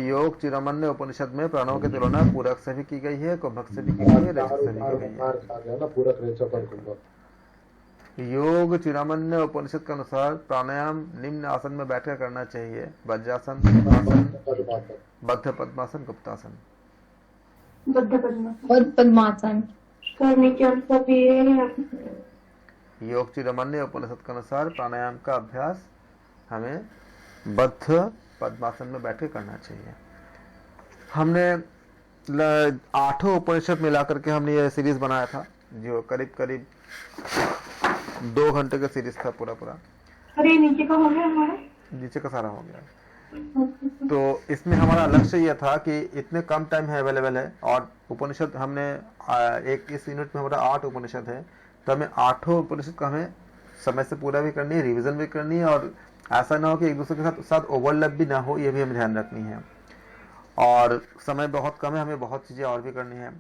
योग चूड़ामण्य उपनिषद में प्रणव की तुलना पूरक से भी की गई है, कुंभक से भी की गई है, रेचक से भी की गई है। योग चूड़ामण्य उपनिषद के अनुसार प्राणायाम निम्न आसन में बैठकर करना चाहिए वज्रासन, बद्ध पद्मासन, गुप्तासन। पद्मासन करने के अनुसार योग चूड़ामण्य उपनिषद के अनुसार प्राणायाम का अभ्यास हमें बद्ध पद्मासन में बैठ के करना चाहिए। हमने 8 उपनिषद मिला करके हमने ये सीरीज बनाया था जो करीब 2 घंटे का सीरीज था पूरा। अरे नीचे का हो गया हमारा, नीचे का सारा हो गया। तो इसमें हमारा लक्ष्य यह था कि इतने कम टाइम है अवेलेबल है और उपनिषद हमने इस यूनिट में हमारा 8 उपनिषद है, तो हमें 8 उपनिषद का हमें समय से पूरा भी करनी है, रिवीजन भी करनी है और ऐसा ना हो कि एक दूसरे के साथ ओवरलैप भी ना हो, ये भी हमें ध्यान रखनी है। और समय बहुत कम है, हमें बहुत चीजें और भी करनी है।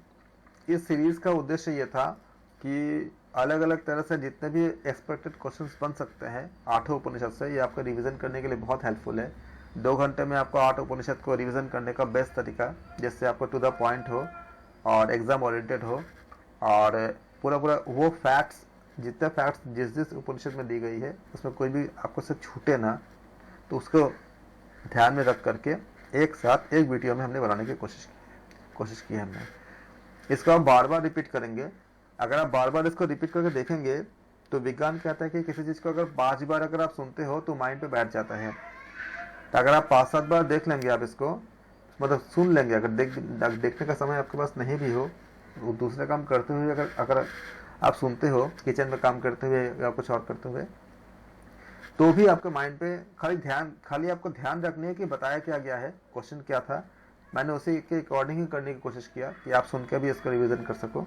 इस सीरीज का उद्देश्य ये था कि अलग अलग तरह से जितने भी एक्सपेक्टेड क्वेश्चंस बन सकते हैं 8 उपनिषद से, ये आपका रिवीजन करने के लिए बहुत हेल्पफुल है। 2 घंटे में आपको 8 उपनिषद को रिवीजन करने का बेस्ट तरीका, जिससे आपको टू द पॉइंट हो और एग्जाम ओरिएंटेड हो और पूरा वो फैक्ट्स, जितने फैक्ट्स जिस उपनिषद में दी गई है उसमें कोई भी आपको से छूटे ना, तो उसको ध्यान में रख करके एक साथ एक वीडियो में हमने बनाने की कोशिश की है हमने। इसको हम बार बार रिपीट करेंगे। अगर आप बार बार इसको रिपीट करके देखेंगे तो विज्ञान कहता है कि किसी चीज को अगर 5 बार अगर आप सुनते हो तो माइंड पे बैठ जाता है। तो अगर आप 5-7 बार देख लेंगे आप इसको मतलब सुन लेंगे। अगर देखने का समय आपके पास नहीं भी हो, वो दूसरे काम करते हुए अगर आप सुनते हो, किचन में काम करते हुए या कुछ और करते हुए, तो भी आपके माइंड पे खाली आपको ध्यान रखनी है कि बताया क्या गया है, क्वेश्चन क्या था, मैंने उसी के अकॉर्डिंग ही करने की कोशिश किया कि आप सुन के भी इसका रिवीजन कर सको।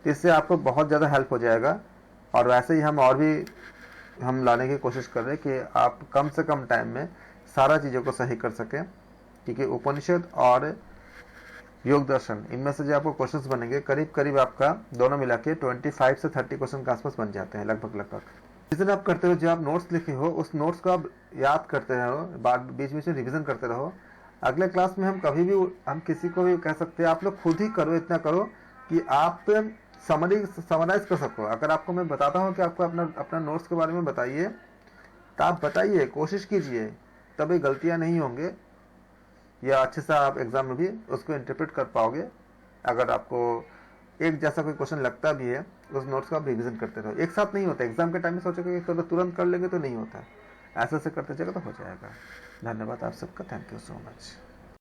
तो इससे आपको बहुत ज़्यादा हेल्प हो जाएगा। और वैसे ही हम लाने की कोशिश कर रहे हैं कि आप कम से कम टाइम में सारा चीज़ों को सही कर सकें, क्योंकि उपनिषद और योग दर्शन, इनमें से जो आपको क्वेश्चंस बनेंगे करीब करीब आपका दोनों मिला के 25 से 30 क्वेश्चन के आसपास बन जाते हैं लगभग। जिस आप करते हो, जो आप नोट्स लिखे हो उस नोट्स को आप याद करते रहो, बीच बीच में रिविजन करते रहो। अगले क्लास में हम कभी भी हम किसी को भी कह सकते हैं आप लोग खुद ही करो, इतना करो कि आप समराइज कर सको। अगर आपको मैं बताता हूँ कि आपको अपना नोट्स के बारे में बताइए, तो आप बताइए, कोशिश कीजिए, तभी गलतियाँ नहीं होंगे या अच्छे से आप एग्जाम में भी उसको इंटरप्रेट कर पाओगे। अगर आपको एक जैसा कोई क्वेश्चन लगता भी है, उस नोट्स को आप रिवीजन करते रहो। एक साथ नहीं होता, एग्जाम के टाइम में सोचोगे कि तुरंत कर लेंगे तो नहीं होता, ऐसे करते जाएगा तो हो जाएगा। धन्यवाद आप सबका, थैंक यू सो मच।